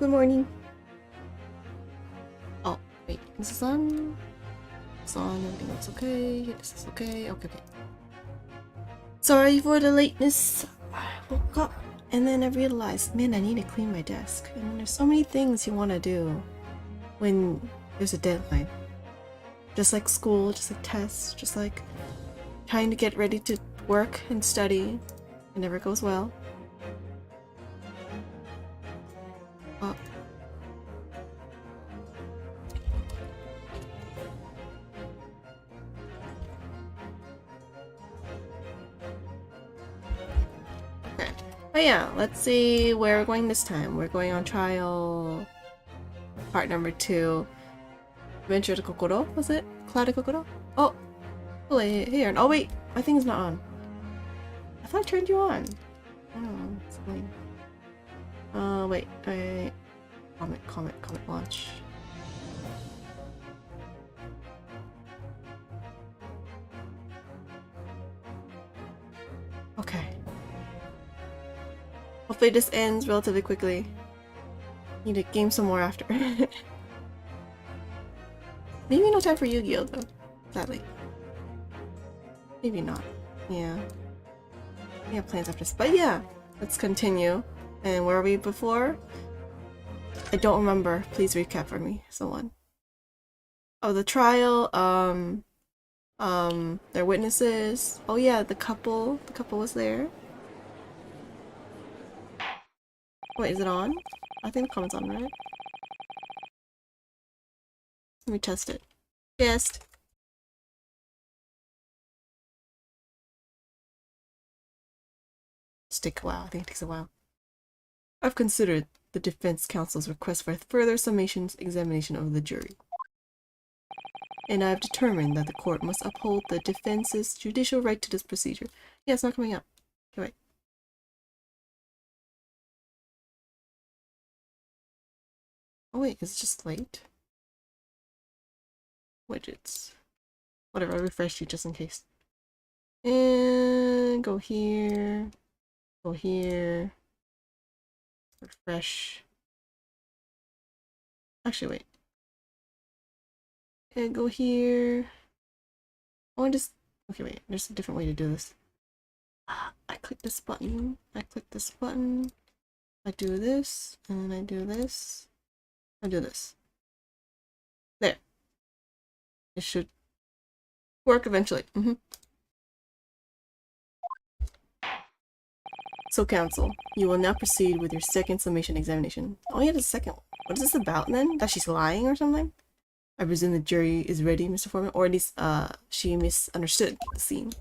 good morning. Oh, wait, is this on? It's on, everything looks okay. This is okay. Okay. Sorry for the lateness. I woke up and then I realized, man, I need to clean my desk. And there's so many things you want to do when there's a deadline. Just like school, just like tests, just like trying to get ready to work and study. It never goes well. Oh. Okay. But yeah, let's see where we're going this time. We're going on trial part number 2. Adventure to Kokoro, was it? Cloud of Kokoro? Oh! Wait, here. Oh wait, my thing's not on. I thought I turned you on. Oh, it's lame. Wait, comment, launch. Okay. Hopefully this ends relatively quickly. Need to game some more after. Maybe no time for Yu-Gi-Oh though, sadly. Maybe not. Yeah. We have plans after this. But yeah, let's continue. And where were we before? I don't remember. Please recap for me, someone. Oh, the trial, their witnesses. Oh yeah, the couple was there. Wait, is it on? I think the comment's on, right? Let me test it. Test. Take a while. I think it takes a while. I've considered the defense counsel's request for a further summations examination of the jury. And I've determined that the court must uphold the defense's judicial right to this procedure. Yeah, it's not coming up. Okay, wait. Oh wait, is it just late? Widgets. Whatever, I'll refresh you just in case. And go here. Go here. Refresh. Actually, wait. And go here. Oh, I just... Okay, wait. There's a different way to do this. I click this button. I click this button. I do this. And I do this. I do this. There. It should work eventually. So, counsel, you will now proceed with your second summation examination. Oh, yeah, the second one. What is this about then? That she's lying or something? I presume the jury is ready, Mr. Foreman, or at least, she misunderstood the scene.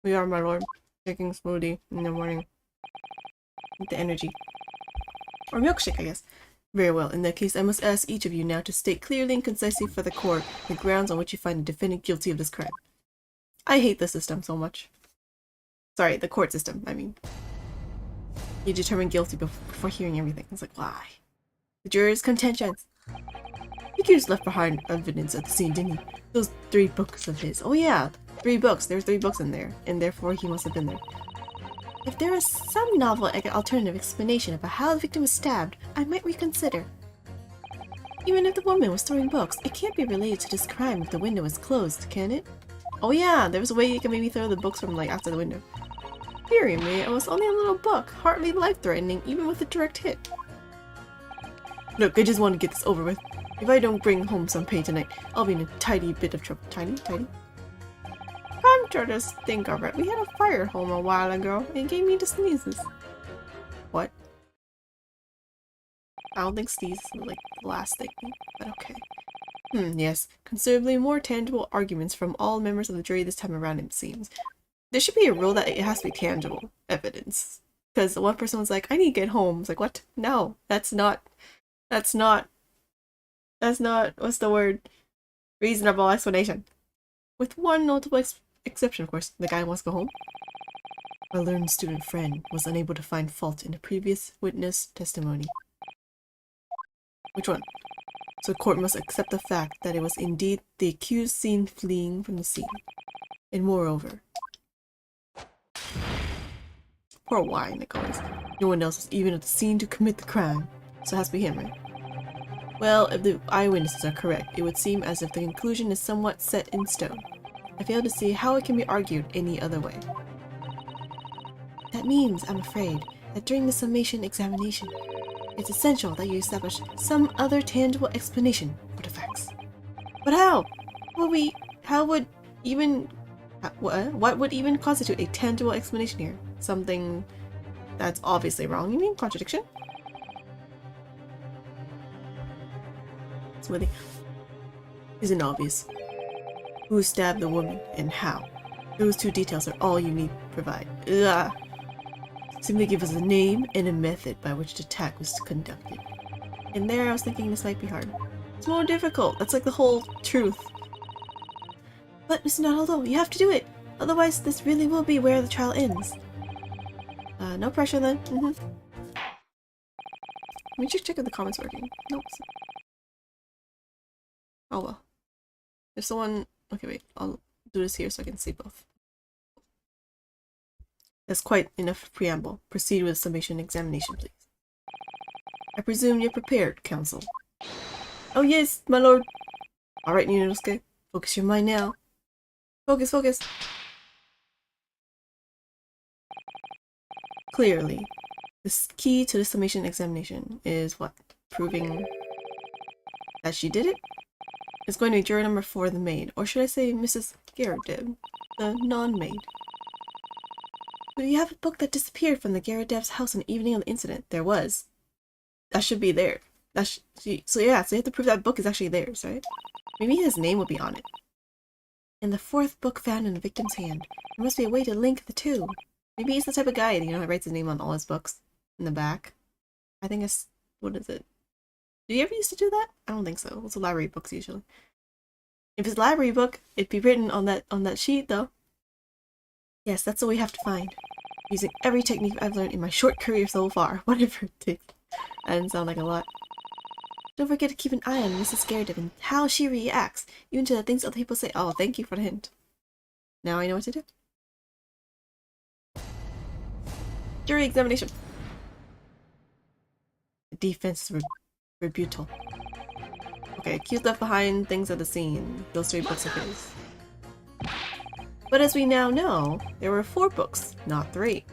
We are, my lord. Drinking smoothie in the morning. With the energy. Or milkshake, I guess. Very well. In that case, I must ask each of you now to state clearly and concisely for the court the grounds on which you find the defendant guilty of this crime. I hate the system so much. Sorry, the court system, I mean. You determine guilty before hearing everything. It's like, why? The juror's contentions. The accused left behind evidence at the scene, didn't he? Those 3 books of his. Oh yeah, 3 books. There's 3 books in there, and therefore he must have been there. If there is some novel alternative explanation about how the victim was stabbed, I might reconsider. Even if the woman was throwing books, it can't be related to this crime if the window is closed, can it? Oh yeah, there was a way you can maybe throw the books from like after the window. Dearie me, it was only a little book, hardly life-threatening, even with a direct hit. Look, I just want to get this over with. If I don't bring home some pay tonight, I'll be in a tiny bit of trouble. Tiny? Come to just think of it. We had a fire at home a while ago. It gave me the sneezes. What? I don't think sneezes is like the last thing, but okay. Yes. Considerably more tangible arguments from all members of the jury this time around, it seems. There should be a rule that it has to be tangible evidence. Because one person was like, I need to get home. It's like, what? No, that's not, what's the word? Reasonable explanation. With one notable exception, of course. The guy wants to go home. A learned student friend was unable to find fault in a previous witness testimony. Which one? So the court must accept the fact that it was indeed the accused seen fleeing from the scene. And moreover, Poor Y, Nick always. No one else is even at the scene to commit the crime. So it has to be him, right? Well, if the eyewitnesses are correct, it would seem as if the conclusion is somewhat set in stone. I fail to see how it can be argued any other way. That means, I'm afraid, that during the summation examination, it's essential that you establish some other tangible explanation for the facts. But how? What would even constitute a tangible explanation here? Something that's obviously wrong, you mean? Contradiction? Smoothie. Isn't obvious. Who stabbed the woman and how? Those two details are all you need to provide. Ugh. Simply give us a name and a method by which the attack was conducted. And there I was thinking this might be hard. It's more difficult. That's like the whole truth. But Mr. Naruto, you have to do it! Otherwise, this really will be where the trial ends. No pressure then. Let me just check if the comments working. Nope. Oh well. If someone... Okay, wait. I'll do this here so I can see both. That's quite enough preamble. Proceed with summation examination, please. I presume you're prepared, counsel. Oh yes, my lord. Alright, Ninosuke. Focus your mind now. Focus, focus. Clearly, the key to the summation examination is what? Proving that she did it? It's going to be juror number 4, the maid. Or should I say Mrs. Garadev, the non-maid. But you have a book that disappeared from the Garadev's house on the evening of the incident. There was. That should be there. So you have to prove that book is actually theirs, right? Maybe his name will be on it. And the 4th book found in the victim's hand. There must be a way to link the two. Maybe he's the type of guy, you know, who writes his name on all his books in the back. I think it's... What is it? Do you ever used to do that? I don't think so. It's a library books usually. If it's a library book, it'd be written on that sheet though. Yes, that's what we have to find. Using every technique I've learned in my short career so far, whatever it takes. That didn't sound like a lot. Don't forget to keep an eye on Mrs. Garadev and how she reacts, even to the things other people say. Oh, thank you for the hint. Now I know what to do. Jury examination. The defense is rebuttal. Okay, accused left behind things at the scene. Those 3 books of his. But as we now know, there were 4 books, not 3.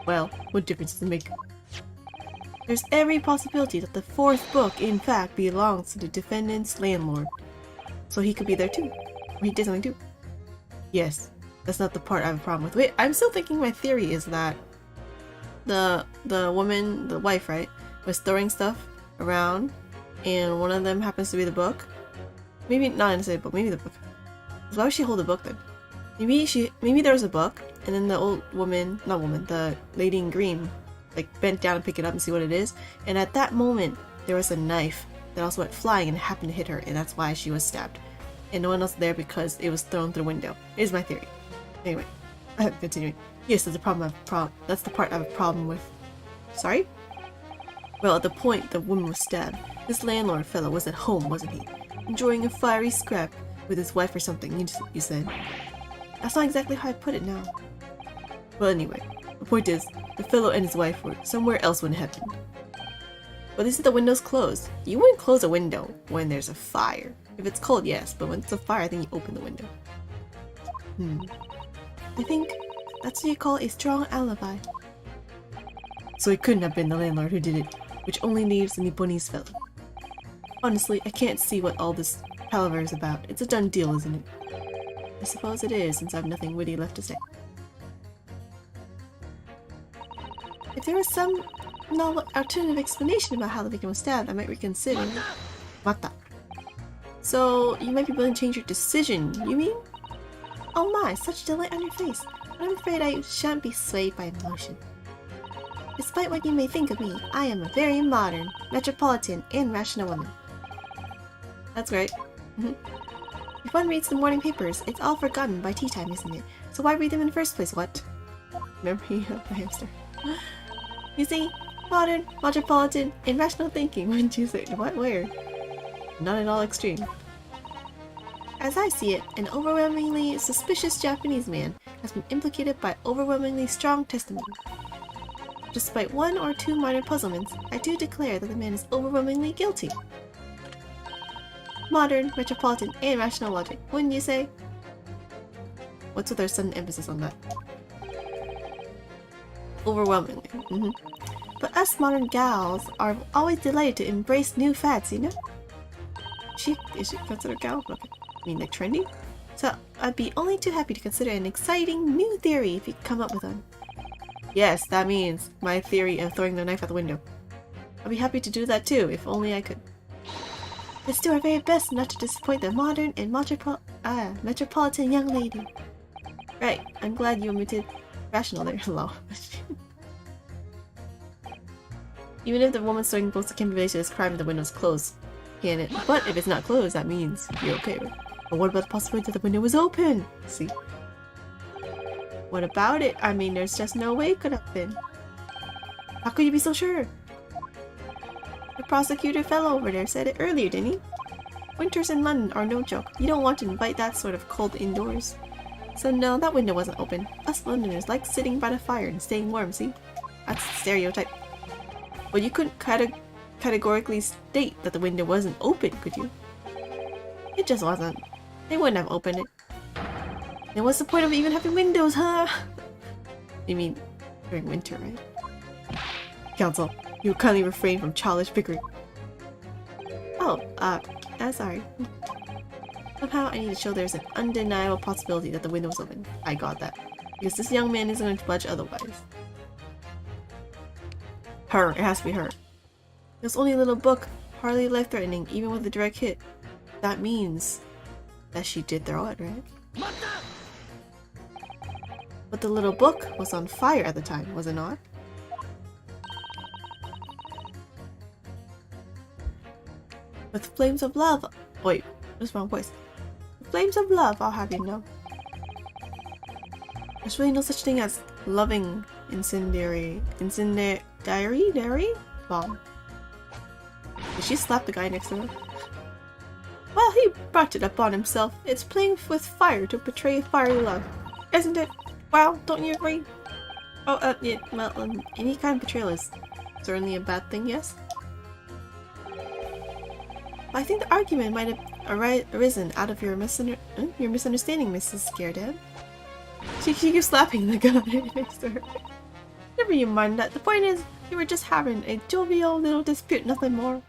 Well, what difference does it make? There's every possibility that the 4th book, in fact, belongs to the defendant's landlord. So he could be there too. Or he did something too. Yes, that's not the part I have a problem with. Wait, I'm still thinking my theory is that the woman, the wife, right, was throwing stuff around and one of them happens to be the book. Maybe not necessarily the book, maybe the book. Why would she hold the book then? Maybe there was a book and then the old woman, the lady in green, like bent down and pick it up and see what it is. And at that moment, there was a knife that also went flying and happened to hit her, and that's why she was stabbed. And no one else there because it was thrown through the window. Is my theory. Anyway, continuing. Yes, that's the problem. That's the part I have a problem with. Sorry? Well, at the point the woman was stabbed, this landlord fellow was at home, wasn't he? Enjoying a fiery scrap with his wife or something, you said. That's not exactly how I put it now. Well, anyway, the point is, the fellow and his wife were somewhere else when it happened. But this is the window's closed. You wouldn't close a window when there's a fire. If it's cold, yes, but when it's a fire, I think you open the window. I think that's what you call a strong alibi. So it couldn't have been the landlord who did it, which only leaves the Nipponese fellow. Honestly, I can't see what all this palaver is about. It's a done deal, isn't it? I suppose it is, since I have nothing witty left to say. If there was some novel alternative explanation about how the victim was stabbed, I might reconsider. What the? So, you might be willing to change your decision, you mean? Oh my, such delight on your face. But I'm afraid I shan't be swayed by emotion. Despite what you may think of me, I am a very modern, metropolitan, and rational woman. That's great. If one reads the morning papers, it's all forgotten by tea time, isn't it? So why read them in the first place, what? Memory of the hamster. You see, modern, metropolitan, and rational thinking, wouldn't you say? What? Where? Not at all extreme. As I see it, an overwhelmingly suspicious Japanese man has been implicated by overwhelmingly strong testimony. Despite one or two minor puzzlements, I do declare that the man is overwhelmingly guilty. Modern, metropolitan, and rational logic, wouldn't you say? What's with our sudden emphasis on that? Overwhelmingly. But us modern gals are always delighted to embrace new fads, you know? Is she considered gal? Okay. I mean, like trendy? So I'd be only too happy to consider an exciting new theory if you come up with one. Yes, that means my theory of throwing the knife out the window. I'd be happy to do that too, if only I could. Let's do our very best not to disappoint the modern and metropolitan young lady. Right, I'm glad you omitted rational there. Hello. Even if the woman's throwing books can be related to this crime, the window's closed. Can it? But if it's not closed, that means you're okay, right? But what about the possibility that the window was open? See? What about it? I mean, there's just no way it could have been. How could you be so sure? The prosecutor fellow over there said it earlier, didn't he? Winters in London are no joke. You don't want to invite that sort of cold indoors. So no, that window wasn't open. Us Londoners like sitting by the fire and staying warm, see? That's the stereotype. But you couldn't categorically state that the window wasn't open, could you? It just wasn't. They wouldn't have opened it. Then what's the point of even having windows, huh? You mean, during winter, right? Counsel, you kindly refrain from childish bickering. Oh, sorry. Somehow I need to show there's an undeniable possibility that the window was open. I got that. Because this young man isn't going to budge otherwise. Her. It has to be her. It was only a little book, hardly life-threatening, even with a direct hit. That means that she did throw it, right? But the little book was on fire at the time, was it not? With flames of love. Wait, that's wrong voice. With flames of love, I'll have you know. There's really no such thing as loving incendiary bomb. Did she slap the guy next to her? Well, he brought it upon himself. It's playing with fire to portray fiery love, isn't it? Well, don't you agree? Oh, yeah, well, any kind of betrayal is certainly a bad thing, yes? I think the argument might have arisen out of your misunderstanding, Mrs. Scaredad. She keeps slapping the guy next to her. Never you mind that. The point is, you were just having a jovial little dispute, nothing more.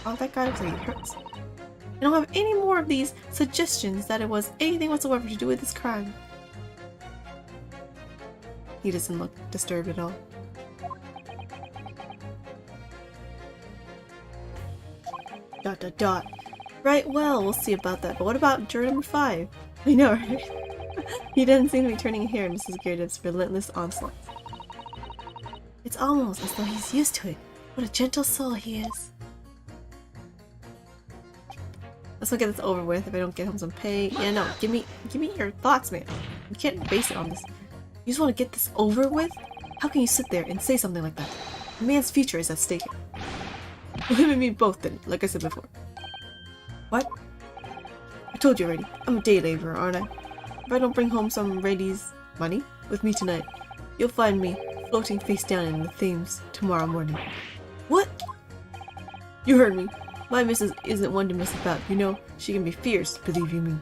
Oh, that guy looks like he hurts. I don't have any more of these suggestions that it was anything whatsoever to do with this crime. He doesn't look disturbed at all. Dot dot dot. Right, well, we'll see about that. But what about juror number 5? I know, right? He doesn't seem to be turning a hair in Mrs. Garrett's relentless onslaught. It's almost as though he's used to it. What a gentle soul he is. Let's not get this over with if I don't get home some pay. Yeah, no, give me your thoughts, man. You can't base it on this. You just want to get this over with? How can you sit there and say something like that? A man's future is at stake. Him and me both then, like I said before. What? I told you already, I'm a day laborer, aren't I? If I don't bring home some lady's money with me tonight, you'll find me floating face down in the Thames tomorrow morning. What? You heard me. My missus isn't one to mess about, you know. She can be fierce, believe you me.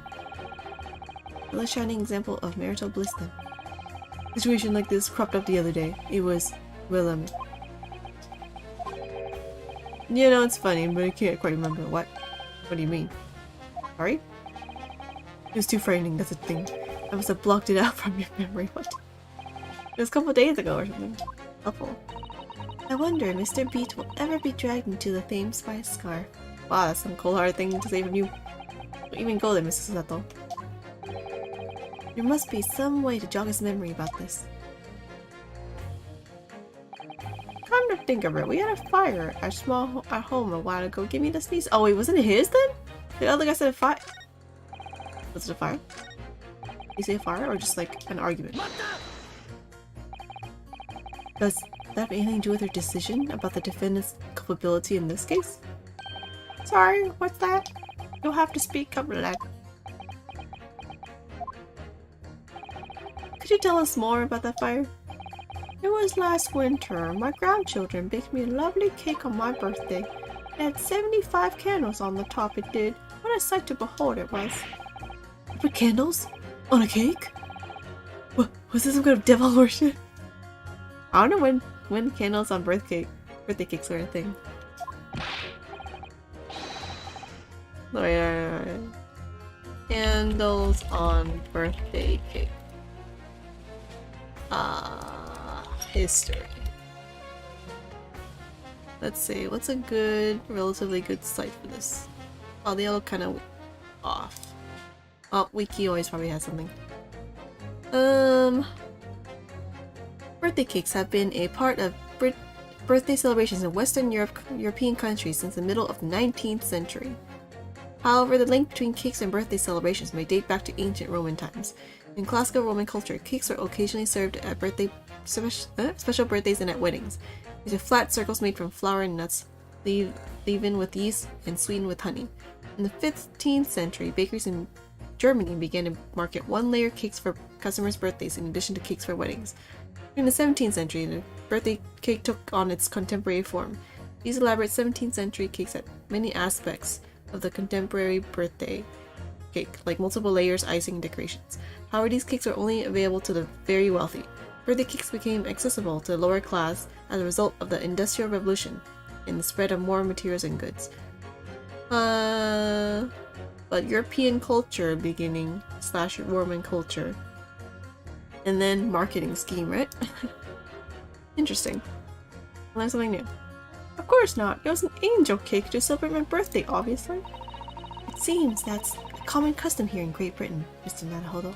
Well, a shining example of marital bliss then. A situation like this cropped up the other day. It was, well, you know, it's funny, but I can't quite remember. What? What do you mean? Sorry? It was too frightening, that's a thing. I must have blocked it out from your memory. What? It was a couple days ago or something. Helpful. I wonder if Mr. Beat will ever be dragged into the Thames by a scarf. Wow, that's some cold-hearted thing to say from you. Don't even go there, Mrs. Sato. There must be some way to jog his memory about this. Come to think of it, we had a fire at home a while ago. Give me the sneeze. Oh wait, wasn't it his then? The other guy said a fire. Was it a fire? Did he say a fire or just like an argument? Does that have anything to do with her decision about the defendant's culpability in this case? Sorry, what's that? You'll have to speak up, lad. Could you tell us more about that fire? It was last winter. My grandchildren baked me a lovely cake on my birthday. It had 75 candles on the top, it did. What a sight to behold it was. You put candles? On a cake? What, was this some kind of devil worship? I don't know when candles on birthday cakes were a thing. Oh, yeah. Candles on birthday cake. History. Let's see, what's a relatively good site for this? Oh, they all look kind of off. Oh, Wiki always probably has something. Birthday cakes have been a part of birthday celebrations in Western European countries since the middle of the 19th century. However, the link between cakes and birthday celebrations may date back to ancient Roman times. In classical Roman culture, cakes are occasionally served at special birthdays and at weddings. These are flat circles made from flour and nuts, leavened with yeast and sweetened with honey. In the 15th century, bakeries in Germany began to market one-layer cakes for customers' birthdays in addition to cakes for weddings. In the 17th century, the birthday cake took on its contemporary form. These elaborate 17th century cakes had many aspects of the contemporary birthday cake, like multiple layers, icing, and decorations. However, these cakes are only available to the very wealthy. Birthday cakes became accessible to the lower class as a result of the Industrial Revolution and the spread of more materials and goods. But European culture beginning / Roman culture. And then marketing scheme, right? Interesting. Learn something new. Of course not. It was an angel cake to celebrate my birthday, obviously. It seems that's a common custom here in Great Britain, Mr. Nadahodo.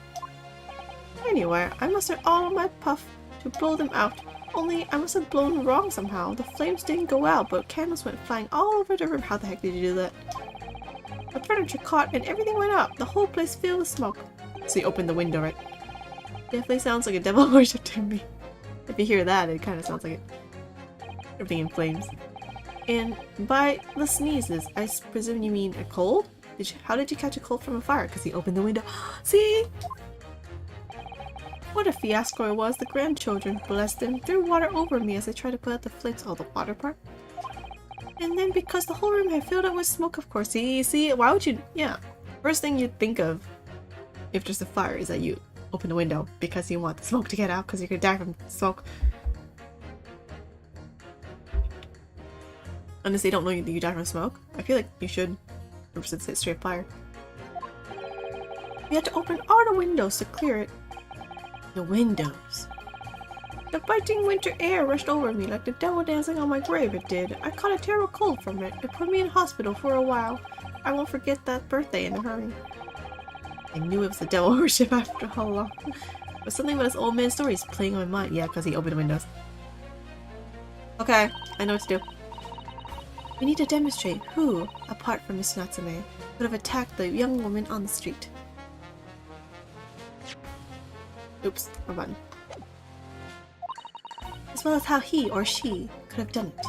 Anyway, I mustered all of my puff to blow them out. Only I must have blown wrong somehow. The flames didn't go out, but candles went flying all over the room. How the heck did you do that? The furniture caught and everything went up. The whole place filled with smoke. So you opened the window, right? Definitely sounds like a devil worship to me. If you hear that, it kind of sounds like it. Everything in flames. And by the sneezes, I presume you mean a cold? How did you catch a cold from a fire? Because he opened the window. See? What a fiasco it was. The grandchildren, bless them, threw water over me as I tried to put out the flames. Oh, the water part? And then because the whole room had filled up with smoke, of course. See? Why would you... Yeah. First thing you'd think of if there's a fire is that you open the window because you want the smoke to get out because you could die from smoke. Unless they don't know you die from smoke. I feel like you should. Since it's straight fire. We had to open all the windows to clear it. The windows. The biting winter air rushed over me like the devil dancing on my grave, it did. I caught a terrible cold from it. It put me in hospital for a while. I won't forget that birthday in a hurry. I knew it was the devil worship after how long. But something about this old man's story is playing on my mind. Yeah, because he opened the windows. Okay, I know what to do. We need to demonstrate who, apart from Miss Natsume, would have attacked the young woman on the street. Oops, wrong button. As well as how he or she could have done it.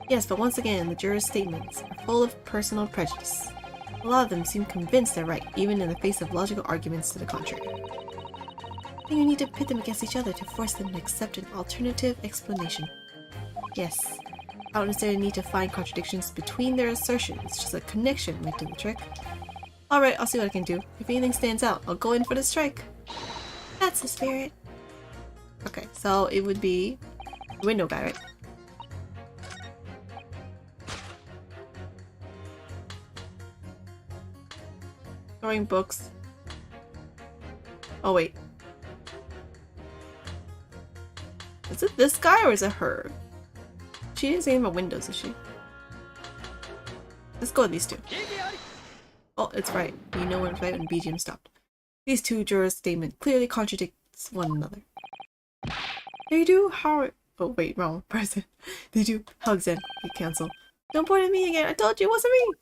Yes, but once again, the jurors' statements are full of personal prejudice. A lot of them seem convinced they're right, even in the face of logical arguments to the contrary. Then you need to pit them against each other to force them to accept an alternative explanation. Yes, I don't necessarily need to find contradictions between their assertions, just a connection might do the trick. Alright, I'll see what I can do. If anything stands out, I'll go in for the strike. That's the spirit. Okay, so it would be the window guy, right? Throwing books. Oh wait. Is it this guy or is it her? She didn't say anything about windows, is she? Let's go with these two. Oh, it's right. You know when right when BGM stopped. These two jurors' statement clearly contradicts one another. They do how... Oh wait, wrong person. They do hugs and you cancel. Don't point at me again. I told you it wasn't me.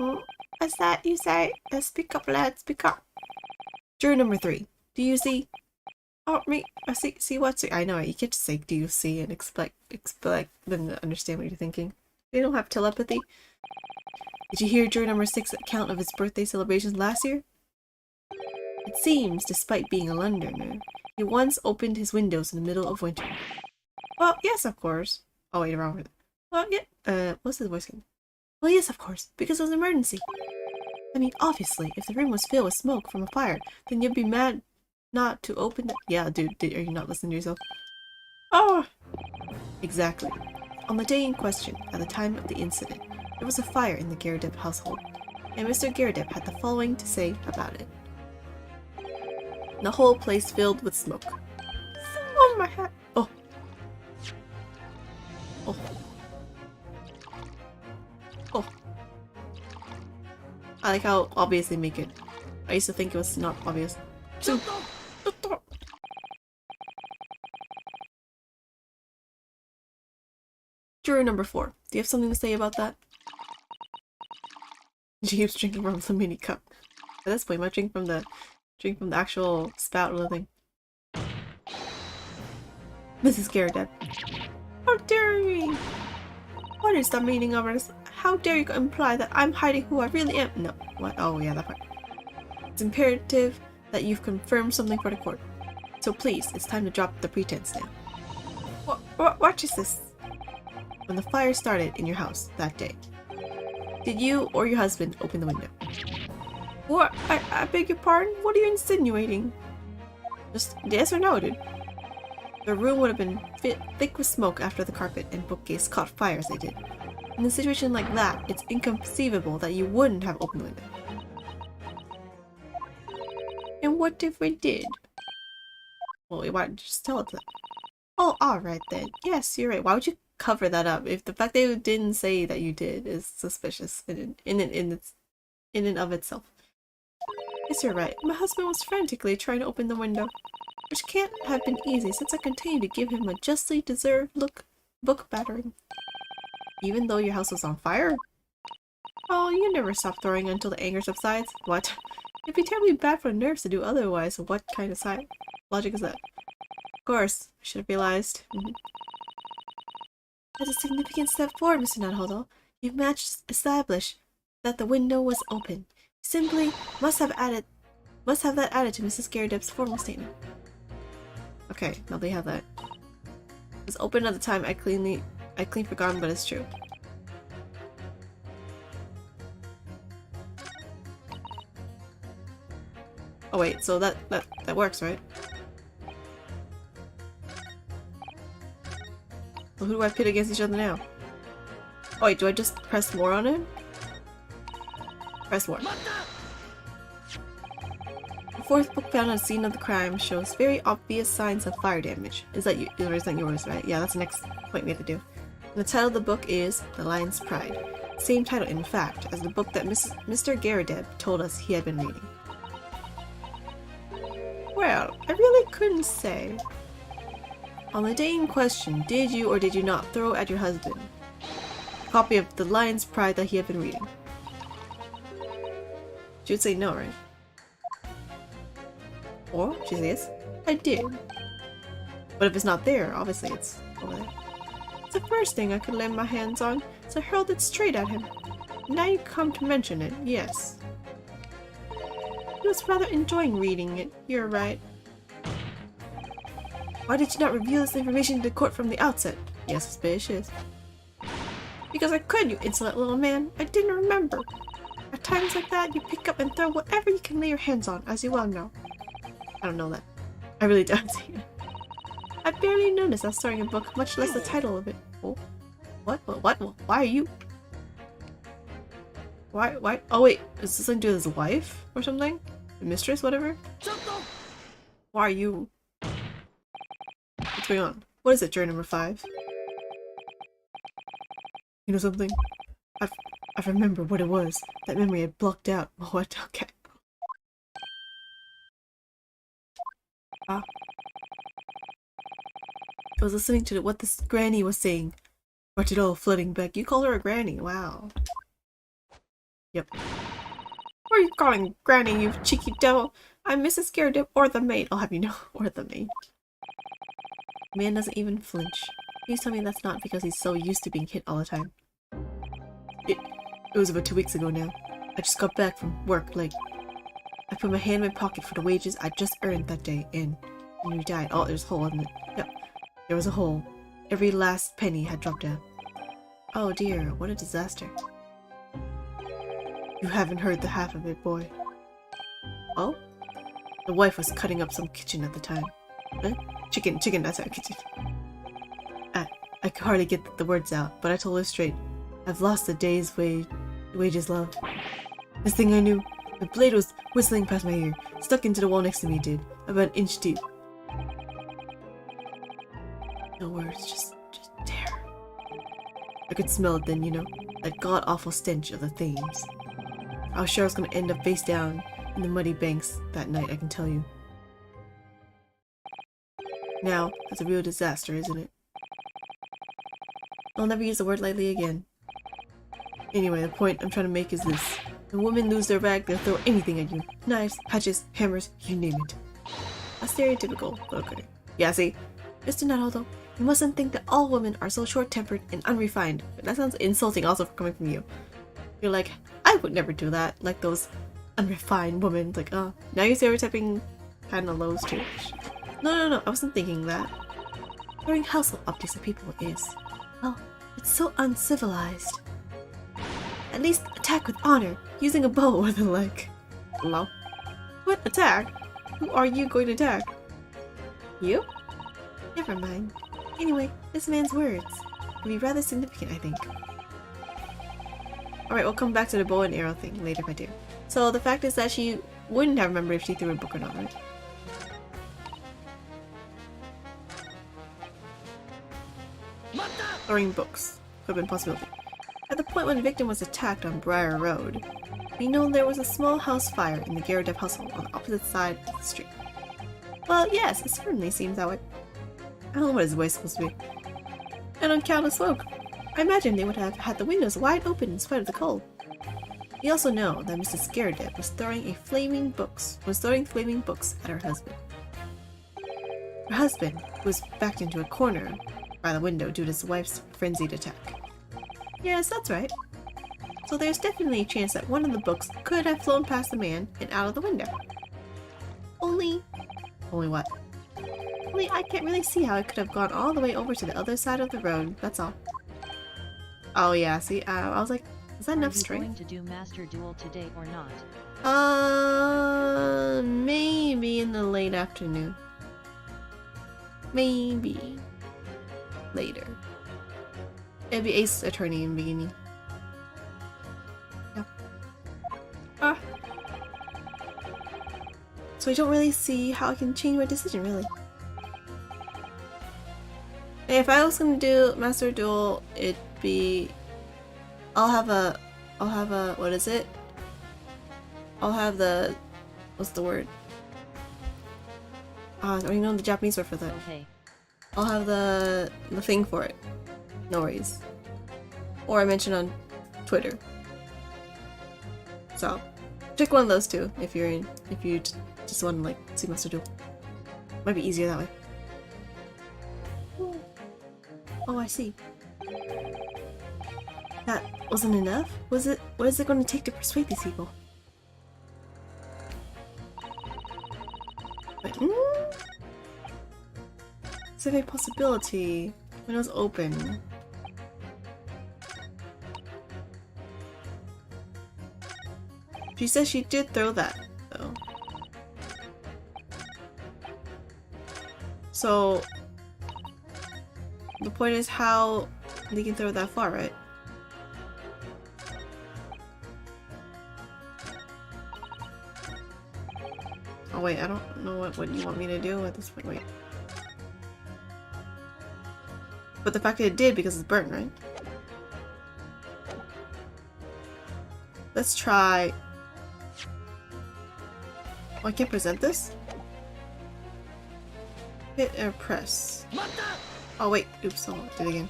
Oh, what's that you say? Speak up, lad. Speak up. Juror number 3. Do you see? Oh, me. I see what? I know it. You can't just say, do you see, and expect them to understand what you're thinking. They don't have telepathy. Did you hear juror number 6's account of his birthday celebrations last year? It seems, despite being a Londoner, he once opened his windows in the middle of winter. Well, yes, of course. Oh, wait, wrong with it. Well, yeah, what's his voice again? Well, yes, of course, because it was an emergency. I mean, obviously, if the room was filled with smoke from a fire, then you'd be mad not to open it. Yeah, dude, are you not listening to yourself? Oh! Exactly. On the day in question, at the time of the incident, there was a fire in the Gyakuten household, and Mr. Gyakuten had the following to say about it. The whole place filled with smoke. Oh, my hat! Oh. Oh. Oh. I like how obvious they make it. I used to think it was not obvious. Juror number 4. Do you have something to say about that? She keeps drinking from the mini cup. At this point, I might drink from the actual spout of the thing. Mrs. Gyakuten. How dare you! What is the meaning of this? How dare you imply that I'm hiding who I really am? No. What? Oh, yeah, that part. It's imperative that you've confirmed something for the court. So please, it's time to drop the pretense now. What is this? When the fire started in your house that day, did you or your husband open the window? What? I beg your pardon? What are you insinuating? Just yes or no, dude. The room would have been thick with smoke after the carpet and bookcase caught fire as they did. In a situation like that, it's inconceivable that you wouldn't have opened the window. And what if we did? Well, why don't you just tell it to them? Oh, alright then. Yes, you're right. Why would you cover that up? If the fact that you didn't say that you did is suspicious in and of itself. Yes, you're right. My husband was frantically trying to open the window, which can't have been easy since I continued to give him a justly deserved book battering. Even though your house was on fire? Oh, you never stop throwing until the anger subsides. What? It'd be terribly bad for the nerves to do otherwise. What kind of logic is that? Of course, I should have realized. That's a significant step forward, Mr. Naruhodo. You've managed to establish that the window was open. You simply must have that added to Mrs. Gyakut's formal statement. Okay, now they have that. It was open at the time I clean forgotten, but it's true. Oh wait, so that works, right? So who do I pit against each other now? Oh wait, do I just press more on it? Press more. The fourth book found on the scene of the crime shows very obvious signs of fire damage. Is that yours, right? Yeah, that's the next point we have to do. And the title of the book is The Lion's Pride. Same title, in fact, as the book that Mr. Gyakuten told us he had been reading. Well, I really couldn't say. On the day in question, did you or did you not throw at your husband a copy of The Lion's Pride that he had been reading? She would say no, right? Or she says yes, I did. But if it's not there, obviously it's over there. It's the first thing I could lay my hands on, so I hurled it straight at him. Now you come to mention it, yes. He was rather enjoying reading it, you're right. Why did you not reveal this information to the court from the outset? Yes, suspicious. Because I could, you insolent little man. I didn't remember. At times like that, you pick up and throw whatever you can lay your hands on, as you well know. I don't know that. I really don't. I barely noticed I was starting a book, much less the title of it. Oh. What? Why are you... Why? Oh wait, is this something to do with his wife or something? The mistress, whatever? Why are you... What's going on? What is it, juror number 5? You know something? I remember what it was. That memory had blocked out. What? Okay. Ah. I was listening to what this granny was saying. Watch it all flooding back. You call her a granny. Wow. Yep. What are you calling granny, you cheeky devil? I'm Mrs. Gyakuten, or the maid. I'll have you know, or the maid. The man doesn't even flinch. Please tell me that's not because he's so used to being hit all the time. It was about 2 weeks ago now. I just got back from work, like... I put my hand in my pocket for the wages I just earned that day, and when you died, oh, there's a hole in it. Yep, there was a hole. Every last penny had dropped down. Oh dear, what a disaster. You haven't heard the half of it, boy. Oh? The wife was cutting up some kitchen at the time. Huh? Chicken, that's our kitchen. I could hardly get the words out, but I told her straight. I've lost the day's wages, love. This thing I knew. The blade was whistling past my ear, stuck into the wall next to me, did. About an inch deep. No words, just terror. I could smell it then, you know, that god-awful stench of the Thames. I was sure I was gonna end up face down in the muddy banks that night, I can tell you. Now, that's a real disaster, isn't it? I'll never use the word lightly again. Anyway, the point I'm trying to make is this. When women lose their rag, they'll throw anything at you. Knives, hatchets, hammers, you name it. A stereotypical, but okay. Yeah, see? Mr. Nuttall, though, you mustn't think that all women are so short-tempered and unrefined. That sounds insulting also for coming from you. You're like, I would never do that. Like those unrefined women. Like, oh, now you're stereotyping kind of lows too. No, I wasn't thinking that. Throwing household objects at people is, well, it's so uncivilized. At least attack with honor, using a bow or the like. Hello? What attack? Who are you going to attack? You? Never mind. Anyway, this man's words will be rather significant, I think. Alright, we'll come back to the bow and arrow thing later if I do. So the fact is that she wouldn't have remembered if she threw a book or not, right? Throwing books. Could have been a possibility. At the point when the victim was attacked on Briar Road, we know there was a small house fire in the Gyaradev household on the opposite side of the street. Well, yes, it certainly seems that way. I don't know what his voice is supposed to be. And on count of smoke, I imagine they would have had the windows wide open in spite of the cold. We also know that Mrs. Gyaradev was throwing flaming books at her husband. Her husband was backed into a corner by the window due to his wife's frenzied attack. Yes, that's right. So there's definitely a chance that one of the books could have flown past the man and out of the window. Only what? Only I can't really see how it could have gone all the way over to the other side of the road, that's all. Oh yeah, see, I was like, is that enough strength? Are you going to do Master Duel today or not? Maybe in the late afternoon. Maybe. Later. It'd be Ace Attorney in the beginning. Yeah. So I don't really see how I can change my decision, really. And if I was gonna do Master Duel, it'd be... I'll have a... what is it? I'll have the... what's the word? I don't even know the Japanese word for that. Okay. I'll have the thing for it. No worries. Or I mentioned on Twitter. So, pick one of those two if you're in. If you just want to like see Master Duel. Might be easier that way. Oh, I see. That wasn't enough? Was it? What is it going to take to persuade these people? But, it's a possibility. Windows open. She says she did throw that, though. So, the point is how they can throw that far, right? Oh wait, I don't know what you want me to do at this point, wait. But the fact that it did because it's burnt, right? Let's try... Oh, I can't present this? Hit or press. Oh wait, oops, I'll do it again.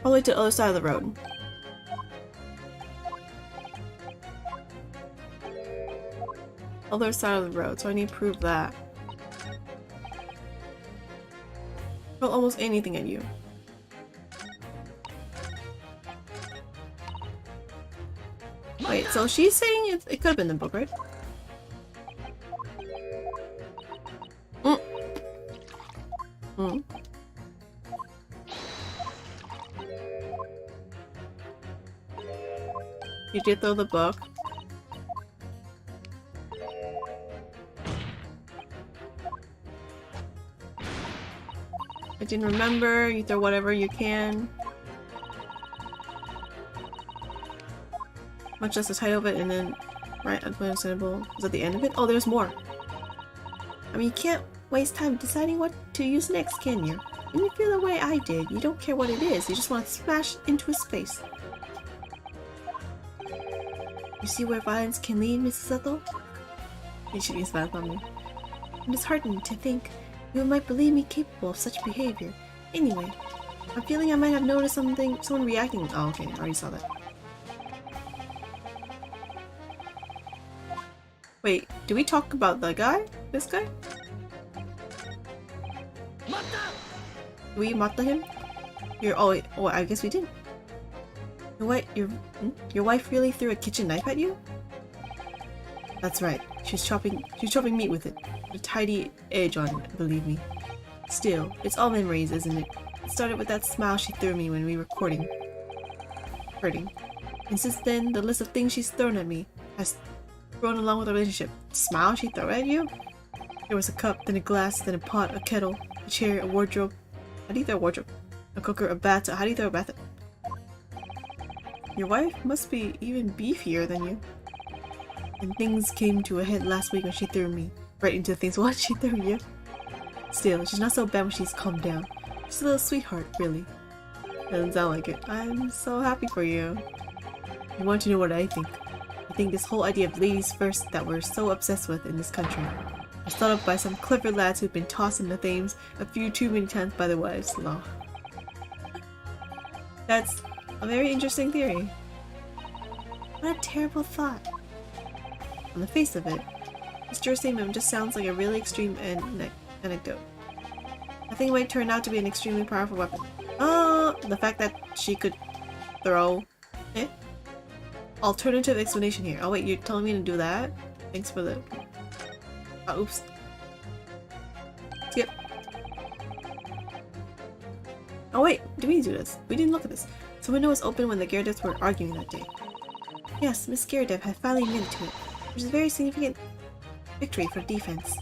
All the way to the other side of the road. Other side of the road, so I need to prove that. Throw almost anything at you. Wait, so she's saying it could have been the book, right? Mm. Mm. You did throw the book. I didn't remember. You throw whatever you can. Much less the title of it, and then right, understandable. Is that the end of it? Oh, there's more. I mean, you can't waste time deciding what to use next, can you? When you feel the way I did, you don't care what it is. You just want to smash into his face. You see where violence can lead, Mrs. Ethel? You should use violence on me. I'm disheartened to think you might believe me capable of such behavior. Anyway, I'm feeling I might have noticed someone reacting. Oh, okay, I already saw that. Wait, do we talk about the guy? This guy? Do we mata him? Oh, I guess we didn't. Your wife really threw a kitchen knife at you? That's right. She's chopping meat with it. A tidy edge on it, believe me. Still, it's all memories, isn't it? It started with that smile she threw me when we were courting. Hurting. And since then, the list of things she's thrown at me has grown along with the relationship. Smile she threw at you? There was a cup, then a glass, then a pot, a kettle, a chair, a wardrobe. How do you throw a wardrobe? A cooker, a bathtub. How do you throw a bathtub? Your wife must be even beefier than you. And things came to a head last week when she threw me right into things. What? She threw you? Still, she's not so bad when she's calmed down. She's a little sweetheart, really. Doesn't sound like it. I'm so happy for you. You want to know what I think? I think this whole idea of ladies first that we're so obsessed with in this country was thought up by some clever lads who've been tossed in the Thames a few too many times by their wives. Law. That's a very interesting theory. What a terrible thought. On the face of it, this Saiban just sounds like a really extreme anecdote. I think it might turn out to be an extremely powerful weapon. Oh, the fact that she could throw it. Alternative explanation here. Oh wait, you're telling me to do that? Thanks for the... Oh, oops. Skip. Oh wait, do we do this? We didn't look at this. So window was open when the Gyarados were arguing that day. Yes, Miss Gyarados had finally admitted to it, which is a very significant victory for defense.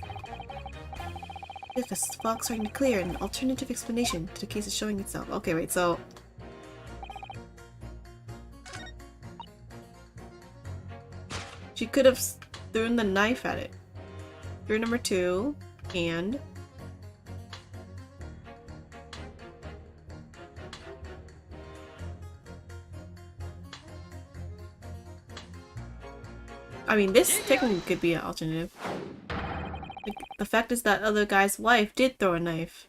If the fog's starting to clear, an alternative explanation to the case is showing itself. Okay, wait, so... She could have thrown the knife at it. Theory number 2, and... I mean, this technically could be an alternative. The fact is that other guy's wife did throw a knife.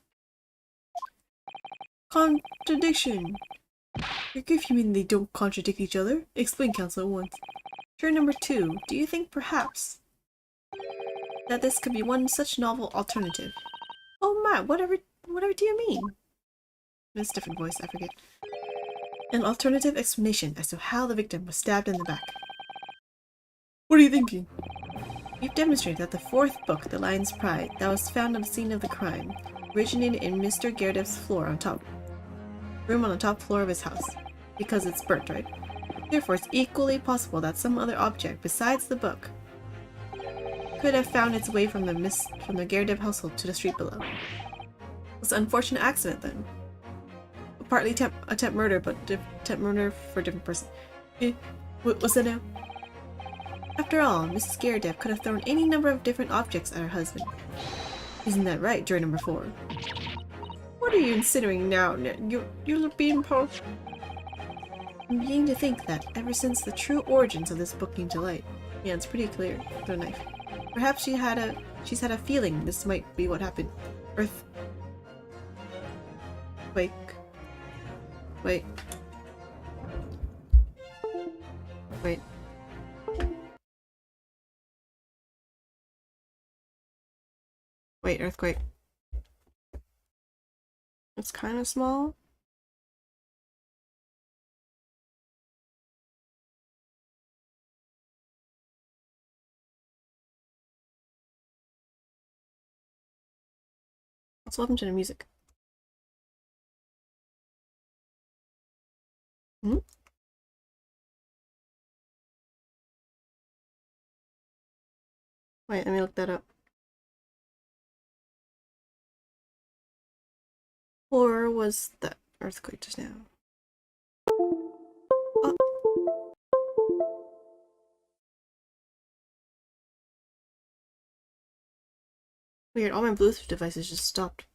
Contradiction! If you mean they don't contradict each other, explain counsel at once. Theory number 2, do you think perhaps that this could be one such novel alternative? Oh my, whatever do you mean? It's a different voice, I forget. An alternative explanation as to how the victim was stabbed in the back. What are you thinking? We've demonstrated that the 4th book, The Lion's Pride, that was found on the scene of the crime, originated in Mr. Gyarados' room on the top floor of his house, because it's burnt, right? Therefore, it's equally possible that some other object besides the book could have found its way from the Gyarados household to the street below. It's an unfortunate accident, then. Partly attempt murder, but attempt murder for a different person. What's that now? After all, Mrs. Gyarados could have thrown any number of different objects at her husband. Isn't that right, jury number 4? What are you insinuating now? You're being I'm beginning to think that ever since the true origins of this book came to light, yeah, it's pretty clear. The knife. Perhaps she's had a feeling this might be what happened. Earth. Wait. Wait. Wait, earthquake. It's kind of small. Let's listen to the music. Hmm? Wait, let me look that up. Or was the earthquake just now? Oh. Weird, all my Bluetooth devices just stopped.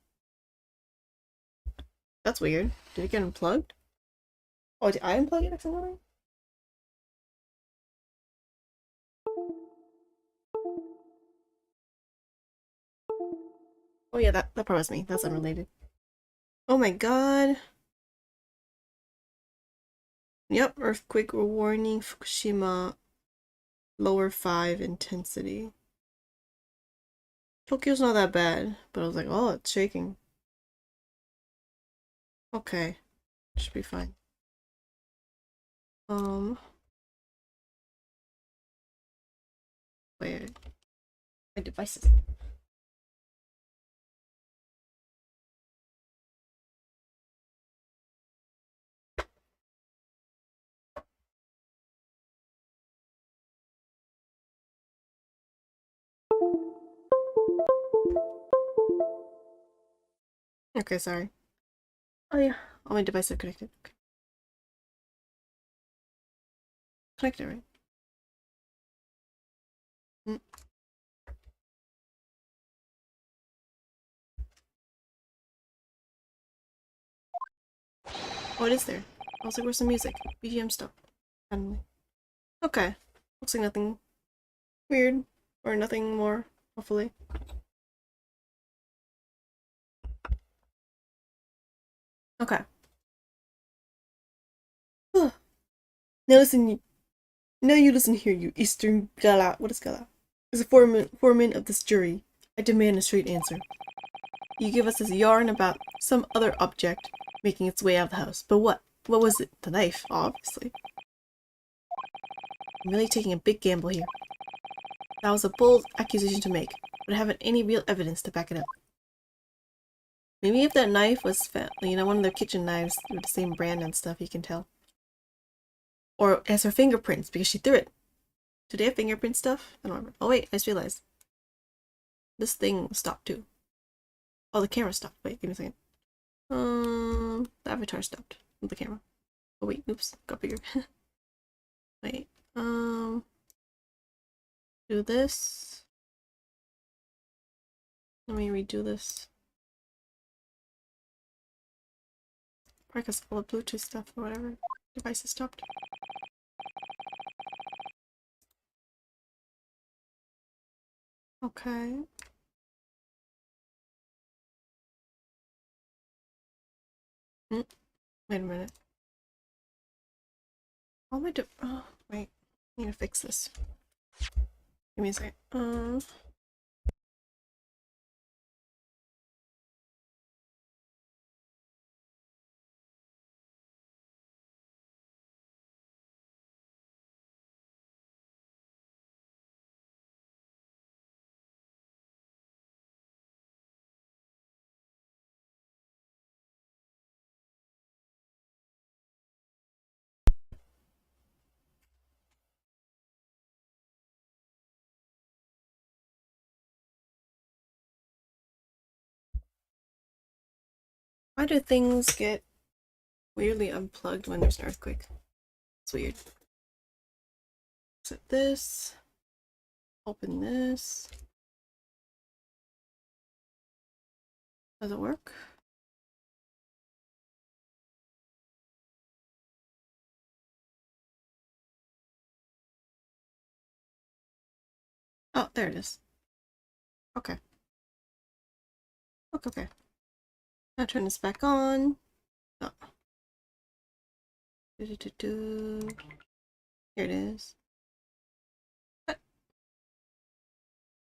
That's weird. Did it get unplugged? Oh, did I unplug it accidentally? Oh yeah, that probably was me. That's unrelated. Oh my god. Yep, earthquake warning, Fukushima, lower 5 intensity. Tokyo's not that bad, but I was like, oh, it's shaking. Okay, should be fine. Wait, my devices. Okay, sorry. Oh yeah, all my devices are connected. Okay. Connected, right? Mm. Oh, it is there. I was like, where's the music? BGM stop. Suddenly. Okay. Looks like nothing weird. Or nothing more, hopefully. Okay. Now listen, now you listen here, you Eastern Gala. What is Gala? As a foreman of this jury, I demand a straight answer. You give us this yarn about some other object making its way out of the house. But what? What was it? The knife, obviously. I'm really taking a big gamble here. That was a bold accusation to make, but I haven't any real evidence to back it up. Maybe if that knife was found, you know, one of their kitchen knives with the same brand and stuff, you can tell. Or it has her fingerprints because she threw it. Do they have fingerprint stuff? I don't remember. Oh wait, I just realized. This thing stopped too. Oh, the camera stopped. Wait, give me a second. The avatar stopped with the camera. Oh wait, oops, got bigger. Wait, do this. Let me redo this. Probably because all the Bluetooth stuff or whatever devices stopped. Okay. Wait a minute. All my oh, wait. I need to fix this. Give me a second. Why do things get weirdly unplugged when there's an earthquake? It's weird. Exit this. Open this. Does it work? Oh, there it is. Okay. Okay. Now turn this back on. Oh. Here it is.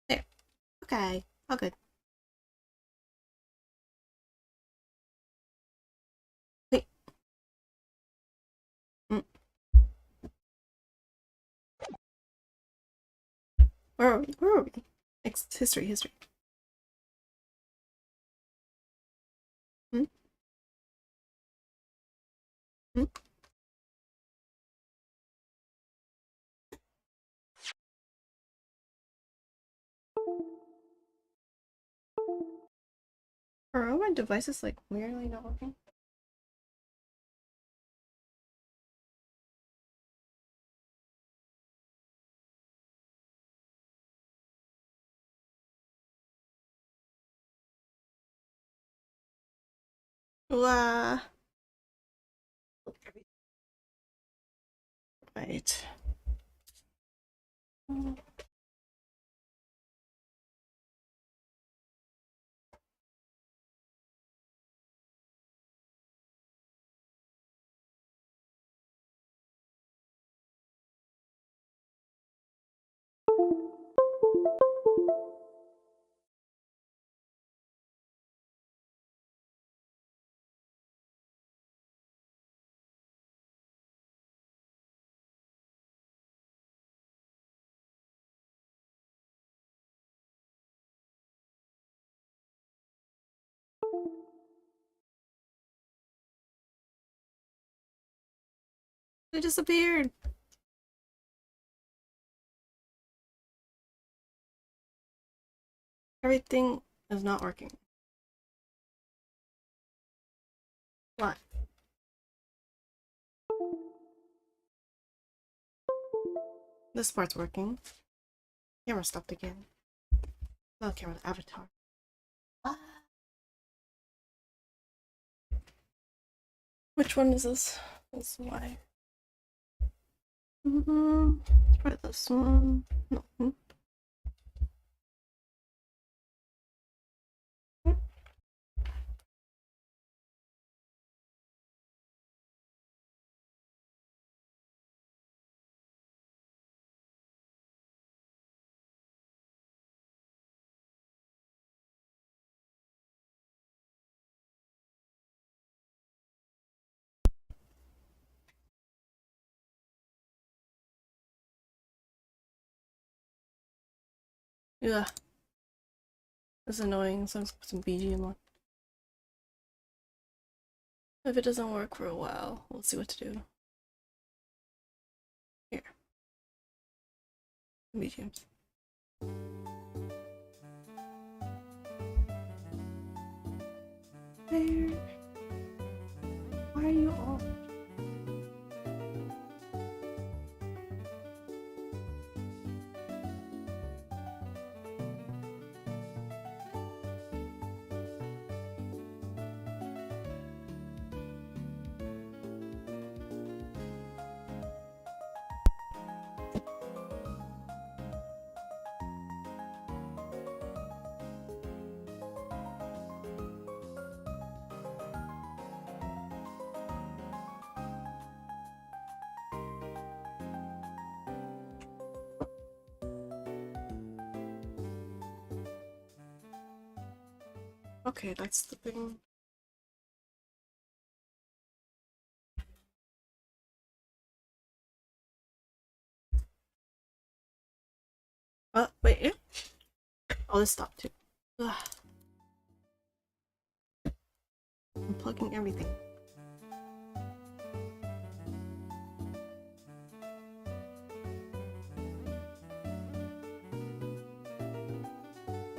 There. Okay. All good. Where are we? Where are we? History. Hmm? Hmm? Are all my devices like weirdly not working? Wow. Right. They disappeared. Everything is not working. What? This part's working. Camera stopped again. No camera, the avatar. Ah. Which one is this? This why? Try this one. No. Yeah. It's annoying, so I'm just put some BGM on. If it doesn't work for a while, we'll see what to do. Here. BGMs. Where? Why are you off? Okay, that's the thing. Wait, yeah? Oh, this stopped too. Ugh. Unplugging everything.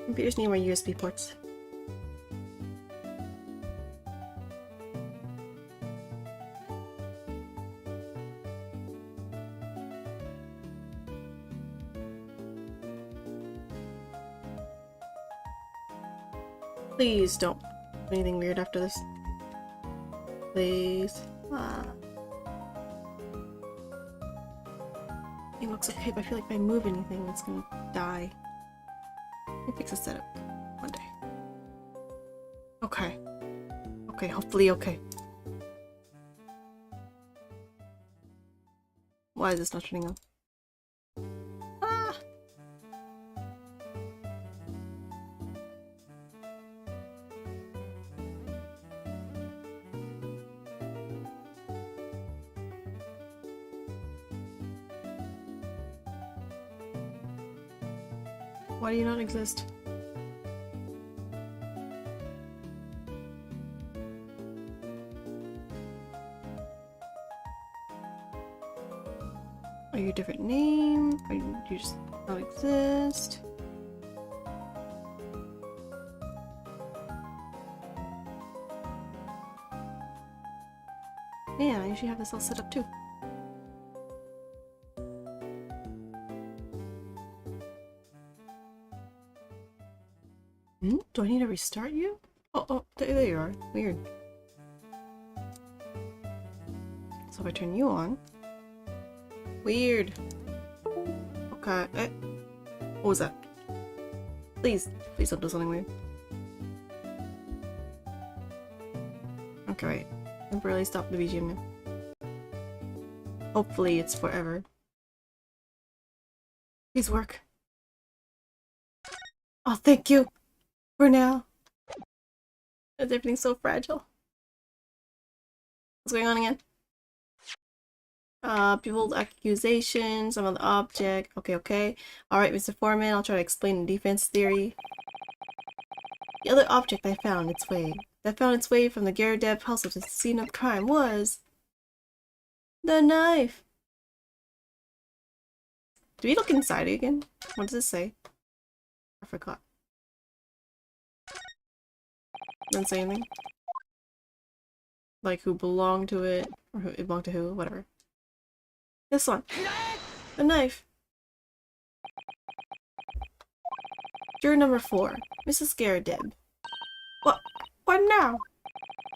Computers need more USB ports. Please don't do anything weird after this. Please. It looks okay, but I feel like if I move anything, it's gonna die. Let me fix the setup one day. Okay. Okay, hopefully okay. Why is this not turning on? Ah! Why do you not exist? Are you a different name? Or do you just not exist? Man, I usually have this all set up too. Do I need to restart you? Oh, there you are. Weird. So if I turn you on. Weird. Okay. What was that? Please don't do something weird. Okay, right. Temporarily stop the BGM now. Hopefully it's forever. Please work. Oh, thank you! For now. Because everything's so fragile. What's going on again? People's accusations, some of the object. Okay. Alright, Mr. Foreman, I'll try to explain the defense theory. The other object that found its way from the Gyakuten house to the scene of crime was the knife. Do we look inside it again? What does it say? I forgot. Doesn't say anything. Like who belonged to it, or who it belonged to who, whatever. This one. The knife. Juror number 4, Mrs. Gyakuten. What now?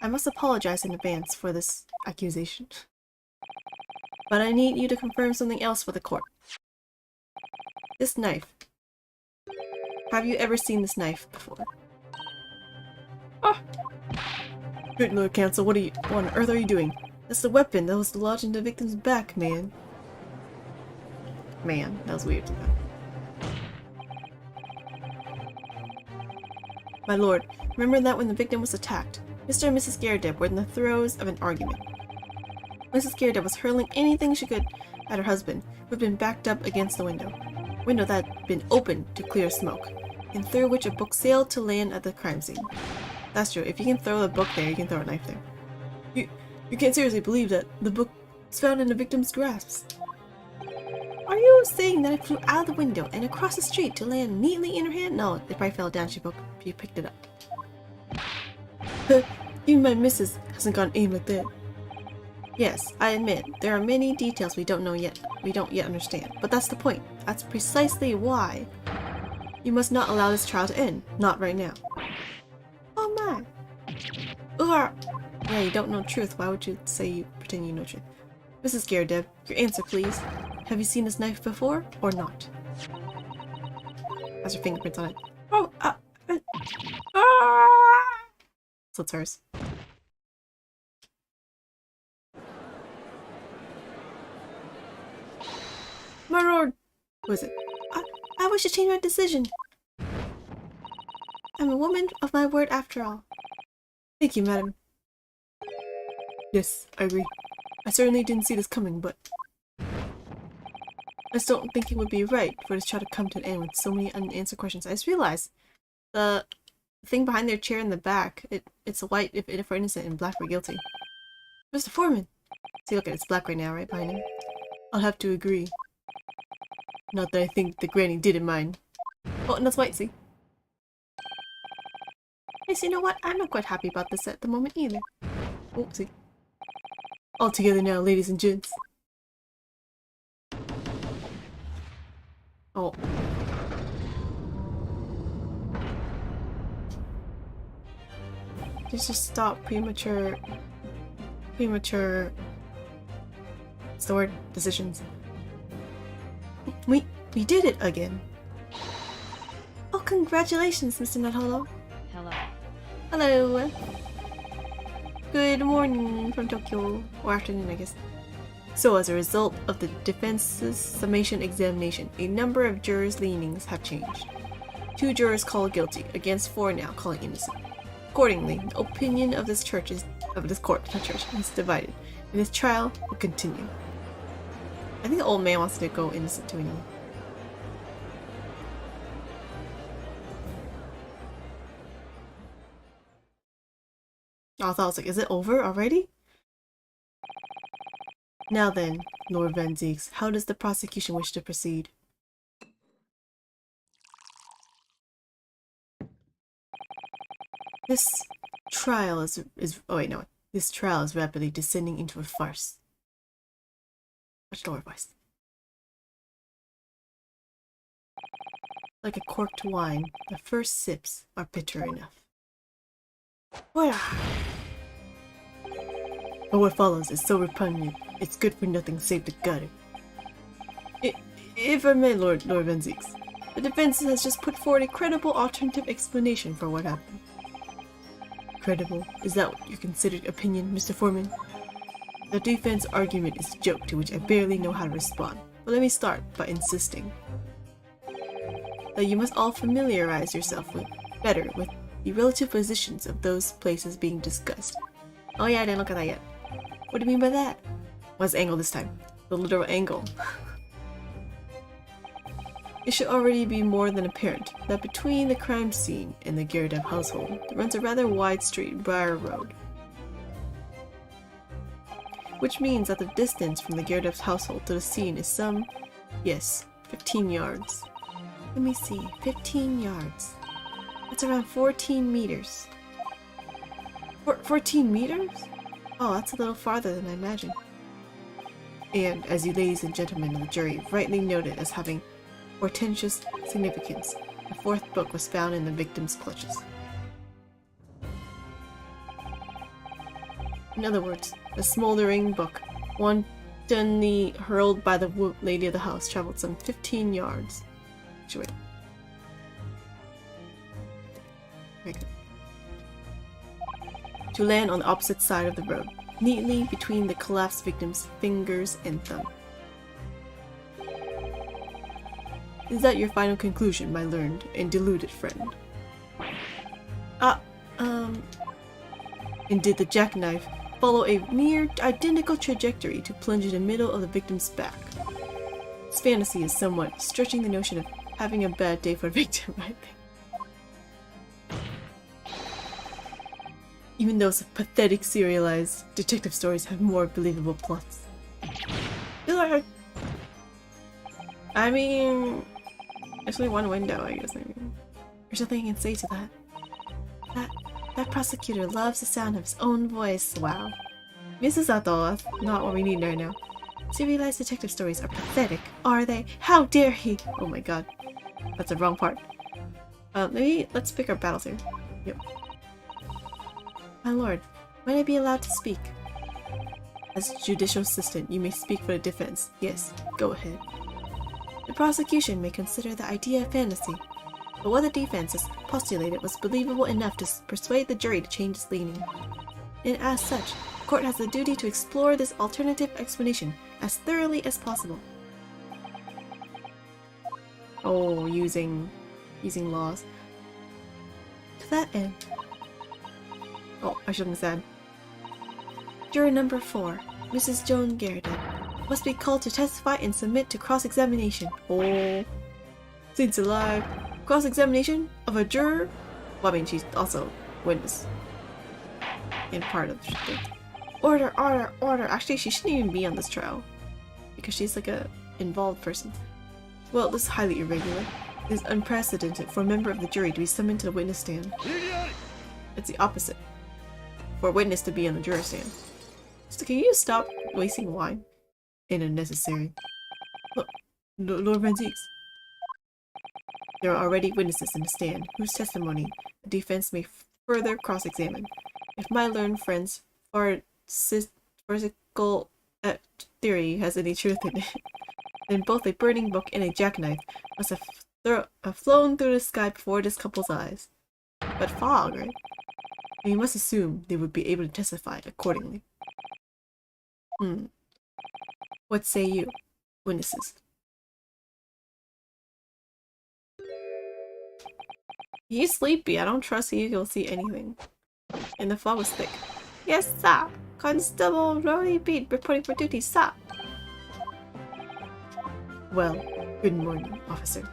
I must apologize in advance for this accusation. But I need you to confirm something else for the court. This knife. Have you ever seen this knife before? Oh! Good Lord Counsel, what on earth are you doing? That's the weapon that was lodged in the victim's back, man. Man, that was weird. My lord, remember that when the victim was attacked, Mr. and Mrs. Gyakuten were in the throes of an argument. Mrs. Gyakuten was hurling anything she could at her husband, who had been backed up against the window. Window that had been opened to clear smoke, and through which a book sailed to land at the crime scene. That's true. If you can throw a book there, you can throw a knife there. You can't seriously believe that the book was found in the victim's grasp. Are you saying that it flew out of the window and across the street to land neatly in her hand? No, it probably fell down. She picked it up. Even my missus hasn't got an aim like that. Yes, I admit, there are many details we don't yet understand. But that's the point. That's precisely why you must not allow this trial to end. Not right now. Oh my. Yeah, you don't know truth. Why would you say you pretend you know truth? Mrs. Gyakuten, your answer please. Have you seen this knife before, or not? Has your fingerprints on it. Oh, so it's hers. My lord! Who is it? I wish to change my decision. I'm a woman of my word after all. Thank you, madam. Yes, I agree. I certainly didn't see this coming, but I just don't think it would be right for this trial to come to an end with so many unanswered questions. I just realized the thing behind their chair in the back, it's white if for innocent and black for guilty. Mr. Foreman! See, look at it, it's black right now, right behind him. I'll have to agree. Not that I think the granny didn't mind. Oh, and that's white, see? Yes, you know what? I'm not quite happy about this at the moment either. Oh, see? All together now, ladies and gents. Oh. Just stop premature what's the word? Decisions. We did it again. Oh, congratulations, Mr. Nutholo. Hello. Hello. Good morning from Tokyo, or afternoon, I guess. So, as a result of the defense's summation examination, a number of jurors' leanings have changed. 2 jurors called guilty, against 4 now calling innocent. Accordingly, the opinion of this court is divided, and this trial will continue. I think the old man wants to go innocent too anyway. I thought I was like, is it over already? Now then, Lord Van Zieks, how does the prosecution wish to proceed? This trial is oh wait, no. This trial is rapidly descending into a farce. Much lower voice. Like a corked wine, the first sips are bitter enough. But what follows is so repugnant, it's good for nothing save the gutter. If I may, Lord Van Zieks, the defense has just put forward a credible alternative explanation for what happened. Credible? Is that your considered opinion, Mr. Foreman? The defense argument is a joke to which I barely know how to respond, but let me start by insisting that you must all familiarize yourself better with the relative positions of those places being discussed. Oh yeah, I didn't look at that yet. What do you mean by that? What's the angle this time? The literal angle. It should already be more than apparent that between the crime scene and the Gyakuten household runs a rather wide street, Briar Road. Which means that the distance from the Gyakuten household to the scene is some, yes, 15 yards. Let me see, 15 yards. That's around 14 meters. 14 meters? Oh, that's a little farther than I imagined. And, as you ladies and gentlemen of the jury rightly noted as having portentous significance, the fourth book was found in the victim's clutches. In other words, the smoldering book, wantonly hurled by the lady of the house, traveled some 15 yards. Wait. Very good. To land on the opposite side of the road, neatly between the collapsed victim's fingers and thumb. Is that your final conclusion, my learned and deluded friend? And did the jackknife follow a near identical trajectory to plunge in the middle of the victim's back? This fantasy is somewhat stretching the notion of having a bad day for the victim, I think. Even those pathetic serialized detective stories have more believable plots. I mean, there's only one window, I guess. There's nothing I can say to that. That prosecutor loves the sound of his own voice. Wow. Mrs. Sato, that's not what we need right now. Serialized detective stories are pathetic, are they? How dare he? Oh my god. That's the wrong part. Maybe let's pick our battles here. Yep. My lord, might I be allowed to speak? As judicial assistant, you may speak for the defense. Yes, go ahead. The prosecution may consider the idea a fantasy, but what the defense has postulated was believable enough to persuade the jury to change its leaning. And as such, the court has the duty to explore this alternative explanation as thoroughly as possible. Oh, using laws. To that end. Oh, I shouldn't have said. Juror number 4, Mrs. Joan Gyakuten, must be called to testify and submit to cross-examination. Oh, since alive. Cross-examination of a juror? Well, I mean, she's also witness. And part of the thing. Order, order, order. Actually, she shouldn't even be on this trial. Because she's like a involved person. Well, this is highly irregular. It is unprecedented for a member of the jury to be summoned to the witness stand. It's the opposite. For a witness to be on the juror stand. So can you stop wasting wine? And unnecessary. Look, Lord Van Zieks. There are already witnesses in the stand, whose testimony the defense may further cross-examine. If my learned friend's physical theory has any truth in it, then both a burning book and a jackknife must have flown through the sky before this couple's eyes. But fog, right? And you must assume they would be able to testify accordingly. What say you, witnesses? He's sleepy. I don't trust he'll see anything. And the fog was thick. Yes, sir. Constable Rory Beat reporting for duty, sir. Well, good morning, officer.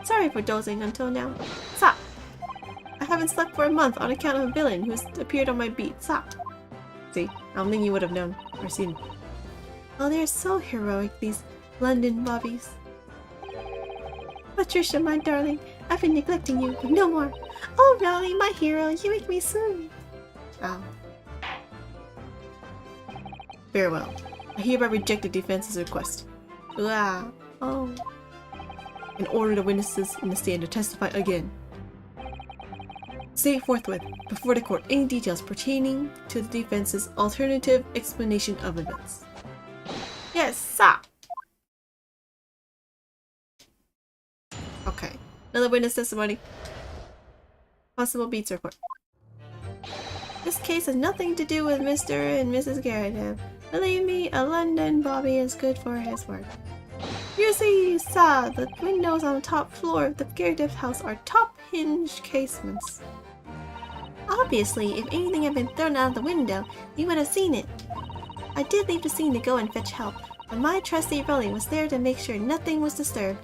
Sorry for dozing until now. Sir, I haven't slept for a month on account of a villain who's appeared on my beat. Stop. See, I don't think you would have known or seen. Oh, they're so heroic, these London bobbies. Patricia, my darling, I've been neglecting you, but no more. Oh, Raleigh, my hero, you make me swoon. Oh. Very well. I hereby reject the defense's request. Wow. Oh. And order the witnesses in the stand to testify again. State forthwith, before the court, any details pertaining to the defense's alternative explanation of events. Yes, sir. Okay. Another witness testimony. Possible beats report. This case has nothing to do with Mr. and Mrs. Gyakuten. Believe me, a London bobby is good for his word. You see, sir, the windows on the top floor of the Gyakuten house are top-hinged casements. Obviously, if anything had been thrown out of the window, you would have seen it. I did leave the scene to go and fetch help, but my trusty Berri was there to make sure nothing was disturbed.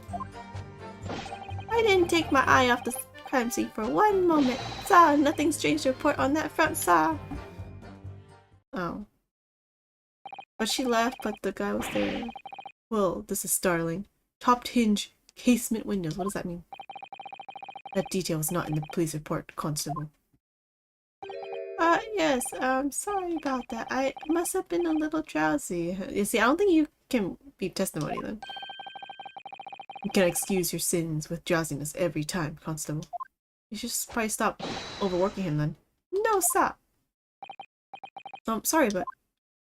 I didn't take my eye off the crime scene for one moment. Sir, nothing strange to report on that front, sir. Oh. But she left, but the guy was there. Well, this is startling. Topped hinge casement windows. What does that mean? That detail was not in the police report, Constable. Yes, sorry about that. I must have been a little drowsy. You see, I don't think you can be testimony then. You can excuse your sins with drowsiness every time, Constable. You should just probably stop overworking him then. No, stop! Sorry, but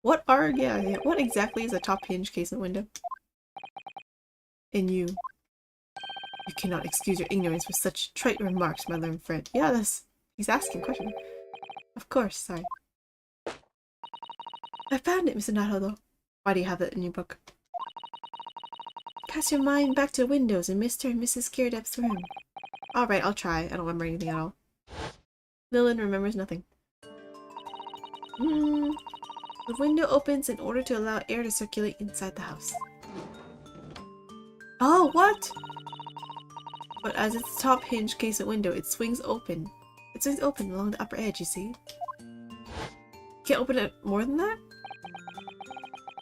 what exactly is a top hinge casement window? And you cannot excuse your ignorance for such trite remarks, my learned friend. Yeah, he's asking a question. Of course, sorry. I found it, Mr. Naruto. Why do you have it in your book? Cast your mind back to the windows in Mr. and Mrs. Gyakut's room. Alright, I'll try. I don't remember anything at all. Lillin remembers nothing. The window opens in order to allow air to circulate inside the house. Oh, what? But as its top hinge casement window, it swings open. It swings open along the upper edge, you see? Can't open it more than that?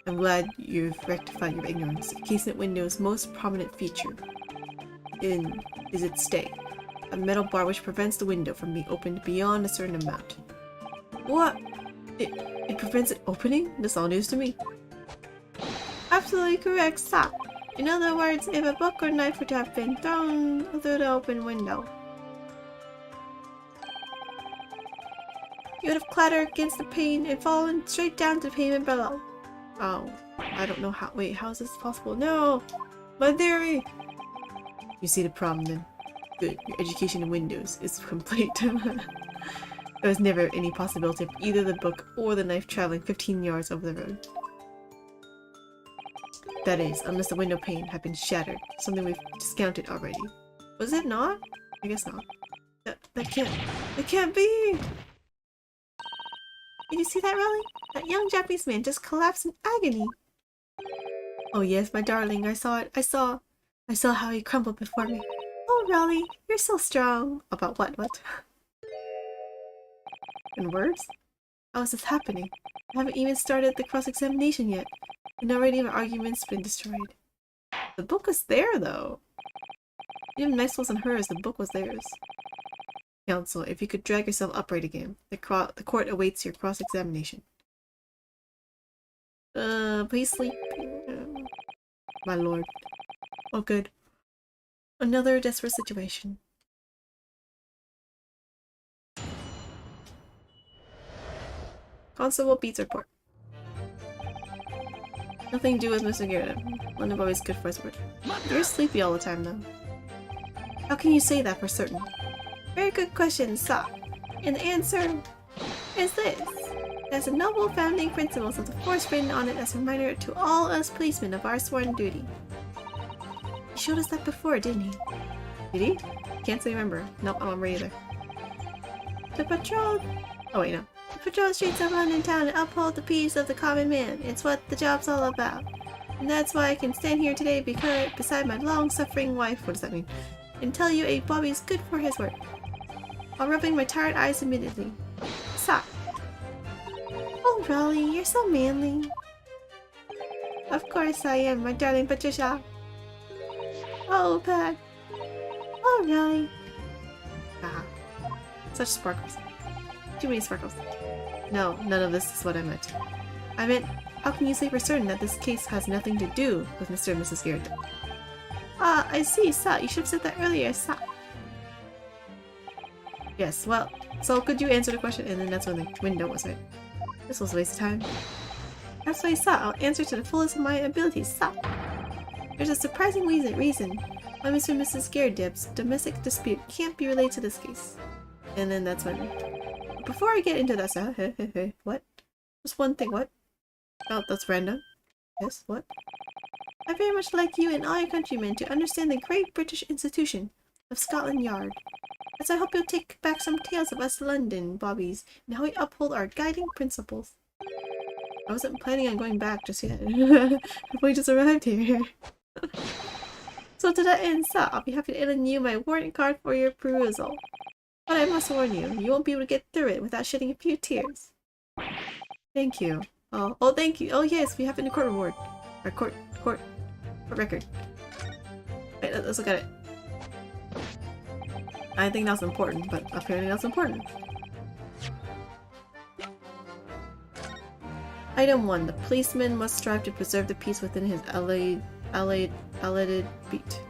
I'm glad you've rectified your ignorance. The casement window's most prominent feature is its stay. A metal bar which prevents the window from being opened beyond a certain amount. What? It prevents it opening? This is all news to me. Absolutely correct, stop. In other words, if a book or knife were to have been thrown through the open window, you would have clattered against the pane and fallen straight down to the pavement below. Oh, I don't know how- wait, how is this possible? No! My theory! You see the problem then? Good, your education in Windows is complete. There was never any possibility of either the book or the knife traveling 15 yards over the road. That is, unless the window pane had been shattered, something we've discounted already. Was it not? I guess not. That can't be! Did you see that, Raleigh? That young Japanese man just collapsed in agony. Oh yes, my darling, I saw it. I saw how he crumbled before me. Oh, Raleigh, you're so strong. About what? In words? How is this happening? I haven't even started the cross-examination yet, and already my argument's been destroyed. The book was there, though. Even Nice wasn't hers, the book was theirs. Counsel, if you could drag yourself upright again. The court awaits your cross-examination. Please sleep. My lord. Oh, good. Another desperate situation. Constable Beats report. Nothing to do with Mr. Gyakuten. London always good for his word. You're sleepy all the time, though. How can you say that for certain? Very good question, sir. And the answer is this. It has the noble founding principles of the force written on it as a reminder to all us policemen of our sworn duty. He showed us that before, didn't he? Did he? Can't say remember. Nope, I don't remember either. To patrol... Oh wait, no. To patrol the streets of London town and uphold the peace of the common man. It's what the job's all about. And that's why I can stand here today beside my long-suffering wife, what does that mean? And tell you a Bobby's good for his work. while rubbing my tired eyes immediately. Sa. Oh, Raleigh, you're so manly. Of course I am, my darling Patricia. Oh, Pat. Oh, Raleigh. Ah. Such sparkles. Too many sparkles. No, none of this is what I meant. I meant, how can you say for certain that this case has nothing to do with Mr. and Mrs. Garrett? Ah, I see, Sa. You should have said that earlier, Sa. Yes, well, so could you answer the question? And then that's when the window was right. This was a waste of time. That's why, Sa. I'll answer to the fullest of my abilities, Sa. There's a surprising reason why Mr. and Mrs. Garrett's domestic dispute can't be related to this case. And then that's when... Before I get into that, Sa, what? Just one thing, what? Oh, that's random. Yes, what? I very much like you and all your countrymen to understand the great British institution of Scotland Yard. As I hope you'll take back some tales of us London bobbies and how we uphold our guiding principles. I wasn't planning on going back just yet. We just arrived here. So to that end, Sa, I'll be happy to lend you my warrant card for your perusal. But I must warn you, you won't be able to get through it without shedding a few tears. Thank you. Oh, thank you. Oh yes, we have a court reward. Or court record. Wait, let's look at it. I think that's important, but apparently that's important. Item 1. The policeman must strive to preserve the peace within his allied beat.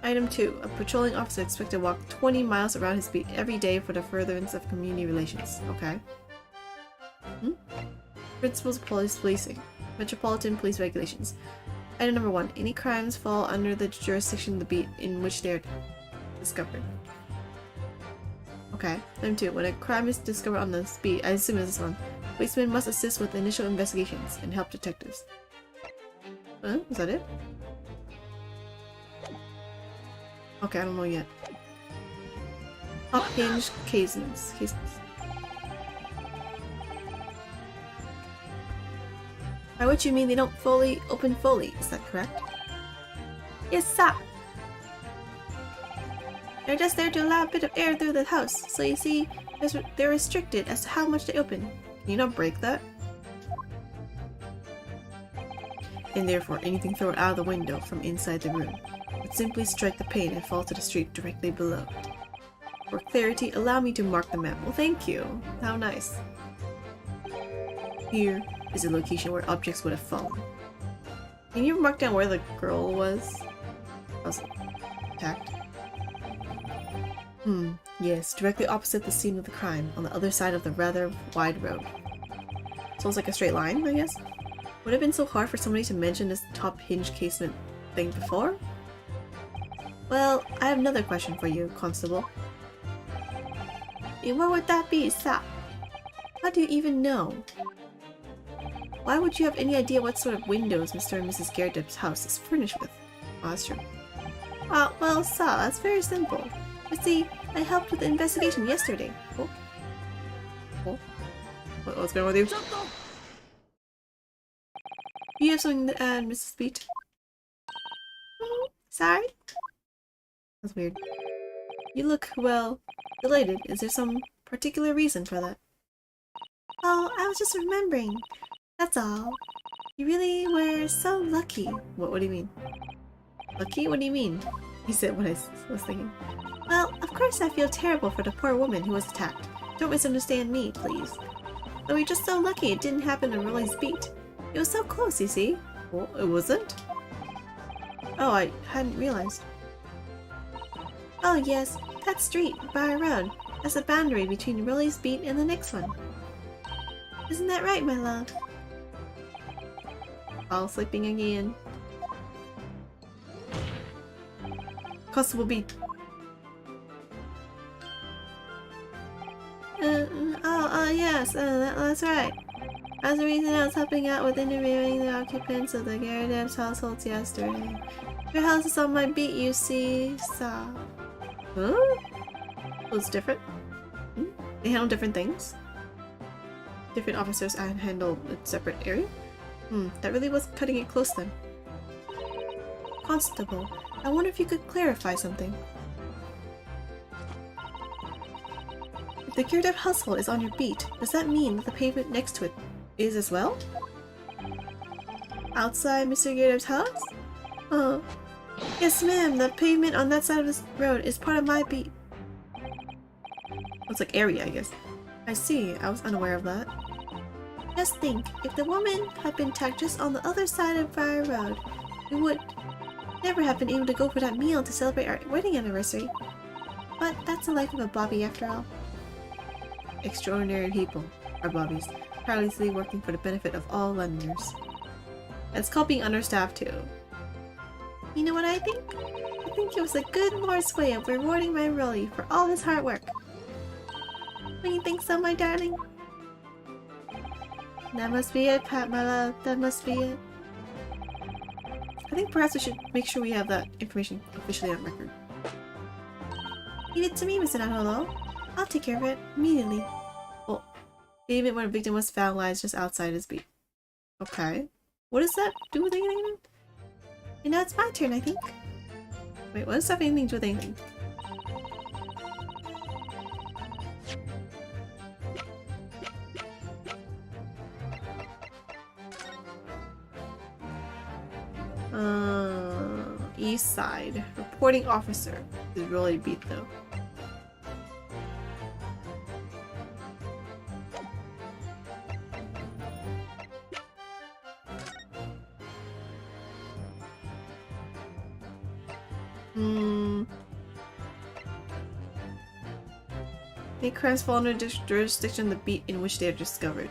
Item 2. A patrolling officer is expected to walk 20 miles around his beat every day for the furtherance of community relations. Okay. Principles of policing. Metropolitan police regulations. Item number 1. Any crimes fall under the jurisdiction of the beat in which they are discovered. Okay. Item 2. When a crime is discovered on the beat, I assume it's this one, policemen must assist with initial investigations and help detectives. Is that it? Okay, I don't know yet. Up-hinged cases. By which you mean they don't open fully, is that correct? Yes, sir. They're just there to allow a bit of air through the house, so you see, they're restricted as to how much they open. Can you not break that? And therefore, anything thrown out of the window from inside the room would simply strike the pane and fall to the street directly below. For clarity, allow me to mark the map. Well, thank you. How nice. Here is the location where objects would have fallen. Can you mark down where the girl was attacked? Yes, directly opposite the scene of the crime, on the other side of the rather wide road. So it's like a straight line, I guess? Would it have been so hard for somebody to mention this top hinge casement thing before? Well, I have another question for you, Constable. And what would that be, sir? How do you even know? Why would you have any idea what sort of windows Mr. and Mrs. Garrett's house is furnished with? Oh, that's true. Well, sir, that's very simple. You see, I helped with the investigation yesterday. Oh. What's going on with you? You have something to add, Mrs. Beat? Sorry? That's weird. You look, well, delighted. Is there some particular reason for that? Oh, I was just remembering. That's all. You really were so lucky. What do you mean? Lucky? What do you mean? He said what I was thinking. Well, of course I feel terrible for the poor woman who was attacked. Don't misunderstand me, please. But we're just so lucky it didn't happen in Rolly's beat. It was so close, you see. Well, it wasn't? Oh, I hadn't realized. Oh yes, that street, Bar Road, that's the boundary between Rolly's beat and the next one. Isn't that right, my love? All sleeping again. Constable Beat. Yes, that's right. As a reason, I was helping out with interviewing the occupants of the Garrett's households yesterday. Your house is on my beat, you see, so... Huh? Well, it's different. They handle different things. Different officers handle a separate area. That really was cutting it close then. Constable, I wonder if you could clarify something. If the Gyakuten household is on your beat, does that mean that the pavement next to it is as well? Outside Mr. Gyakuten's house? Oh. Yes, ma'am, the pavement on that side of this road is part of my beat. It's like area, I guess. I see, I was unaware of that. Just think, if the woman had been tagged just on the other side of Fire Road, we would never have been able to go for that meal to celebrate our wedding anniversary. But that's the life of a Bobby after all. Extraordinary people are Bobbies, tirelessly working for the benefit of all Londoners. It's called being understaffed too. You know what I think? I think it was a good Lord's way of rewarding my Rolly for all his hard work. Don't you think so, my darling? That must be it, Pat, my love. That must be it. I think perhaps we should make sure we have that information officially on record. Leave it to me, Mr. Nanholo. I'll take care of it immediately. Well, even when a victim was found lies just outside his beat. Okay. What does that do with anything? And now it's my turn, I think. Wait, what does that have anything to do with anything? East side. Reporting officer. Is really beat though. Any crimes fall under jurisdiction of the beat in which they are discovered.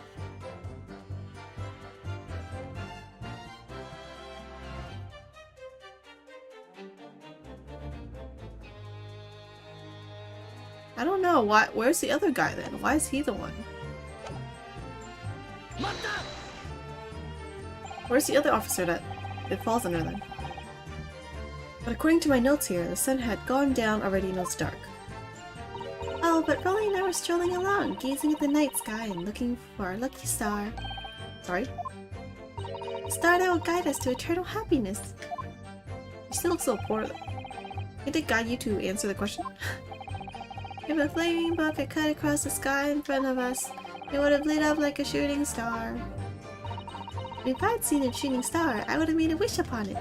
I don't know, where's the other guy then? Why is he the one? Where's the other officer that it falls under then? But according to my notes here, the sun had gone down already and it was dark. Oh, but Rolly and I were strolling along, gazing at the night sky and looking for our lucky star. Sorry? A star that will guide us to eternal happiness. You still look so poor though. Did it guide you to answer the question? If a flaming buck had cut across the sky in front of us, it would have lit up like a shooting star. If I'd seen a shooting star, I would have made a wish upon it.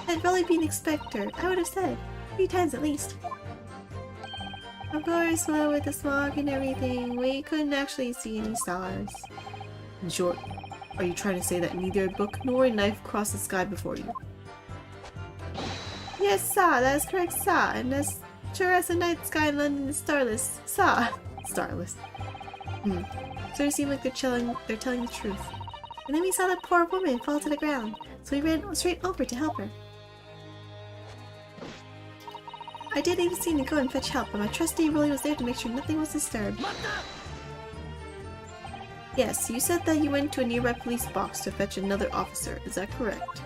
Had Rolly been an spectre, I would have said, 3 times at least. Of course, well, with the smog and everything, we couldn't actually see any stars. In short, are you trying to say that neither a book nor a knife crossed the sky before you? Yes, sir, that is correct, sir, and as sure as the night sky in London is starless, sir. Starless. So it seemed like they're telling the truth. And then we saw that poor woman fall to the ground, so we ran straight over to help her. I did even see to go and fetch help, but my trusty Rolly was there to make sure nothing was disturbed. Yes, you said that you went to a nearby police box to fetch another officer, is that correct?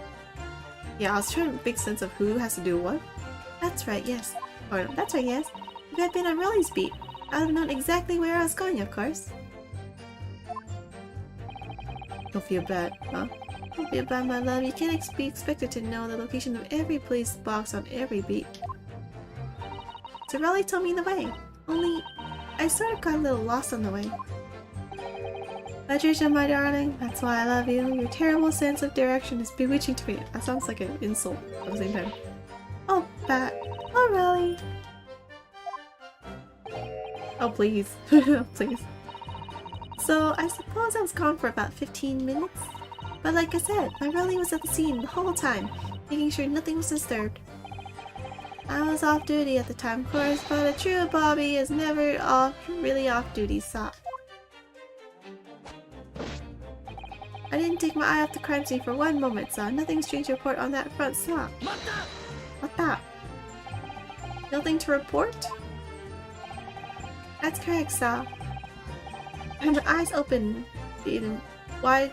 Yeah, I was trying to make sense of who has to do what. That's right, yes. Or no, that's right, yes. If I had been on Rolly's beat, I would have known exactly where I was going, of course. Don't feel bad, huh? Don't feel bad, my love. You can't be expected to know the location of every police box on every beat. So Rolly told me the way, only I sort of got a little lost on the way. Patricia, my darling, that's why I love you. Your terrible sense of direction is bewitching to me. That sounds like an insult at the same time. Oh, Pat. Oh, Rolly. Oh, please. Please. So, I suppose I was gone for about 15 minutes. But like I said, my Rolly was at the scene the whole time, making sure nothing was disturbed. I was off duty at the time, of course, but a true Bobby is never really off duty, so. I didn't take my eye off the crime scene for one moment, so nothing strange to report on that front, so. What that? Nothing to report? That's correct, so. And my eyes open, wide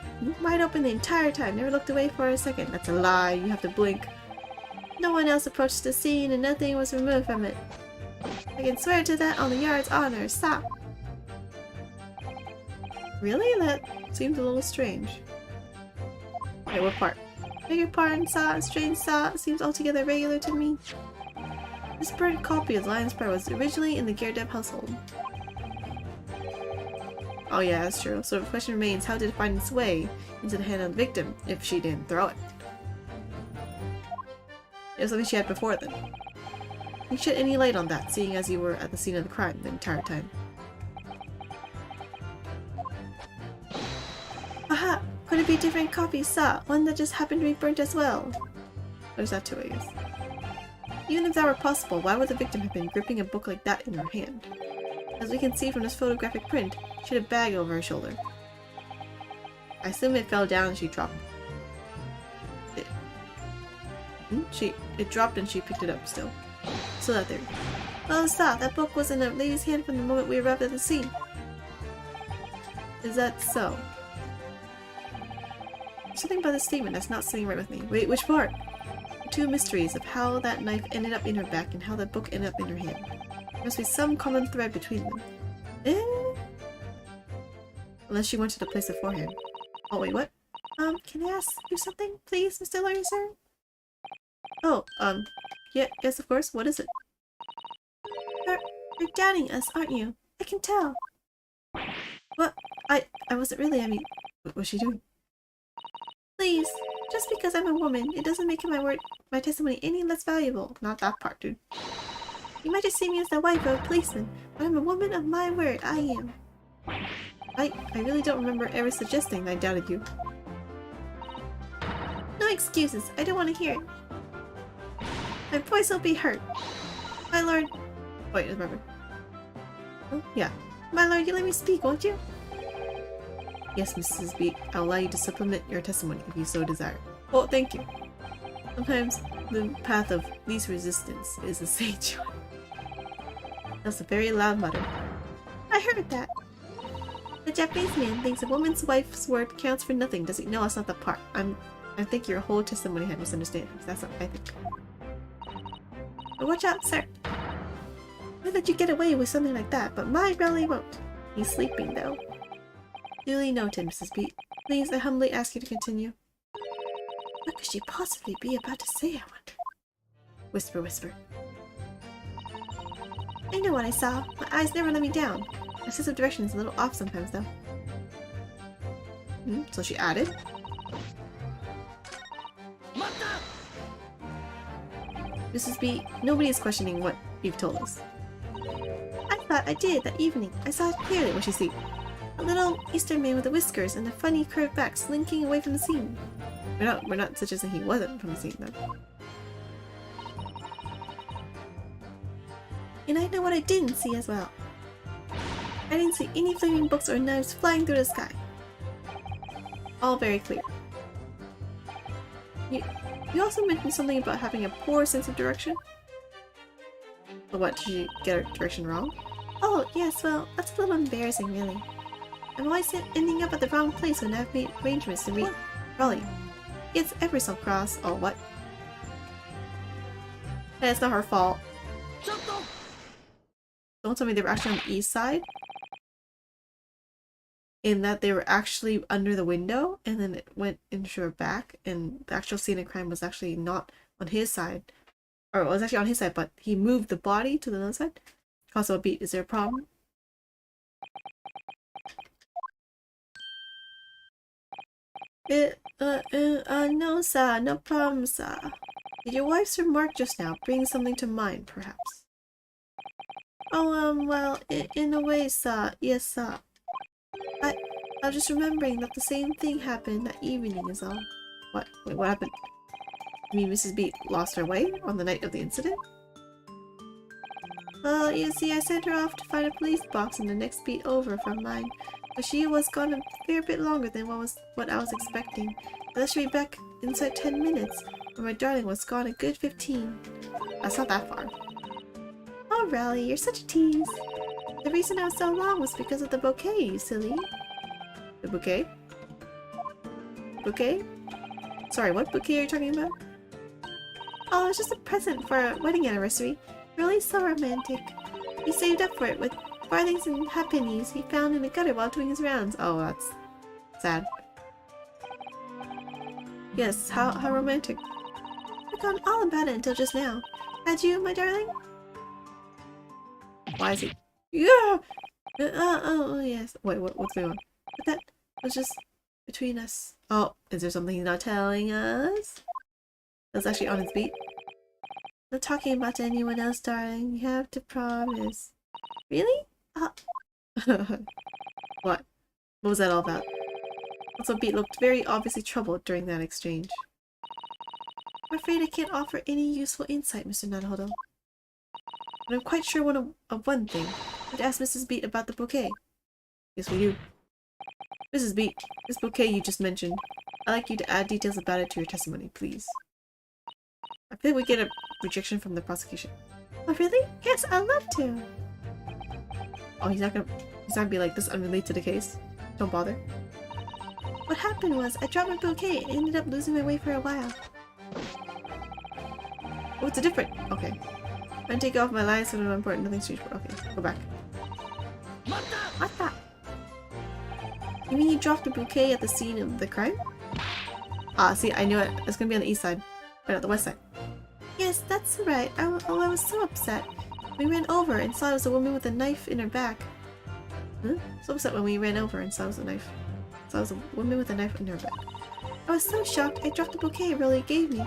open the entire time, never looked away for a second. That's a lie, you have to blink. No one else approached the scene and nothing was removed from it. I can swear to that on the yard's honor, stop. Really? That seems a little strange. Wait, what part? Beg your pardon, Sa. Strange, Sa. Seems altogether regular to me. This burnt copy of Lion's Prayer was originally in the Gyakuten household. Oh yeah, that's true. So the question remains, how did it find its way into the hand of the victim if she didn't throw it? It was something she had before then. Can you shed any light on that, seeing as you were at the scene of the crime the entire time? Aha! Could it be different copies, Sa? One that just happened to be burnt as well? There's that too, I guess. Even if that were possible, why would the victim have been gripping a book like that in her hand? As we can see from this photographic print, she had a bag over her shoulder. I assume it fell down and she dropped it. It dropped and she picked it up still. So that there. Well, Sa, that book was in a lady's hand from the moment we arrived at the scene. Is that so? There's something about this statement that's not sitting right with me. Wait, which part? The two mysteries of how that knife ended up in her back and how that book ended up in her hand. There must be some common thread between them. Unless she went to the place beforehand. Oh wait, what? Can I ask you something, please, Mr. Lawyer, sir? Oh, yeah, yes, of course. What is it? You're doubting us, aren't you? I can tell. What? I wasn't really, I mean, what was she doing? Please, just because I'm a woman, it doesn't make my testimony any less valuable. Not that part, dude. You might just see me as the wife of a policeman, but I'm a woman of my word, I am. I really don't remember ever suggesting that I doubted you. No excuses, I don't want to hear it. My voice will be hurt. My lord... Wait, I remember. Oh, yeah. My lord, you let me speak, won't you? Yes, Mrs. B. I'll allow you to supplement your testimony if you so desire. Oh, thank you. Sometimes the path of least resistance is a sage one. That's a very loud mutter. I heard that. The Japanese man thinks a woman's wife's word counts for nothing. Does he? No, that's not the part. I think your whole testimony had misunderstandings. That's what I think. But watch out, sir. I let you get away with something like that, but my Raleigh won't. He's sleeping, though. Duly noted, Mrs. B. Please, I humbly ask you to continue. What could she possibly be about to say, I wonder? Whisper, whisper. I know what I saw. My eyes never let me down. My sense of direction is a little off sometimes, though. So she added. Mrs. B, nobody is questioning what you've told us. I thought I did that evening. I saw it clearly. What you see? A little Eastern man with the whiskers and a funny curved back slinking away from the scene. We're not suggesting he wasn't from the scene, though. And I know what I didn't see as well. I didn't see any flaming books or knives flying through the sky. All very clear. You also mentioned something about having a poor sense of direction? But what, did you get her direction wrong? Oh, yes, well, that's a little embarrassing, really. I'm always ending up at the wrong place when I've made arrangements to meet Raleigh. It's ever so cross. Oh, what? Hey, it's not her fault. Don't tell me they were actually on the east side? In that they were actually under the window, and then it went into her back, and the actual scene of crime was actually not on his side. Or it was actually on his side, but he moved the body to the other side. Also a beat. Is there a problem? No, sir. No problem, sir. Did your wife's remark just now bring something to mind, perhaps? Oh, well, in a way, sir. Yes, sir. I was just remembering that the same thing happened that evening is all. What? Wait, what happened? You mean Mrs. B lost her way on the night of the incident? Well, you see, I sent her off to find a police box in the next beat over from mine, but she was gone a fair bit longer than what I was expecting. But she'll be back inside 10 minutes, but my darling was gone a good 15. That's not that far. Oh, Raleigh, you're such a tease. The reason I was so long was because of the bouquet, you silly. The bouquet? Bouquet? Sorry, what bouquet are you talking about? Oh, it's just a present for our wedding anniversary. Really so romantic. He saved up for it with farthings and halfpennies he found in the gutter while doing his rounds. Oh, that's sad. Yes, how romantic. I forgot all about it until just now. Had you, my darling? Why is he... Yeah! Oh, yes. Wait, what's going on? But that was just between us. Oh, is there something he's not telling us? That's actually on his beat. Not talking about to anyone else, darling. You have to promise. Really? What? What was that all about? Also, Beat looked very obviously troubled during that exchange. I'm afraid I can't offer any useful insight, Mr. Naruhodo. But I'm quite sure of one thing. I'd ask Mrs. Beat about the bouquet. Yes, we do. Mrs. Beat, this bouquet you just mentioned, I'd like you to add details about it to your testimony, please. I feel we get a rejection from the prosecution. Oh, really? Yes, I'd love to. Oh, he's not gonna be like, this unrelated to the case. Don't bother. What happened was, I dropped my bouquet and ended up losing my way for a while. Oh, it's a different. Okay. I'm gonna take off my lies so they're important. Nothing's changed. Okay, go back. What? You mean you dropped the bouquet at the scene of the crime? Ah, see, I knew it. It's gonna be on the east side. Right, on the west side. Yes, that's right. I was so upset. We ran over and saw it was a woman with a knife in her back. Huh? So upset when we ran over and saw it was a knife. Saw it was a woman with a knife in her back. I was so shocked I dropped the bouquet Rolly gave me.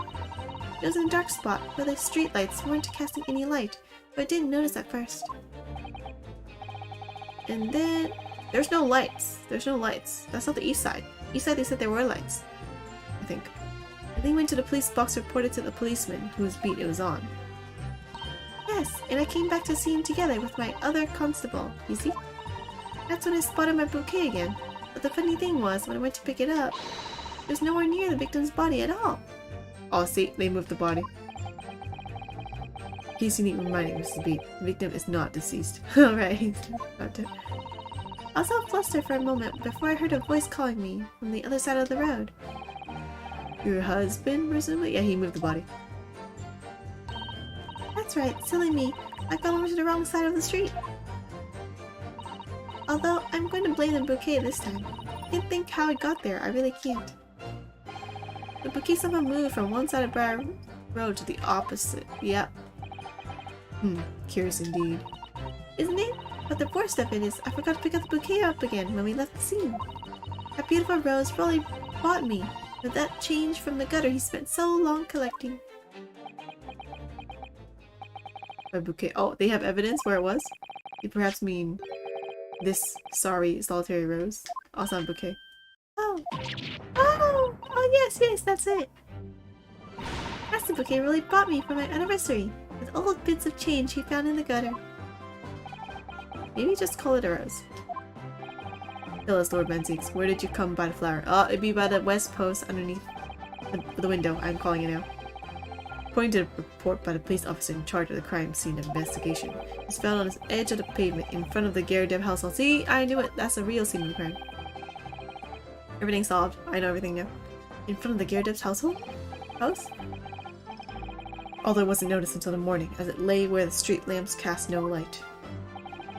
It was in a dark spot where the streetlights weren't casting any light, but I didn't notice at first. And then... there's no lights. There's no lights. That's not the east side. East side they said there were lights. I think. And then went to the police box and reported to the policeman whose beat it was on. Yes, and I came back to the scene together with my other constable, you see? That's when I spotted my bouquet again. But the funny thing was, when I went to pick it up, it was nowhere near the victim's body at all. Oh, see, they moved the body. In case you need reminding, Mrs. B, the victim is not deceased. Alright, he's not dead. I was all flustered for a moment before I heard a voice calling me from the other side of the road. Your husband, presumably? Yeah, he moved the body. That's right, silly me. I fell over to the wrong side of the street. Although, I'm going to blame the bouquet this time. I can't think how it got there, I really can't. The bouquet somehow moved from one side of Briar Road to the opposite. Yep. Curious indeed. Isn't it? But the worst of it is, I forgot to pick up the bouquet up again when we left the scene. That beautiful rose really bought me, with that change from the gutter he spent so long collecting. A bouquet. Oh, they have evidence where it was? You perhaps mean this sorry solitary rose? Also a bouquet. Oh, yes, that's it. That's the bouquet really bought me for my anniversary, with old bits of change he found in the gutter. Maybe just call it a rose. Tell us, Lord Benzies, where did you come by the flower? Oh, it'd be by the west post underneath the window. I'm calling it now. According to the report by the police officer in charge of the crime scene investigation, it's found on the edge of the pavement in front of the Gyakuten household. See, I knew it. That's a real scene of the crime. Everything's solved. I know everything now. In front of the Gyakuten house? Although it wasn't noticed until the morning, as it lay where the street lamps cast no light.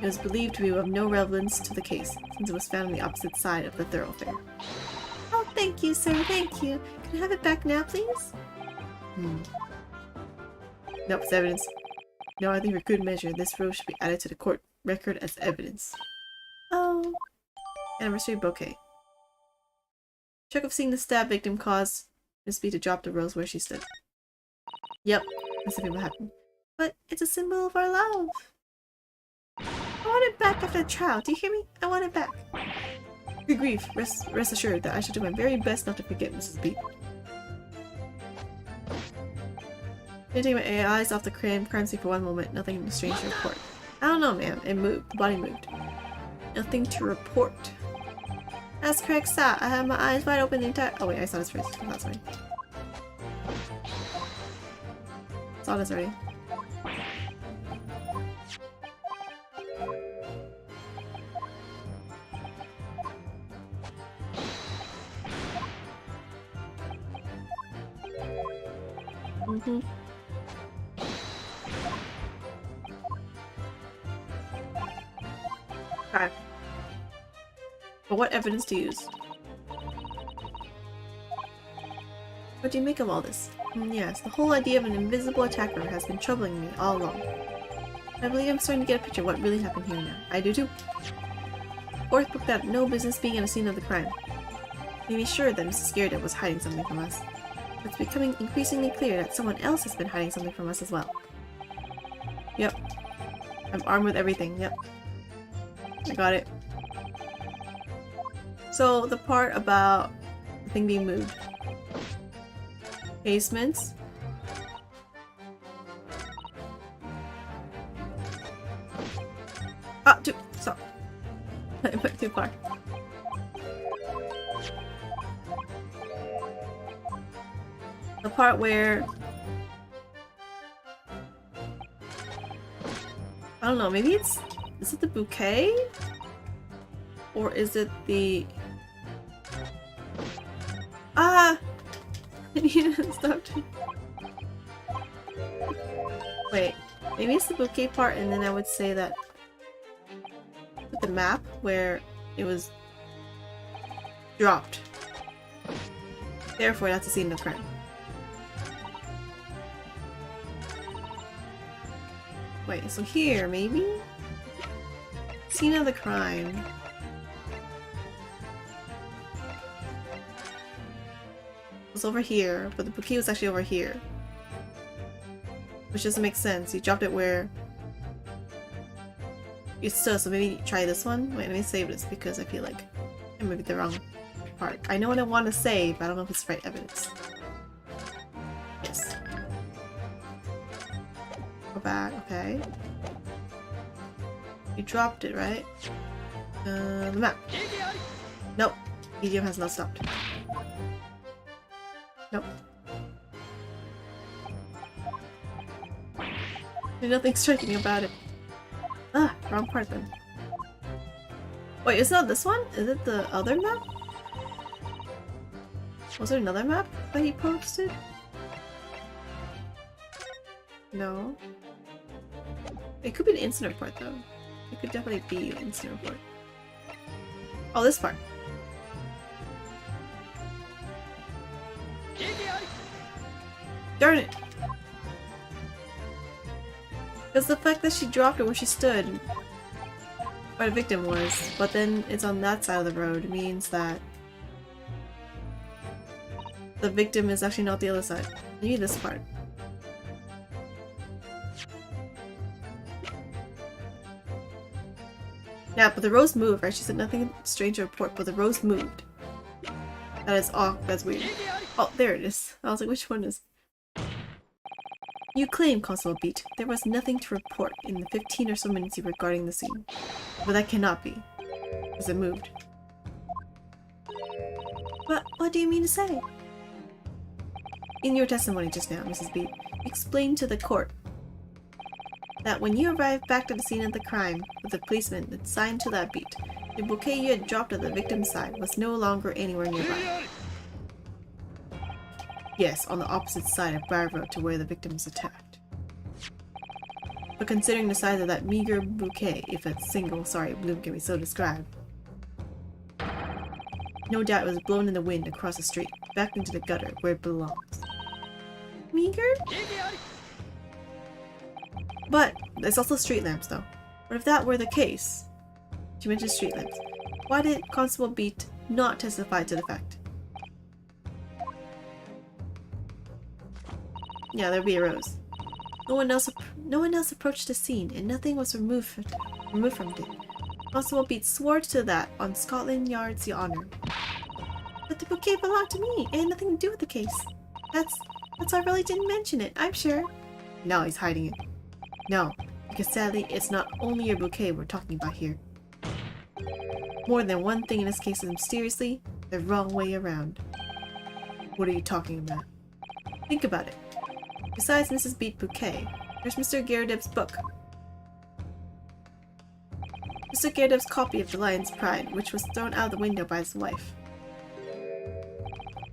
It was believed to be of no relevance to the case, since it was found on the opposite side of the thoroughfare. Oh, thank you, sir, thank you. Can I have it back now, please? Nope, it's evidence. No, I think for good measure, this rose should be added to the court record as evidence. Oh. Anniversary bouquet. Shock of seeing the stab victim caused Miss B to drop the rose where she stood. Yep, that's what happened. But it's a symbol of our love. I want it back after the trial. Do you hear me? I want it back. Good grief. Rest assured that I shall do my very best not to forget Mrs. B. I take my eyes off the crime scene for one moment. Nothing strange to report. I don't know, man. It moved. The body moved. Nothing to report. That's correct, sir. I had my eyes wide open the entire— oh wait, I saw this first. Oh, that's fine. Saw this already. Okay. But what evidence to use? What do you make of all this? Yes, the whole idea of an invisible attacker has been troubling me all along. I believe I'm starting to get a picture of what really happened here now. I do too. Fourth book that no business being at a scene of the crime. Made me sure that Mrs. Gyakuten was hiding something from us. It's becoming increasingly clear that someone else has been hiding something from us as well. Yep. I'm armed with everything, yep. I got it. So, the part about the thing being moved. Basements. Ah, stop. I went too far. The part where... I don't know, maybe it's... Is it the bouquet? Or is it the... Ah! I need to stop. Wait, maybe it's the bouquet part and then I would say that... With the map where it was... dropped. Therefore, that's the scene of the crime. Wait, so here, maybe? Scene of the crime. It was over here, but the bouquet was actually over here. Which doesn't make sense. You dropped it where... You stood, so maybe try this one? Wait, let me save this because I feel like I might be the wrong part. I know what I want to say, but I don't know if it's the right evidence. Yes. Go back, okay. You dropped it, right? The map. Nope. Medium has not stopped. Nope. There's nothing striking about it. Ah, wrong part then. Wait, is it not this one? Is it the other map? Was there another map that he posted? No. It could be the instant report though. It could definitely be the instant report. Oh, this part. Darn it! Because the fact that she dropped it where she stood, where the victim was, but then it's on that side of the road means that the victim is actually not the other side. Maybe this part. Yeah, but the rose moved, right? She said nothing strange to report, but the rose moved. That is all. That's weird. Oh, there it is. I was like, which one is? You claim, Constable Beat, there was nothing to report in the 15 or so minutes you were guarding the scene. But that cannot be, because it moved. What do you mean to say? In your testimony just now, Mrs. Beat, explain to the court that when you arrived back to the scene of the crime with the policeman assigned to that beat, the bouquet you had dropped at the victim's side was no longer anywhere nearby. Yes, on the opposite side of Briar Road to where the victim was attacked. But considering the size of that meager bouquet, if a single sorry bloom can be so described, no doubt it was blown in the wind across the street, back into the gutter where it belongs. Meager? But there's also street lamps though. But if that were the case, she mentioned street lamps, why did Constable Beat not testify to the fact? Yeah, there'd be a rose. No one else approached the scene, and nothing was removed from it. Constable Beat swore to that on Scotland Yard's honor. But the bouquet belonged to me. It had nothing to do with the case. That's why I really didn't mention it, I'm sure. Now he's hiding it. No, because sadly, it's not only your bouquet we're talking about here. More than one thing in this case is mysteriously the wrong way around. What are you talking about? Think about it. Besides Mrs. Beat bouquet, there's Mr. Gyakuten book. Mr. Gyakuten copy of The Lion's Pride, which was thrown out of the window by his wife,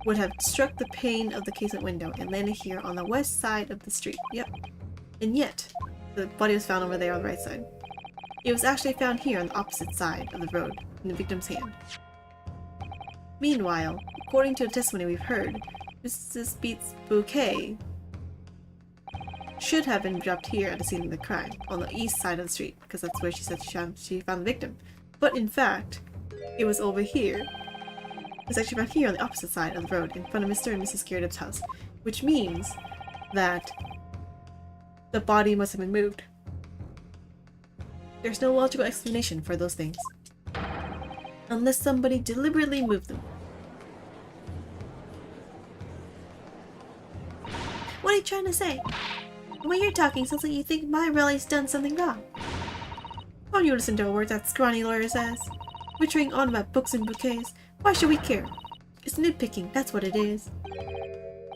would have struck the pane of the casement window and landed here on the west side of the street. Yep. And yet, the body was found over there on the right side. It was actually found here on the opposite side of the road, in the victim's hand. Meanwhile, according to the testimony we've heard, Mrs. Beat's bouquet should have been dropped here at the scene of the crime, on the east side of the street, because that's where she said she found the victim. But in fact, it was over here. It was actually found here on the opposite side of the road, in front of Mr. and Mrs. Garrett's house, which means that the body must have been moved. There's no logical explanation for those things. Unless somebody deliberately moved them. What are you trying to say? The way you're talking sounds like you think my Relly's done something wrong. Why don't you listen to a word that scrawny lawyer says? Wittering on about books and bouquets. Why should we care? It's nitpicking, that's what it is.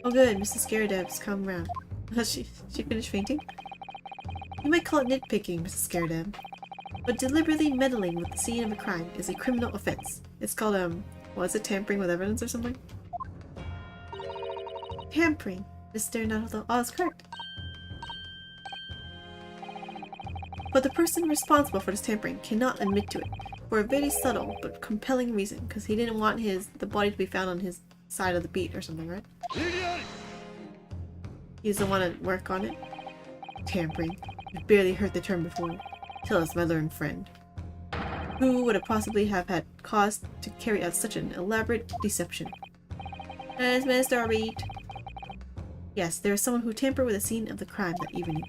Oh good, Mrs. Garredeb's come round. Has she finished fainting? You might call it nitpicking, Mrs. Garredeb. But deliberately meddling with the scene of a crime is a criminal offense. It's called, was it tampering with evidence or something? Tampering? Mr. Naruto. Oh, that's correct. But the person responsible for this tampering cannot admit to it, for a very subtle but compelling reason, because he didn't want the body to be found on his side of the beat or something, right? He doesn't want to work on it. Tampering. You've barely heard the term before. Tell us, my learned friend. Who would have possibly have had cause to carry out such an elaborate deception? As Mr. Reed. Yes, there is someone who tampered with the scene of the crime that evening.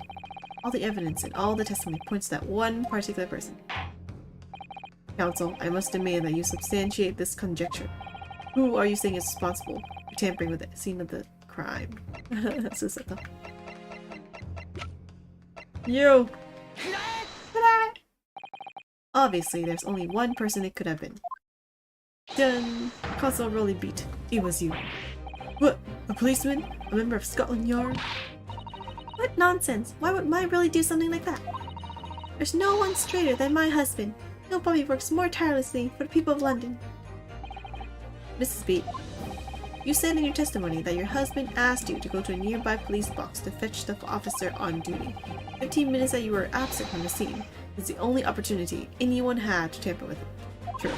All the evidence and all the testimony points to that one particular person. Counsel, I must demand that you substantiate this conjecture. Who are you saying is responsible for tampering with the scene of the crime? You! Obviously, there's only one person it could have been. Done! Constable Rolly beat. It was you. What? A policeman? A member of Scotland Yard? What nonsense! Why would my Rolly do something like that? There's no one straighter than my husband. Nobody works more tirelessly for the people of London. Mrs. Beat, you said in your testimony that your husband asked you to go to a nearby police box to fetch the officer on duty. 15 minutes that you were absent from the scene is the only opportunity anyone had to tamper with it. True.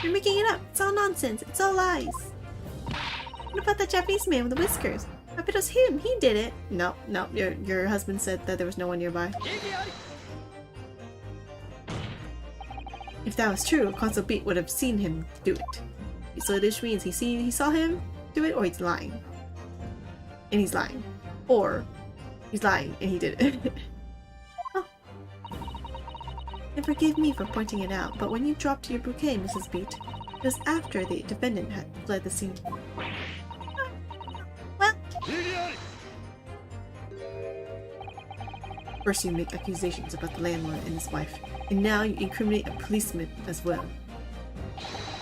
You're making it up. It's all nonsense. It's all lies. What about that Japanese man with the whiskers? I bet it was him. He did it. No. Your husband said that there was no one nearby. If that was true, Constable Beat would have seen him do it. So this means he saw him do it, or he's lying. And he's lying. Or he's lying and he did it. Oh. And forgive me for pointing it out, but when you dropped your bouquet, Mrs. Beat, it was after the defendant had fled the scene. Well... First you make accusations about the landlord and his wife, and now you incriminate a policeman as well.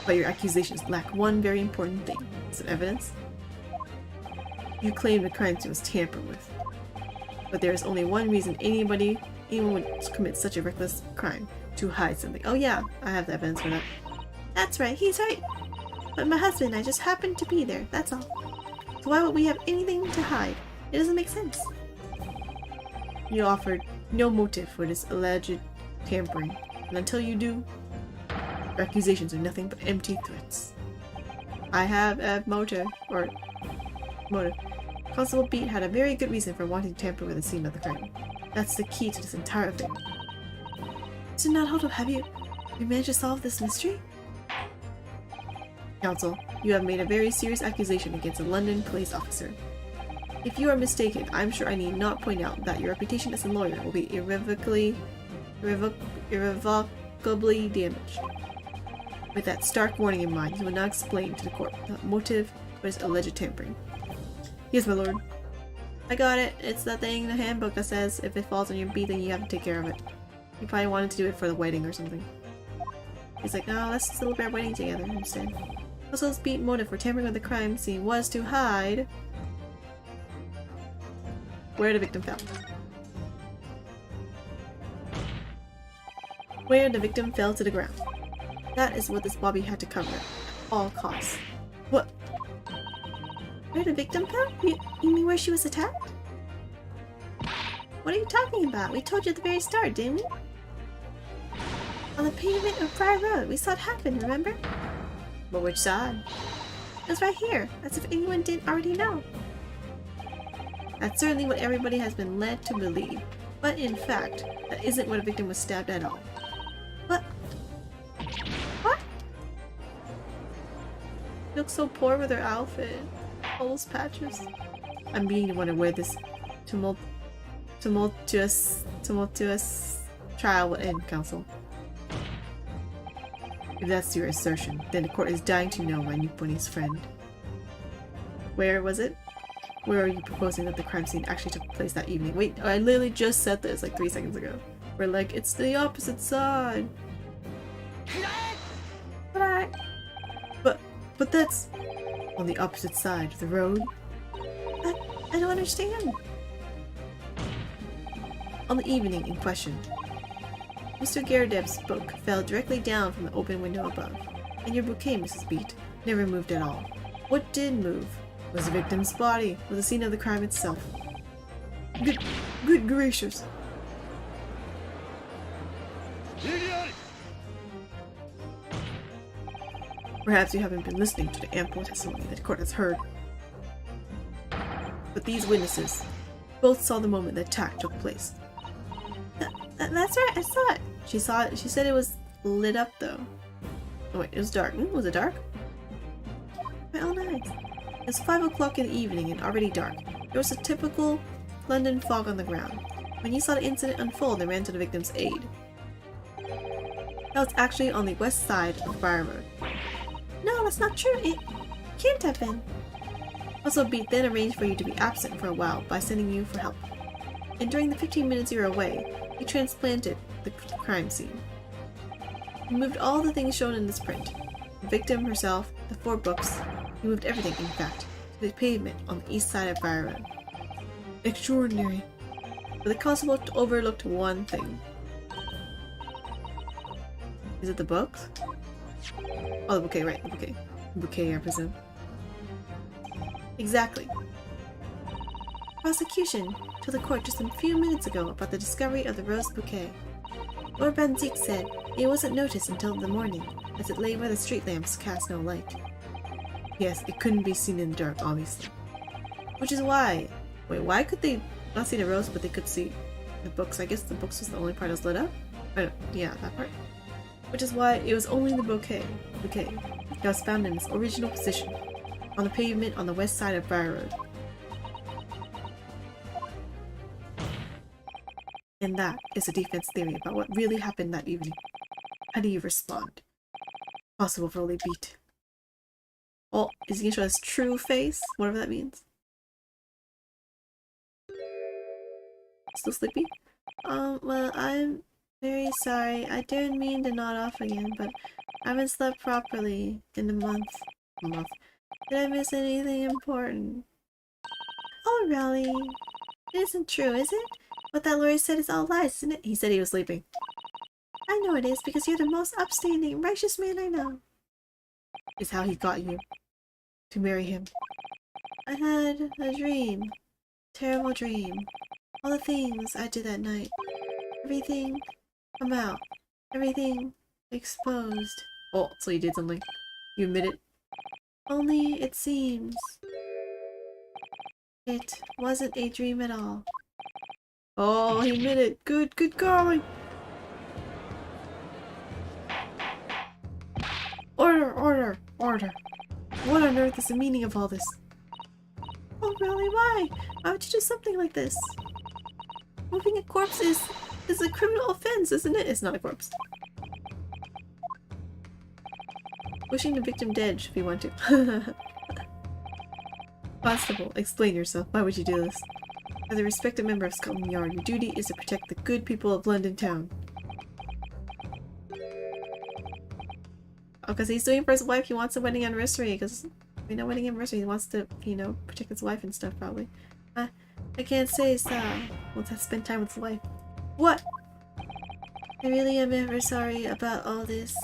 But your accusations lack one very important thing. Is it evidence? You claim the crime was tampered with. But there is only one reason anyone would commit such a reckless crime: to hide something. Oh yeah, I have the evidence for that. That's right, he's right. But my husband and I just happened to be there, that's all. So why would we have anything to hide? It doesn't make sense. You offered no motive for this alleged tampering, and until you do, your accusations are nothing but empty threats. I have a motive. Constable Beat had a very good reason for wanting to tamper with the scene of the crime. That's the key to this entire affair. So now, have you managed to solve this mystery? Counsel, you have made a very serious accusation against a London police officer. If you are mistaken, I'm sure I need not point out that your reputation as a lawyer will be irrevocably damaged. With that stark warning in mind, he will now explain to the court the motive for his alleged tampering. Yes, my lord. I got it. It's that thing in the handbook that says if it falls on your beat, then you have to take care of it. He probably wanted to do it for the wedding or something. He's like, no, let's celebrate our wedding together instead. Also, his beat motive for tampering with the crime scene was to hide where the victim fell. Where the victim fell to the ground. That is what this Bobby had to cover at all costs. What? Where the victim fell? You mean where she was attacked? What are you talking about? We told you at the very start, didn't we? On the pavement of Fry Road. We saw it happen, remember? But which side? It was right here, as if anyone didn't already know. That's certainly what everybody has been led to believe. But in fact, that isn't what a victim was stabbed at all. What? What? She looks so poor with her outfit. All those patches. I'm beginning to wonder where this tumultuous trial will end, Counsel. If that's your assertion, then the court is dying to know my Nipponi's friend. Where was it? Where are you proposing that the crime scene actually took place that evening? Wait, I literally just said this like 3 seconds ago. We're like, it's the opposite side. But that's on the opposite side of the road. I don't understand. On the evening in question, Mr. Garadeb's book fell directly down from the open window above, and your bouquet, Mrs. Beat, never moved at all. What did move was the victim's body, or the scene of the crime itself. Good gracious. Perhaps you haven't been listening to the ample testimony that the court has heard. But these witnesses both saw the moment the attack took place. That's right, I saw it. She saw it. She said it was lit up though. Oh wait, it was dark. Was it dark? My own eyes. It was 5 o'clock in the evening and already dark. There was a typical London fog on the ground. When you saw the incident unfold and ran to the victim's aid. That was actually on the west side of Briar Road. No, that's not true. It can't have been. Also, Beat then arranged for you to be absent for a while by sending you for help. And during the 15 minutes you were away, he transplanted the crime scene. He moved all the things shown in this print. The victim herself, the 4 books. He moved everything, in fact, to the pavement on the east side of Briar Road. Extraordinary. But the constable overlooked one thing. Is it the books? Oh, the bouquet, right, the bouquet. The bouquet, I presume. Exactly. Prosecution told the court just a few minutes ago about the discovery of the rose bouquet. Lord Banzik said it wasn't noticed until the morning, as it lay where the street lamps cast no light. Yes, it couldn't be seen in the dark, obviously. Which is why... Wait, why could they not see the rose, but they could see the books? I guess the books was the only part that was lit up? Yeah, that part. Which is why it was only the bouquet that was found in its original position, on the pavement on the west side of Briar Road. And that is a defense theory about what really happened that evening. How do you respond? Possible for only Beat. Oh, is he gonna show his true face? Whatever that means. Still sleepy? Well, I'm very sorry. I didn't mean to nod off again, but I haven't slept properly in a month. Did I miss anything important? Oh, really? It isn't true, is it? What that lawyer said is all lies, isn't it? He said he was sleeping. I know it is, because you're the most upstanding, righteous man I know. Is how he got you to marry him. I had a dream. Terrible dream. All the things I did that night. Everything come out. Everything exposed. Oh, so you did something. You admit it? Only it seems. It wasn't a dream at all. Oh, he admitted it. Good going. Order. What on earth is the meaning of all this? Oh, really? Why? Why would you do something like this? Moving a corpse is a criminal offense, isn't it? It's not a corpse. Wishing the victim dead if you want to. Constable, explain yourself. Why would you do this? As a respected member of Scotland Yard, your duty is to protect the good people of London Town. Oh, because he's doing it for his wife. He wants a wedding anniversary. Because, we know, wedding anniversary. He wants to, you know, protect his wife and stuff, probably. I can't say so. We'll have to spend time with his wife. What? I really am ever sorry about all this.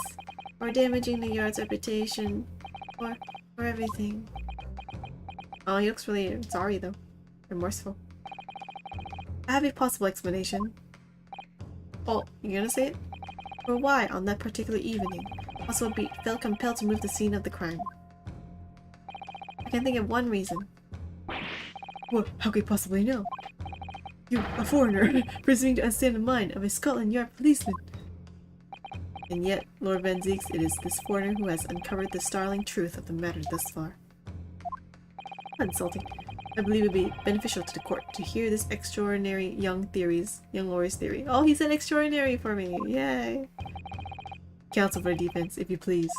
Or damaging the yard's reputation. Or everything. Oh, he looks really sorry, though. Remorseful. I have a possible explanation. Oh, you gonna say it? Or why, on that particular evening, Constable Beat felt compelled to move the scene of the crime. I can think of one reason. Well, how could he possibly know? You, a foreigner, presuming to understand the mind of a Scotland Yard policeman. And yet, Lord Van Zeeks, it is this foreigner who has uncovered the startling truth of the matter thus far. How insulting. I believe it would be beneficial to the court to hear this extraordinary young lawyer's theory. Oh, he said extraordinary for me! Yay! Counsel for defense, if you please.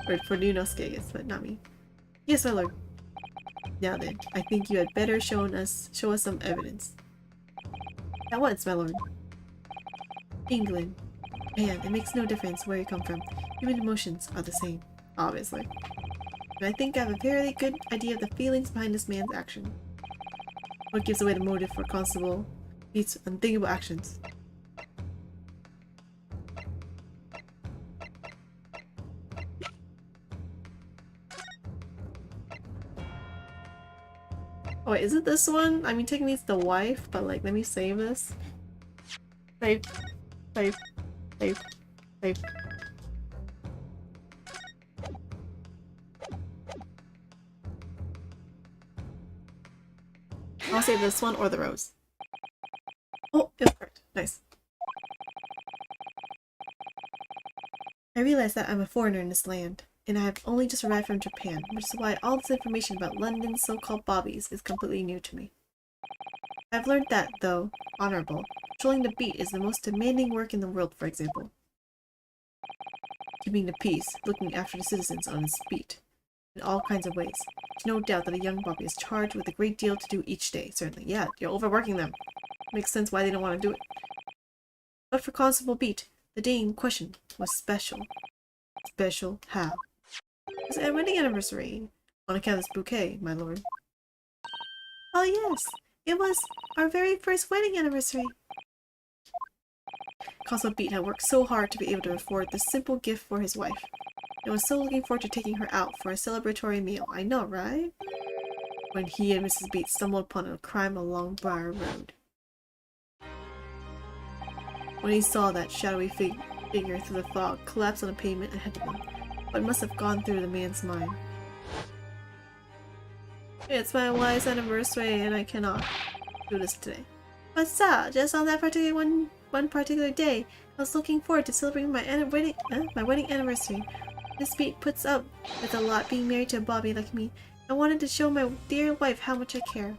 Or for Nunosuke, yes, but not me. Yes, my lord. Now then, I think you had better show us some evidence. At once, my lord. England. Man, it makes no difference where you come from. Human emotions are the same, obviously. And I think I have a fairly good idea of the feelings behind this man's action. What gives away the motive for Constable Beats' unthinkable actions? Oh wait, is it this one? I mean, technically it's the wife, but like, let me save this. Save. Save. Save. Save. I'll save this one or the rose. Oh, it was correct. Nice. I realize that I'm a foreigner in this land, and I have only just arrived from Japan, which is why all this information about London's so-called bobbies is completely new to me. I've learned that, though honorable, patrolling the beat is the most demanding work in the world, for example. Keeping the peace, looking after the citizens on its beat, in all kinds of ways. There's no doubt that a young bobby is charged with a great deal to do each day, certainly. Yeah, you're overworking them. Makes sense why they don't want to do it. But for Constable Beat, the day in question was special. Special how? It was a wedding anniversary. On account of this bouquet, my lord. Oh yes, it was our very first wedding anniversary. Constable Beat had worked so hard to be able to afford this simple gift for his wife. And was so looking forward to taking her out for a celebratory meal. I know, right? When he and Mrs. Beat stumbled upon a crime along Briar Road. When he saw that shadowy figure through the fog collapse on the pavement ahead of him, what must have gone through the man's mind? It's my wife's anniversary and I cannot do this today. But sir, just on that particular one particular day, I was looking forward to celebrating my wedding anniversary. Miss Beat puts up with a lot being married to a bobby like me. I wanted to show my dear wife how much I care.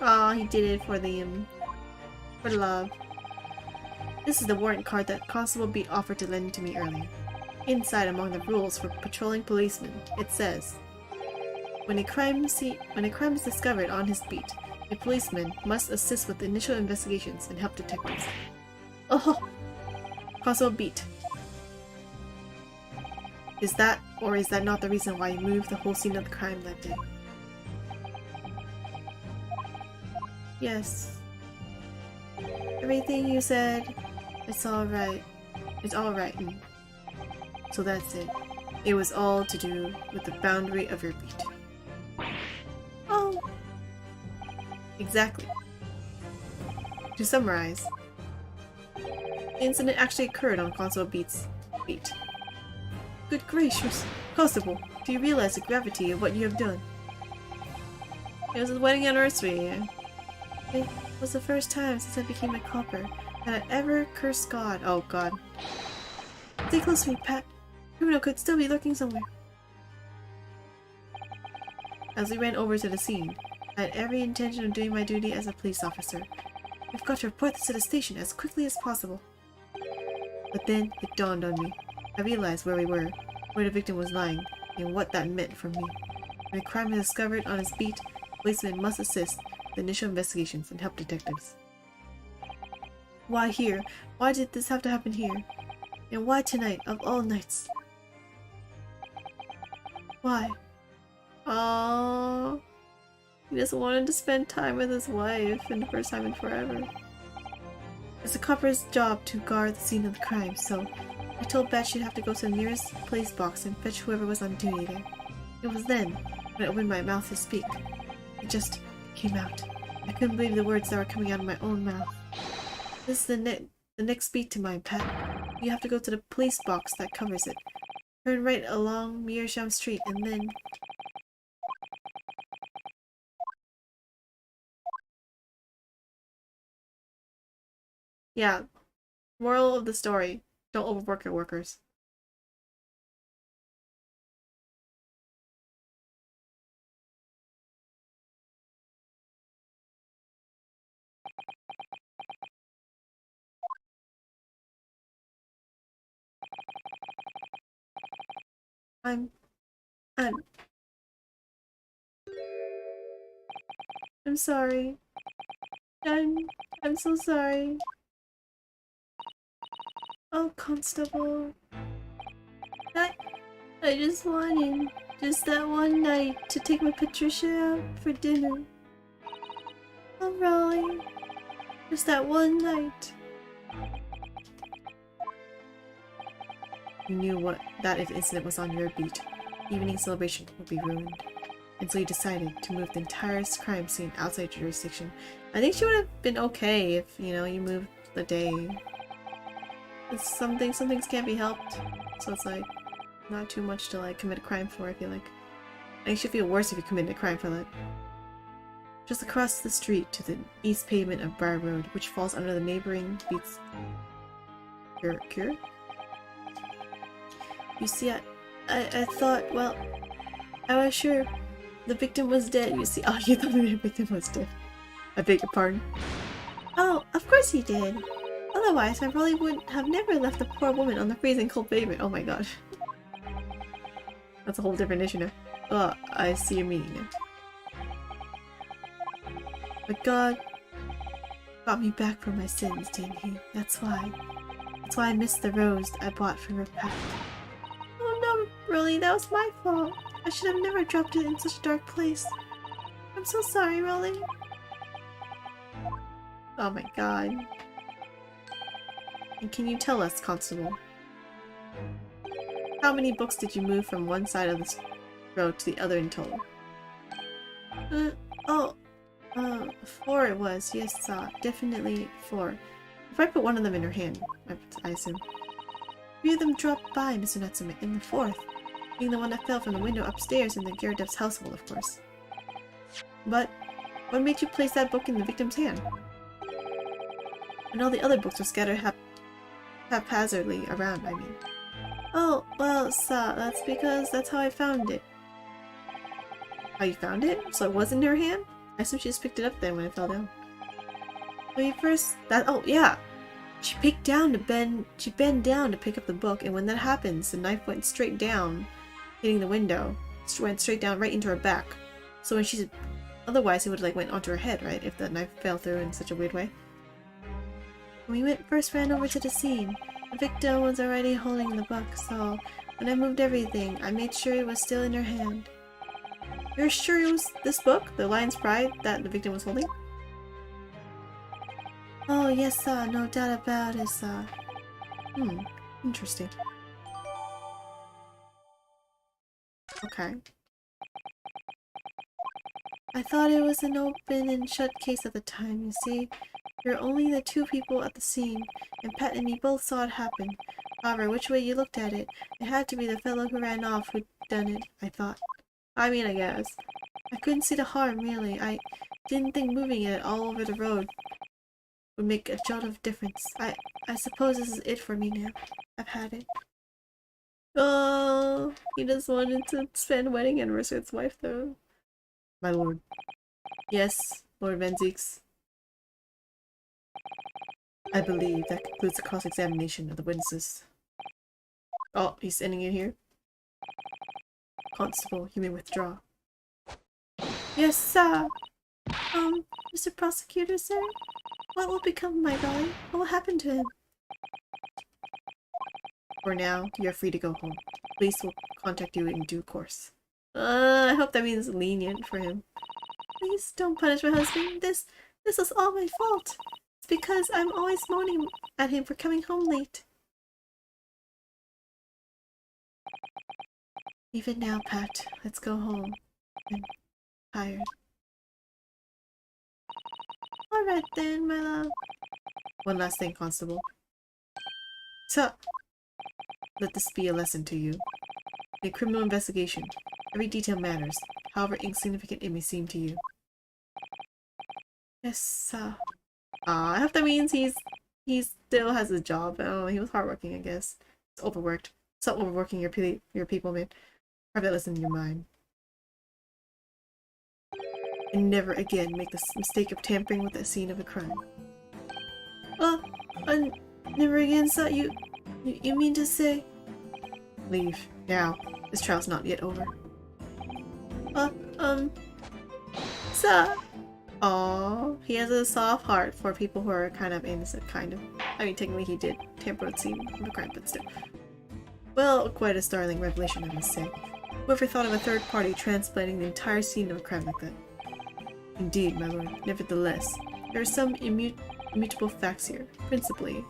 Aw, he did it for the love. This is the warrant card that Constable Beat offered to lend to me earlier. Inside, among the rules for patrolling policemen, it says, when a crime is discovered on his beat, a policeman must assist with initial investigations and help detectives. Oh! Constable Beat. Is that not the reason why you moved the whole scene of the crime that day? Yes. Everything you said, it's alright. It's alright. So that's it. It was all to do with the boundary of your beat. Oh. Exactly. To summarize, the incident actually occurred on Constable Beat's beat. Good gracious! Constable, do you realize the gravity of what you have done? It was his wedding anniversary. It was the first time since I became a copper that I ever cursed God. Oh God. Stay close to me, Pat. Criminal could still be lurking somewhere. As we ran over to the scene, I had every intention of doing my duty as a police officer. We've got to report this to the station as quickly as possible. But then it dawned on me. I realized where we were, where the victim was lying, and what that meant for me. When a crime is discovered on his beat, policemen must assist with initial investigations and help detectives. Why here? Why did this have to happen here? And why tonight, of all nights? Why? Aww. He just wanted to spend time with his wife for the first time in forever. It's a copper's job to guard the scene of the crime, so I told Beth she'd have to go to the nearest police box and fetch whoever was on duty there. It was then, when I opened my mouth to speak, it just came out. I couldn't believe the words that were coming out of my own mouth. This is the next beat to mine, Pat. You have to go to the police box that covers it. Turn right along Meerschaum Street and then... Yeah. Moral of the story. Don't overwork your workers. I'm I'm I'm sorry. I'm I'm so sorry. Oh, Constable. I I just wanted just that one night to take my Patricia out for dinner. Oh, really? Just that one night. You knew what that if incident was on your beat. Evening celebration would be ruined. And so you decided to move the entire crime scene outside your jurisdiction. I think she would have been okay if, you know, you moved the day. Some things can't be helped. So it's like not too much to like commit a crime for, I feel like. I think she'd feel worse if you committed a crime for that. Just across the street to the east pavement of Bar Road, which falls under the neighboring Beats Cure? You see, I thought, well, I was sure the victim was dead. You see, oh, you thought the victim was dead. I beg your pardon. Oh, of course he did. Otherwise, I probably would have never left the poor woman on the freezing cold pavement. Oh my god. That's a whole different issue now. Oh, I see you mean. But God got me back from my sins, didn't he? That's why. That's why I missed the rose I bought for your pact. Oh no, really, that was my fault. I should have never dropped it in such a dark place. I'm so sorry, Rolly. Oh my god. And can you tell us, Constable? How many books did you move from one side of the road to the other in total? Oh, 4 it was. Yes, definitely 4. If I put one of them in her hand, I assume. 3 of them dropped by, Mr. Natsume, and the 4th, being the one that fell from the window upstairs in the Gyarados household, of course. But, what made you place that book in the victim's hand? And all the other books were scattered haphazardly around, I mean. Oh, well, that's because that's how I found it. How you found it? So it was in her hand? I assume she just picked it up then when it fell down. When you first... oh, yeah! She bent down to pick up the book, and when that happens, the knife went straight down, hitting the window. It went straight down right into her back. So when she's... Otherwise, it would like went onto her head, right? If the knife fell through in such a weird way. When we first ran over to the scene, the victim was already holding the book, so when I moved everything, I made sure it was still in her hand. You're sure it was this book, The Lion's Pride, that the victim was holding? Oh, yes, no doubt about it, interesting. Okay. I thought it was an open and shut case at the time, you see. There were only the 2 people at the scene, and Pat and me both saw it happen. However, which way you looked at it, it had to be the fellow who ran off who'd done it, I thought. I mean, I guess. I couldn't see the harm, really. I didn't think moving it all over the road would make a jot of difference. I suppose this is it for me now. I've had it. Oh, he just wanted to spend wedding anniversary with his wife, though. My lord. Yes, Lord Venziques. I believe that concludes the cross-examination of the witnesses. Oh, he's ending it here? Constable, you may withdraw. Yes, sir! Mr. Prosecutor, sir? What will become of my Rolly? What will happen to him? For now, you're free to go home. Police will contact you in due course. I hope that means lenient for him. Please don't punish my husband. This is all my fault. It's because I'm always moaning at him for coming home late. Even now, Pat, let's go home. I'm tired. Alright then, my love. One last thing, Constable. So, let this be a lesson to you. In a criminal investigation, every detail matters, however insignificant it may seem to you. Yes, I hope that means he's he still has a job. I don't know, he was hardworking, I guess. It's overworked. Stop overworking your people, man. Have that lesson in your mind. And never again make the mistake of tampering with the scene of a crime. I never again saw you. You mean to say? Leave now. This trial's not yet over. Sir. Aww, he has a soft heart for people who are kind of innocent, kind of. I mean, technically he did tamper with the scene of a crime, but still. Well, quite a startling revelation, I must say. Whoever thought of a third party transplanting the entire scene of a crime like that? Indeed, my lord. Nevertheless, there are some immutable facts here. Principally,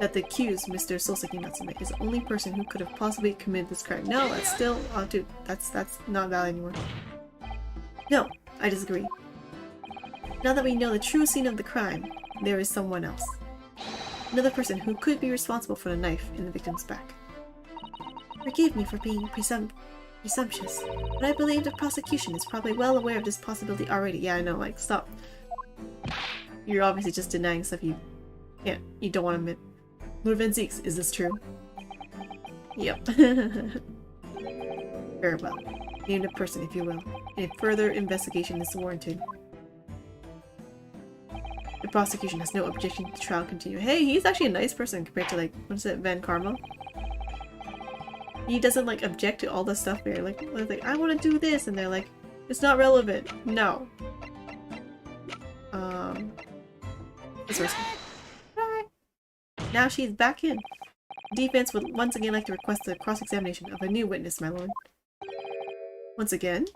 that the accused, Mr. Soseki Natsume, is the only person who could have possibly committed this crime. No, that's still... Oh, dude, that's not valid anymore. No, I disagree. Now that we know the true scene of the crime, there is someone else. Another person who could be responsible for the knife in the victim's back. Forgive me for being presumptuous, but I believe the prosecution is probably well aware of this possibility already. Yeah, I know, like, stop. You're obviously just denying stuff you don't want to admit. Lord Van Zeeks, is this true? Yep. Very well. Name the person, if you will. And further investigation is warranted. The prosecution has no objection to the trial continue. Hey, he's actually a nice person compared to, like, what's it, Van Karma? He doesn't, like, object to all the stuff there. Like, I want to do this, and they're like, it's not relevant. No. This person. Now she's back in. Defense would once again like to request the cross-examination of a new witness, my lord. Once again?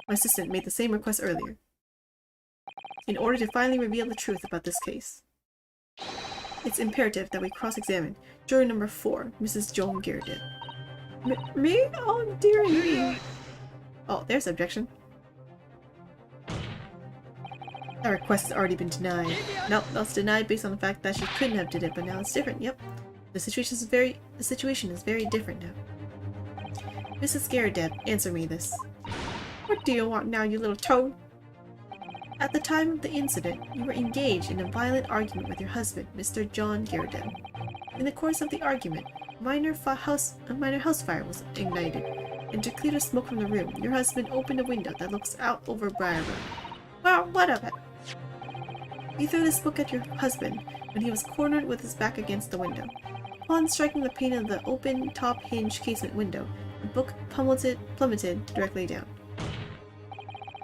My assistant made the same request earlier. In order to finally reveal the truth about this case. It's imperative that we cross-examine juror number 4, Mrs. Joan Garrett. Me? Oh, dear me. Oh, there's objection. That request has already been denied. Nope, that's denied based on the fact that she couldn't have did it, but now it's different. Yep. The situation is very different now. Mrs. Garrett, answer me this. What do you want now, you little toad? At the time of the incident, you were engaged in a violent argument with your husband, Mr. John Garrett. In the course of the argument, a minor house fire was ignited, and to clear the smoke from the room, your husband opened a window that looks out over Briar Road. Well, what of it? You threw this book at your husband when he was cornered with his back against the window. Upon striking the pane of the open top hinge casement window, the book plummeted directly down,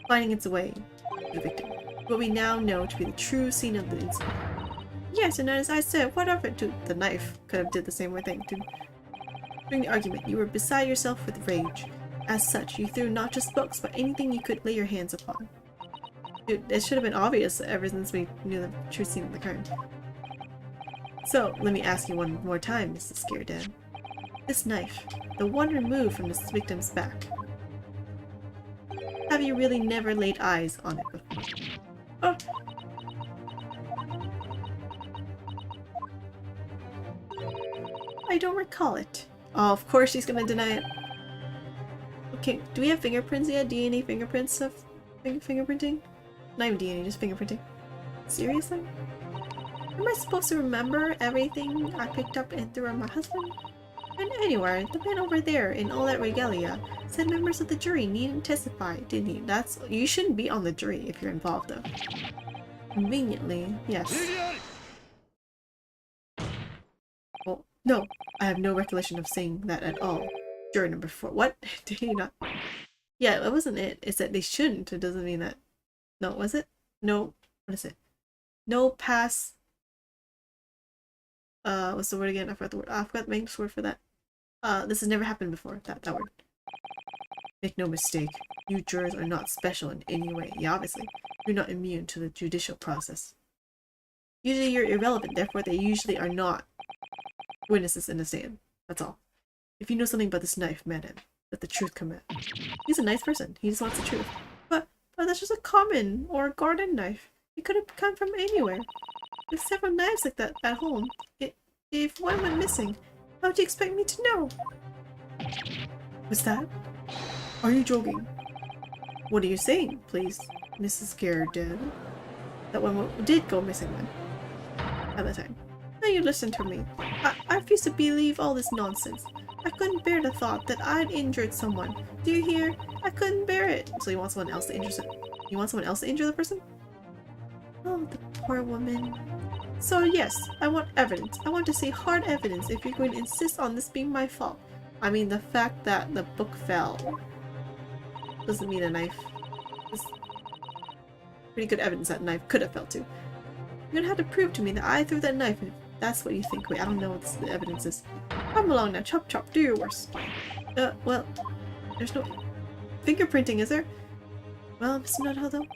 finding its way to the victim. What we now know to be the true scene of the incident. Yes, and as I said, what of it? The knife could have did the same thing. During the argument, you were beside yourself with rage. As such, you threw not just books, but anything you could lay your hands upon. Dude, it should have been obvious ever since we knew the true scene of the crime. So, let me ask you one more time, Mrs. Scaredad. This knife, the one removed from this victim's back, have you really never laid eyes on it before? Oh. I don't recall it. Oh, of course she's gonna deny it. Okay, do we have fingerprints yet? DNA fingerprint stuff? Fingerprinting? Not even DNA, just fingerprinting. Seriously? Am I supposed to remember everything I picked up and threw at my husband? And anyway, the man over there in all that regalia said members of the jury needn't testify, didn't he? You shouldn't be on the jury if you're involved, though. Conveniently, yes. Well, no, I have no recollection of saying that at all. Juror number 4. What? Did he not? Yeah, that wasn't it. It's that they shouldn't. It doesn't mean that. No, was it? No. What is it? No pass. What's the word again? I forgot the word. I forgot the English word for that. This has never happened before. That word. Make no mistake. You jurors are not special in any way. Yeah, obviously. You're not immune to the judicial process. Usually you're irrelevant, therefore they usually are not witnesses in the stand. That's all. If you know something about this knife, madam, let the truth come out. He's a nice person. He just wants the truth. But that's just a common or a garden knife. It could have come from anywhere. There's several knives like that at home. If one went missing, how would you expect me to know? What's that? Are you joking? What are you saying, please, Mrs. Garrett? That one did go missing then. At the time. Now you listen to me. I refuse to believe all this nonsense. I couldn't bear the thought that I'd injured someone. Do you hear? I couldn't bear it. So you want someone else to injure you want someone else to injure the person? Oh, the poor woman. So yes, I want evidence. I want to see hard evidence if you're going to insist on this being my fault. I mean, the fact that the book fell doesn't mean a knife. It's pretty good evidence that knife could have fell too. You're gonna have to prove to me that I threw that knife if that's what you think. Wait, I don't know what the evidence is. Come along now, chop chop, do your worst. Well, there's no fingerprinting, is there? Well, Mr. Nuthill, though,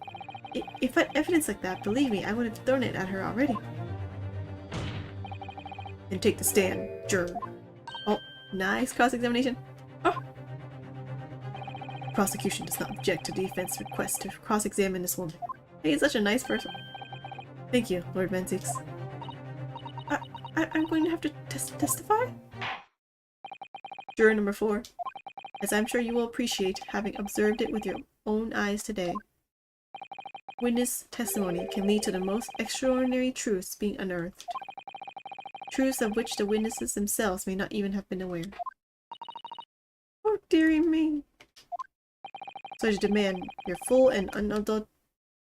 if I had evidence like that, believe me, I would have thrown it at her already. And take the stand, juror. Oh, nice cross-examination. Oh. Prosecution does not object to the defense request to cross-examine this woman. Hey, he's such a nice person. Thank you, Lord Benzix. I'm going to have to testify? Juror number 4. As I'm sure you will appreciate, having observed it with your own eyes today, witness testimony can lead to the most extraordinary truths being unearthed. Truths of which the witnesses themselves may not even have been aware. Oh, dearie me. So I demand your full and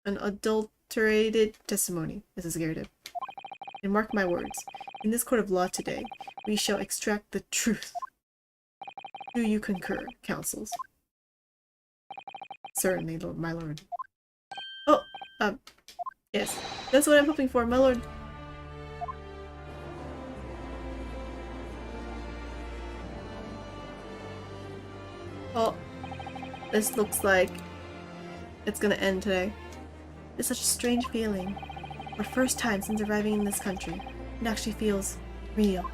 unadulterated testimony, Mrs. Garrett. And mark my words, in this court of law today, we shall extract the truth. Do you concur, counsels? Certainly, my lord. Oh, yes. That's what I'm hoping for, my lord. Oh, this looks like it's gonna end today. It's such a strange feeling. For the first time since arriving in this country, it actually feels real.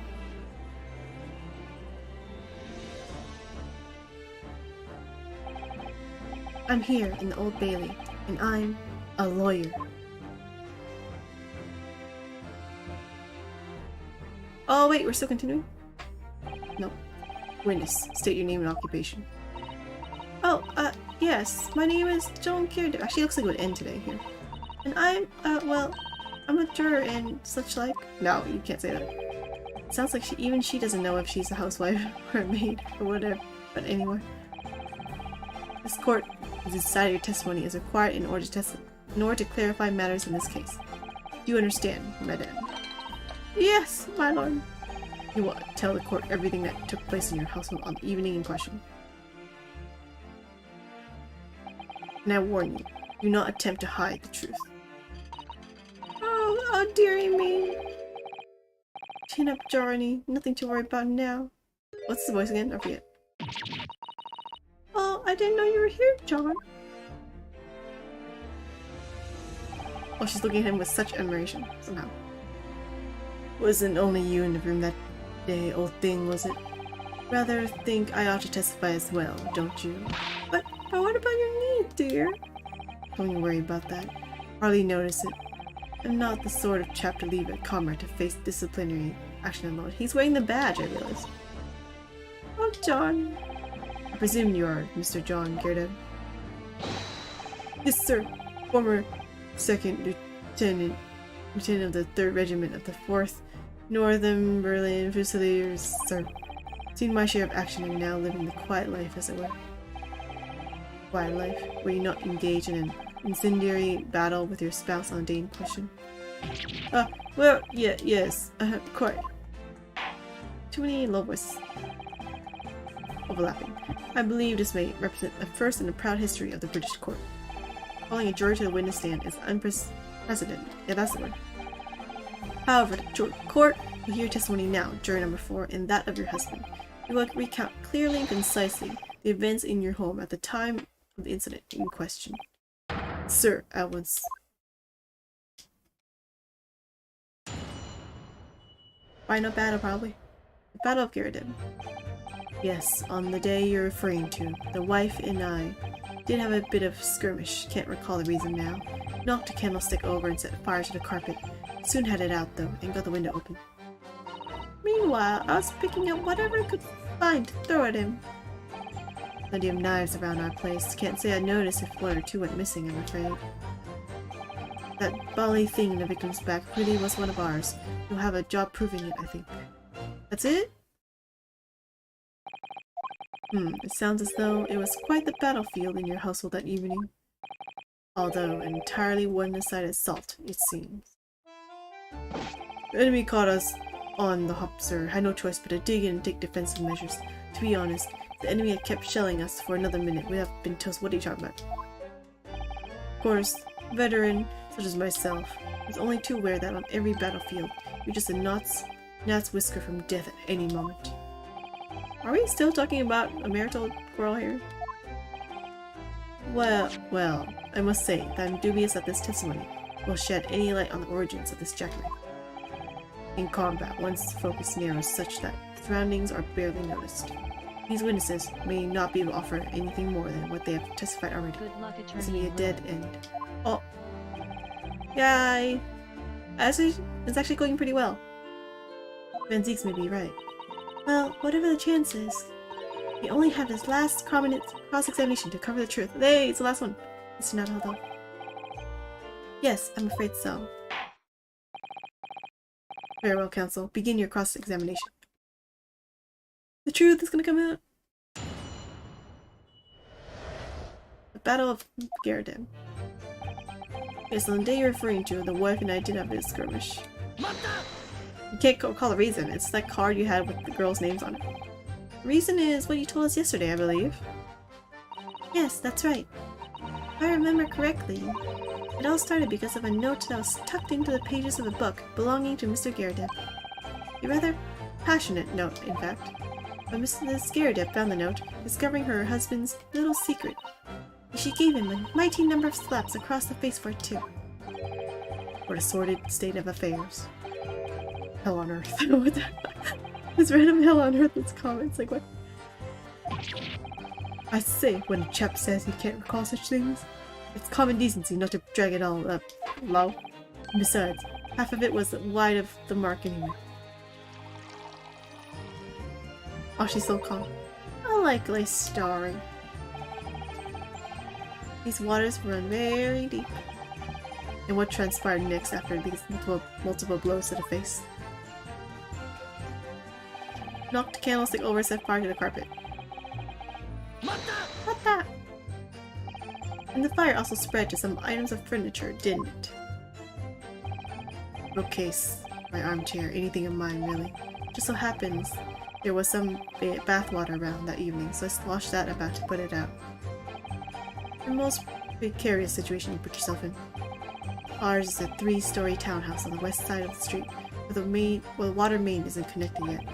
I'm here in the Old Bailey, and I'm a lawyer. Oh wait, we're still continuing? No. Witness, state your name and occupation. Oh, yes, my name is Joan Garrett. Actually, looks like it would end today here. And I'm, well, I'm a juror and such like. No, you can't say that. It sounds like even she doesn't know if she's a housewife or a maid or whatever. But anyway. This court has decided your testimony is required in order to clarify matters in this case. Do you understand, madame? Yes, my lord. You will tell the court everything that took place in your household on the evening in question. And I warn you, do not attempt to hide the truth. Oh, dearie me. Chin up, Johnny. Nothing to worry about now. What's the voice again? I forget. Oh, I didn't know you were here, John. Oh, she's looking at him with such admiration, somehow. Wasn't only you in the room that day, old thing, was it? Rather think I ought to testify as well, don't you? But what about your knee, dear? Don't you worry about that. Hardly notice it. I'm not the sort of chap to leave a comrade to face disciplinary action alone. He's wearing the badge, I realize. Oh, John. I presume you are Mr. John Garrett. Yes, sir. Former 2nd Lieutenant of the 3rd Regiment of the 4th Northern Berlin Fusiliers, sir. Seen my share of action and now living the quiet life, as it were. Quiet life, where you not engage in an incendiary battle with your spouse on a day in question. Well, yes, quite. Too many low voices. Overlapping. I believe this may represent a first in the proud history of the British court. Calling a jury to the witness stand is unprecedented. Yeah, that's the word. However, the court will hear testimony now, jury number 4, and that of your husband. You will recount clearly and concisely the events in your home at the time of the incident in question. Sir, at once. Final battle, probably. The Battle of Garrett. Yes, on the day you're referring to, the wife and I did have a bit of skirmish, can't recall the reason now. Knocked a candlestick over and set fire to the carpet. Soon had it out though, and got the window open. Meanwhile, I was picking up whatever I could find to throw at him. Plenty of knives around our place. Can't say I noticed if one or two went missing, I'm afraid. That ballet thing in the victim's back really was one of ours. You'll have a job proving it, I think. That's it? It sounds as though it was quite the battlefield in your household that evening. Although an entirely one-sided assault, it seems. The enemy caught us on the hop, sir. Had no choice but to dig in and take defensive measures. To be honest, if the enemy had kept shelling us for another minute, we'd have been toast. What are you talking about? Of course, veteran such as myself was only too aware that on every battlefield, you're just a gnat's whisker from death at any moment. Are we still talking about a marital quarrel here? Well, I must say that I'm dubious that this testimony will shed any light on the origins of this jackknife. In combat, one's focus narrows such that surroundings are barely noticed. These witnesses may not be able to offer anything more than what they have testified already. Good luck, This will attorney. be a dead end. Oh. Yay! It's actually going pretty well. Van Zeeks may be right. Well, whatever the chances, we only have this last cross-examination to cover the truth. Hey, it's the last one. Mr. Naruto. Yes, I'm afraid so. Very well, counsel. Begin your cross-examination. The truth is gonna come out. The Battle of Gyakuten. Yes, on the day you're referring to, the wife and I did have a skirmish. You can't call the reason. It's that card you had with the girls' names on it. The reason is what you told us yesterday, I believe. Yes, that's right. If I remember correctly, it all started because of a note that was tucked into the pages of a book belonging to Mr. Gyakuten. A rather passionate note, in fact. But Mrs. Gyakuten found the note, discovering her husband's little secret. She gave him a mighty number of slaps across the face for it too. What a sordid state of affairs. Hell on earth. What the? This random hell on earth is comments, like what? I say, when a chap says he can't recall such things, it's common decency not to drag it all up, lol. And besides, half of it was wide of the mark anyway. Oh, she's so calm. I like lace starring. These waters run very deep. And what transpired next after these multiple blows to the face? Knocked the candlestick over and set fire to the carpet. What that? And the fire also spread to some items of furniture, didn't it? Bookcase, my armchair, anything of mine really. Just so happens there was some bathwater around that evening, so I sloshed that about to put it out. The most precarious situation you put yourself in. Ours is a 3-story townhouse on the west side of the street, where the water main isn't connected yet.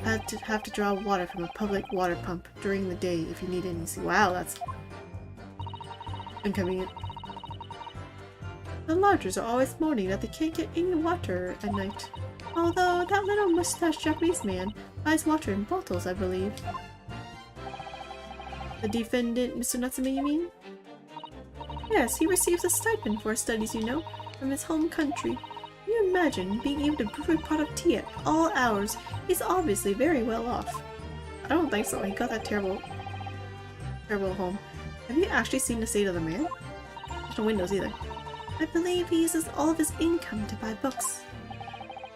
I have to draw water from a public water pump during the day if you need any. See, wow, that's inconvenient. The lodgers are always moaning that they can't get any water at night. Although that little mustached Japanese man buys water in bottles, I believe. The defendant, Mr. Natsume, you mean? Yes, he receives a stipend for his studies, you know, from his home country. Can you imagine being able to brew a pot of tea at all hours? He's obviously very well off. I don't think so. He got that terrible home. Have you actually seen the state of the man? There's no windows either. I believe he uses all of his income to buy books.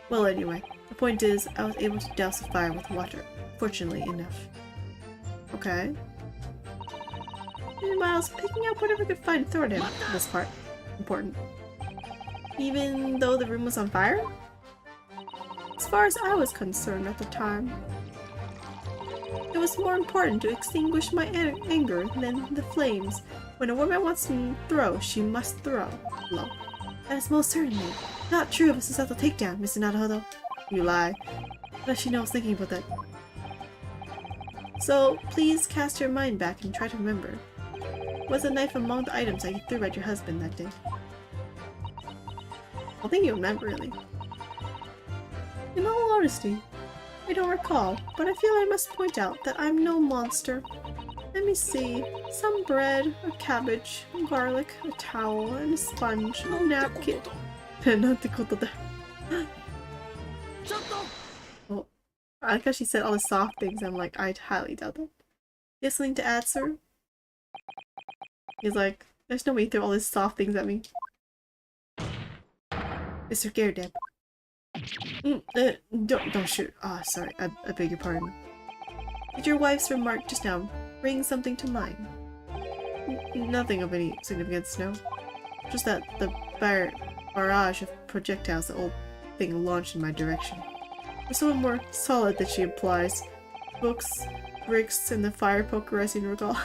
Well, anyway, the point is, I was able to douse the fire with water, fortunately enough. Okay. Meanwhile, I was picking up whatever I could find to throw at him. This part. Important. Even though the room was on fire? As far as I was concerned at the time, it was more important to extinguish my anger than the flames. When a woman wants to throw, she must throw. Lol. That is most certainly not true of a successful takedown, Mr. Naruto. You lie. But she knows thinking about that. So, please cast your mind back and try to remember. Was a knife among the items that you threw at your husband that day? I think you remember, really. In all honesty, I don't recall, but I feel I must point out that I'm no monster. Let me see. Some bread, a cabbage, garlic, a towel, and a sponge, a napkin. Oh, I like how she said all the soft things. I'm like, I'd highly doubt that. You have something to add, sir? He's like, there's no way you throw all these soft things at me. Mr. Gyakuten. Don't shoot. Ah, sorry. I beg your pardon. Did your wife's remark just now bring something to mind? Nothing of any significance, no. Just that the barrage of projectiles the old thing launched in my direction. There's someone more solid that she implies. Books, bricks, and the fire poker I seem to recall.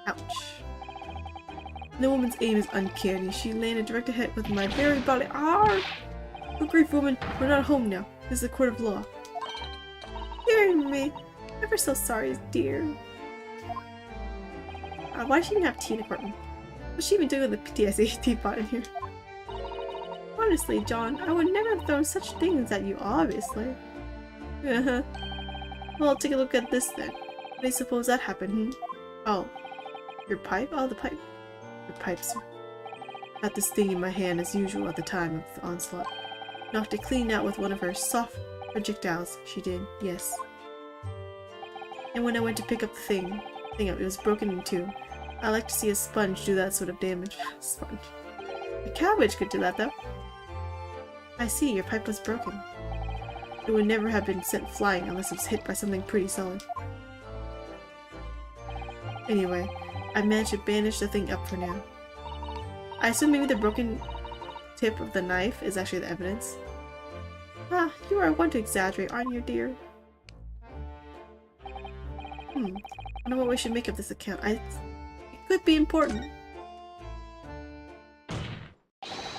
Ouch. The woman's aim is uncanny. She landed direct ahead with my very body. Ah! Oh, grief, woman. We're not home now. This is a court of law. Dear me. Ever so sorry, dear. Why does she even have tea in the courtroom? What's she even doing with the PTSD teapot in here? Honestly, John, I would never have thrown such things at you, obviously. Well, take a look at this then. How do you suppose that happened, Oh. Your pipe? Oh, the pipe. Your pipe, sir. Had this thing in my hand as usual at the time of the onslaught. Knocked it clean out with one of her soft projectiles. She did, yes. And when I went to pick up the thing up, it was broken in two. I like to see a sponge do that sort of damage. Sponge. A cabbage could do that, though. I see, your pipe was broken. It would never have been sent flying unless it was hit by something pretty solid. Anyway, I managed to bandage the thing up for now. I assume maybe the broken tip of the knife is actually the evidence. Ah, you are one to exaggerate, aren't you, dear? I wonder what we should make of this account. It could be important.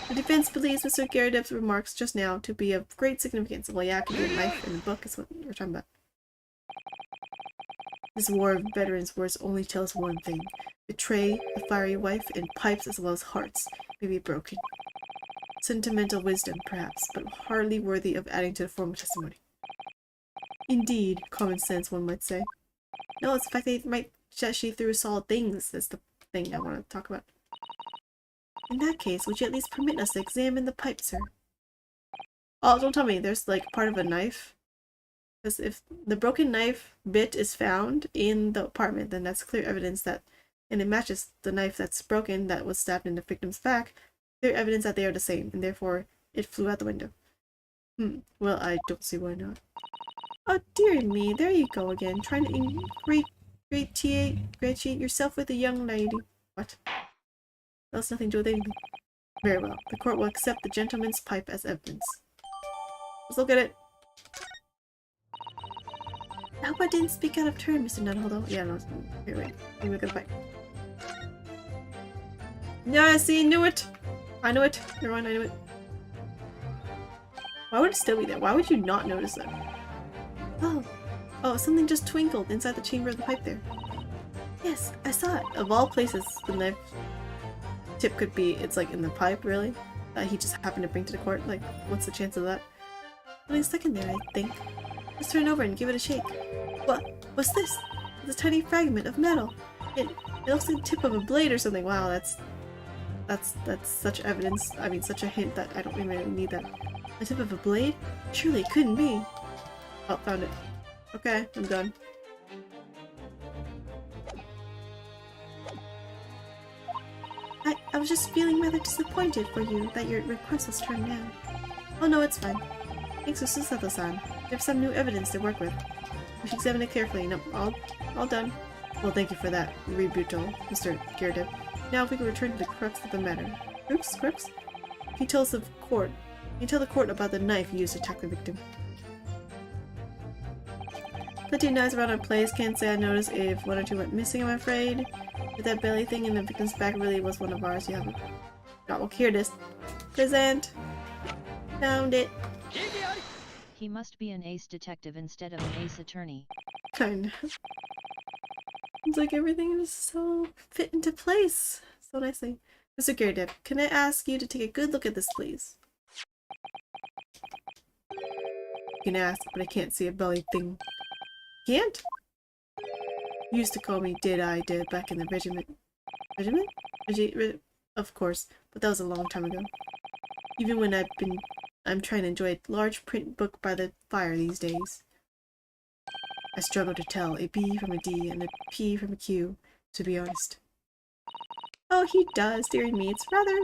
The defense believes Mr. Gyakut's remarks just now to be of great significance. Well, yeah, it could be a knife in the book is what we're talking about. This war of veterans' words only tells one thing. The tray, the fiery wife, and pipes as well as hearts may be broken. Sentimental wisdom, perhaps, but hardly worthy of adding to the formal testimony. Indeed, common sense, one might say. No, it's the fact that she threw solid things that's the thing I want to talk about. In that case, would you at least permit us to examine the pipe, sir? Oh, don't tell me there's like part of a knife. Because if the broken knife bit is found in the apartment, then that's clear evidence that, and it matches the knife that's broken that was stabbed in the victim's back, clear evidence that they are the same, and therefore it flew out the window. Well, I don't see why not. Oh, dear me, there you go again, trying to ingratiate yourself with a young lady. What? That's nothing to do with anything. Very well, the court will accept the gentleman's pipe as evidence. Let's look at it. I hope I didn't speak out of turn, Mr. Nunholdo. Yeah, no, here, wait. Let me look at the pipe. Yeah, I see, knew it! I knew it. Never mind, I knew it. Why would it still be there? Why would you not notice that? Oh, something just twinkled inside the chamber of the pipe there. Yes, I saw it. Of all places, the knife tip could be, it's like in the pipe, really? That he just happened to bring to the court? Like, what's the chance of that? Only stuck in there, I think. Let's turn it over and give it a shake. What's this? It's a tiny fragment of metal. It looks like the tip of a blade or something. Wow, that's such evidence. I mean, such a hint that I don't even really need that. The tip of a blade? Surely it couldn't be. Oh, found it. Okay, I'm done. I was just feeling rather disappointed for you that your request was turned down. Oh no, it's fine. Thanks to Susato-san. We have some new evidence to work with. We should examine it carefully. No, all done. Well, thank you for that, Rebuto, Mr. Gyakuten. Now if we can return to the crux of the matter. Crux? He tells the court. You tell the court about the knife used to attack the victim. Plenty of knives around our place. Can't say I noticed if one or two went missing, I'm afraid. If that belly thing in the victim's back really was one of ours, you haven't. Oh, well, here it is. Present. Found it. He must be an ace detective instead of an ace attorney. Kind of. It's like everything is so fit into place so nicely. Mr. Gyakuten, can I ask you to take a good look at this, please? You can ask, but I can't see a belly thing. Can't? You used to call me Did back in the regiment. Regiment? Of course, but that was a long time ago. Even when I'm trying to enjoy a large print book by the fire these days. I struggle to tell a B from a D and a P from a Q, to be honest. Oh, he does, dearie me. It's rather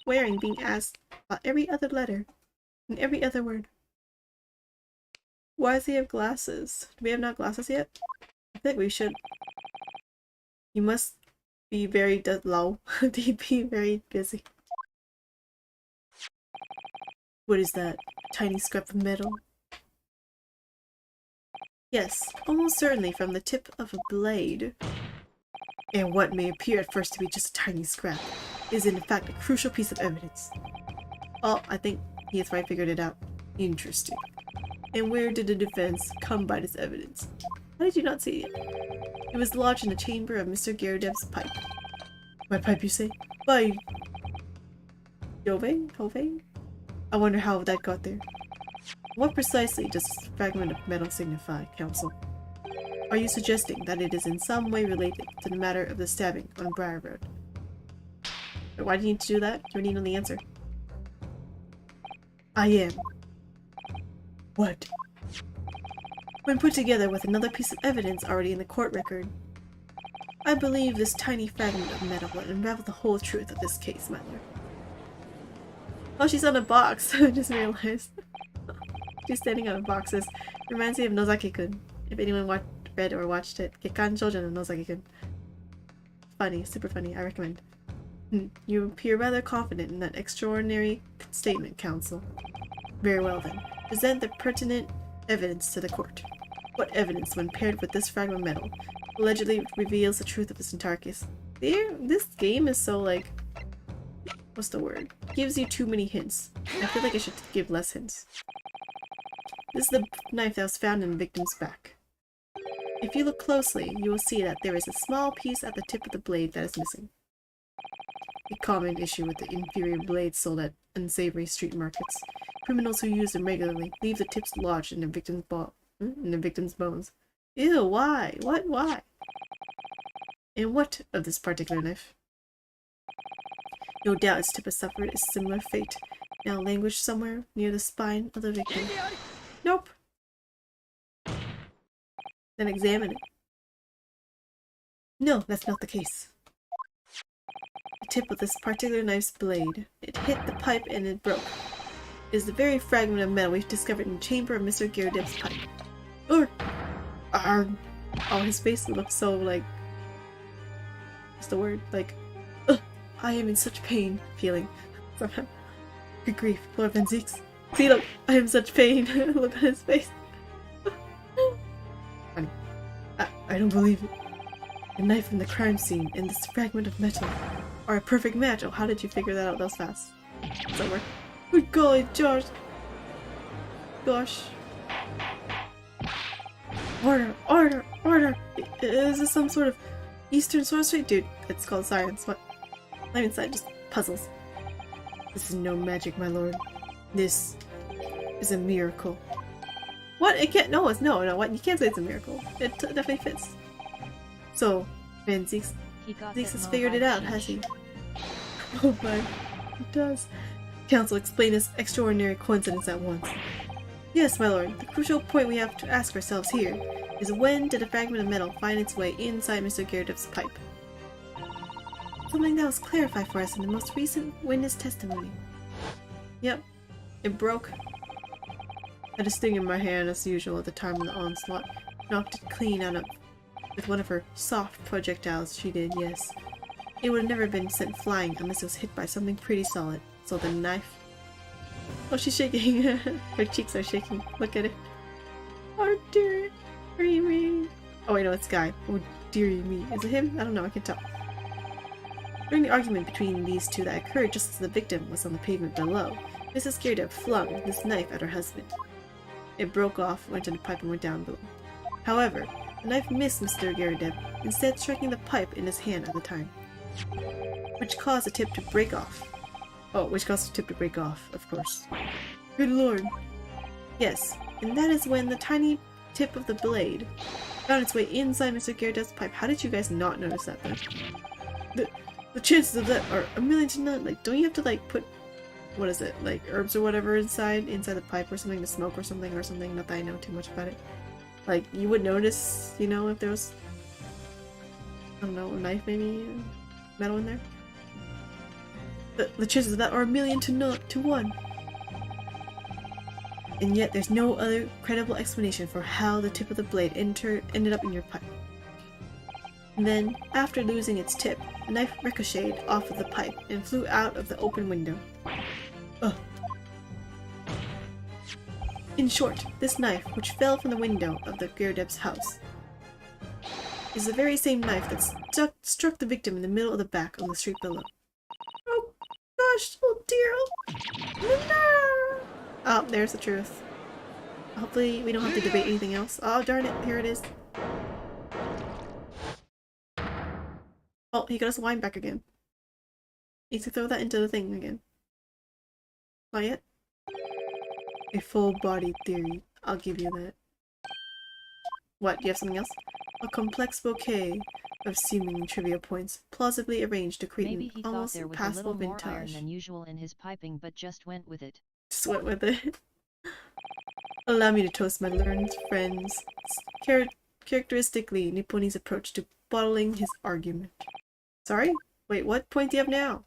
wearing being asked about every other letter and every other word. Why does he have glasses? Do we have not glasses yet? I think we should. He must be very low. He'd be very busy. What is that? A tiny scrap of metal? Yes, almost certainly from the tip of a blade. And what may appear at first to be just a tiny scrap is in fact a crucial piece of evidence. Oh, I think he has finally figured it out. Interesting. And where did the defense come by this evidence? How did you not see it? It was lodged in the chamber of Mr. Gyakuten pipe. My pipe, you say? By Jove? I wonder how that got there. What precisely does this fragment of metal signify, Counsel? Are you suggesting that it is in some way related to the matter of the stabbing on Briar Road? But why do you need to do that? Do we need to know the answer? I am. What? When put together with another piece of evidence already in the court record, I believe this tiny fragment of metal will unravel the whole truth of this case, my lord. Oh, she's on a box. I just realized. She's standing on a box. This reminds me of Nozaki-kun. If anyone read or watched it. Gekkan Children of Nozaki-kun. Funny. Super funny. I recommend. You appear rather confident in that extraordinary statement, Counsel. Very well then. Present the pertinent evidence to the court. What evidence, when paired with this fragment of metal, allegedly reveals the truth of this entire case? This game is so like... What's the word? Gives you too many hints. I feel like I should give less hints. This is the knife that was found in the victim's back. If you look closely, you will see that there is a small piece at the tip of the blade that is missing. A common issue with the inferior blades sold at unsavory street markets. Criminals who use them regularly leave the tips lodged in the victim's bones. Ew, why? Why? And what of this particular knife? No doubt its tip has suffered a similar fate, now languished somewhere near the spine of the victim. Nope. Then examine it. No, that's not the case. The tip of this particular knife's blade. It hit the pipe and it broke. It is the very fragment of metal we've discovered in the chamber of Mr. Gyakuten pipe. Oh, his face looks so like... What's the word? Like... I am in such pain, feeling. Somehow. Good grief, Lord Van Zeeks. See, look, I am in such pain. Look at his face. Funny. I don't believe it. The knife from the crime scene and this fragment of metal are a perfect match. Oh, how did you figure that out that was fast? Somewhere. Good golly, George. Gosh. Order! Is this some sort of Eastern sorcery? Dude, it's called science. What? I'm inside, just puzzles. This is no magic, my lord. This is a miracle. What? It can't. No, it's no. What? You can't say it's a miracle. It definitely fits. So, Van Zeeks has figured it out, has he? Oh my, he does. Counsel, explain this extraordinary coincidence at once. Yes, my lord. The crucial point we have to ask ourselves here is when did a fragment of metal find its way inside Mr. Gyakut's pipe? Something that was clarified for us in the most recent witness testimony. Yep, it broke. I had a sting in my hand as usual at the time of the onslaught. Knocked it clean out of with one of her soft projectiles, she did, yes. It would have never been sent flying unless it was hit by something pretty solid. So the knife... Oh, she's shaking. Her cheeks are shaking. Look at it. Oh, dearie me. Oh wait, no, it's Guy. Oh, dearie me. Is it him? I don't know, I can tell. During the argument between these two that occurred just as the victim was on the pavement below, Mrs. Gyakuten flung this knife at her husband. It broke off, went in the pipe, and went down below. However, the knife missed Mr. Gyakuten, instead striking the pipe in his hand at the time, which caused the tip to break off. Oh, which caused the tip to break off, of course. Good lord. Yes, and that is when the tiny tip of the blade found its way inside Mr. Gyakaten's pipe. How did you guys not notice that then? The chances of that are a million to none. Like, don't you have to like put, what is it, like herbs or whatever inside the pipe or something to smoke or something? Not that I know too much about it. Like, you would notice, you know, if there was, I don't know, a knife maybe metal in there? The chances of that are 1,000,000 to 1. And yet there's no other credible explanation for how the tip of the blade ended up in your pipe. And then, after losing its tip, the knife ricocheted off of the pipe and flew out of the open window. Ugh. In short, this knife, which fell from the window of the Gyerdeb's house, is the very same knife that struck the victim in the middle of the back on the street below. Oh gosh, oh dear, oh, oh, there's the truth. Hopefully we don't have to debate anything else. Oh darn it, here it is. Oh, he got his wine back again. Needs to throw that into the thing again. Not yet? A full-bodied theory. I'll give you that. What, do you have something else? A complex bouquet of seemingly trivial points, plausibly arranged to create Maybe an he thought almost there was a passable little more iron vintage. than usual in his piping, but just went with it. Just went with it. Allow me to toast my learned friend's characteristically Nipponese approach to bottling his argument. Sorry? Wait, what point do you have now?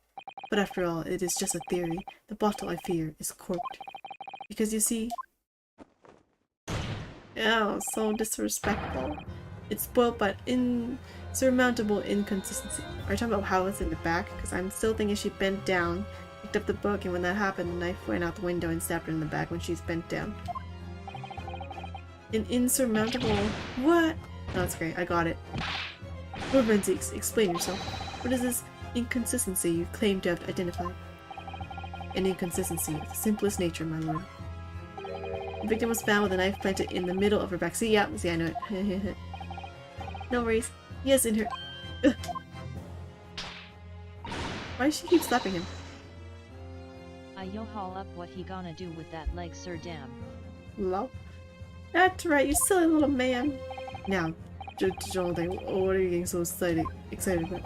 But after all, it is just a theory. The bottle, I fear, is corked. Because you see... Oh, so disrespectful. It's spoiled by insurmountable inconsistency. Are you talking about how it's in the back? Because I'm still thinking she bent down, picked up the book, and when that happened, the knife went out the window and stabbed her in the back when she's bent down. An insurmountable... What? Oh, that's great. I got it. Lord Renzies, explain yourself. What is this inconsistency you claim to have identified? An inconsistency of the simplest nature, my lord. The victim was found with a knife planted in the middle of her back. See, I know it. No worries. Yes, in her... Ugh. Why does she keep slapping him? Yo haul up what he gonna do with that leg, sir, damn. Lol. That's right, you silly little man. Now, Jonathan, what are you getting so excited about?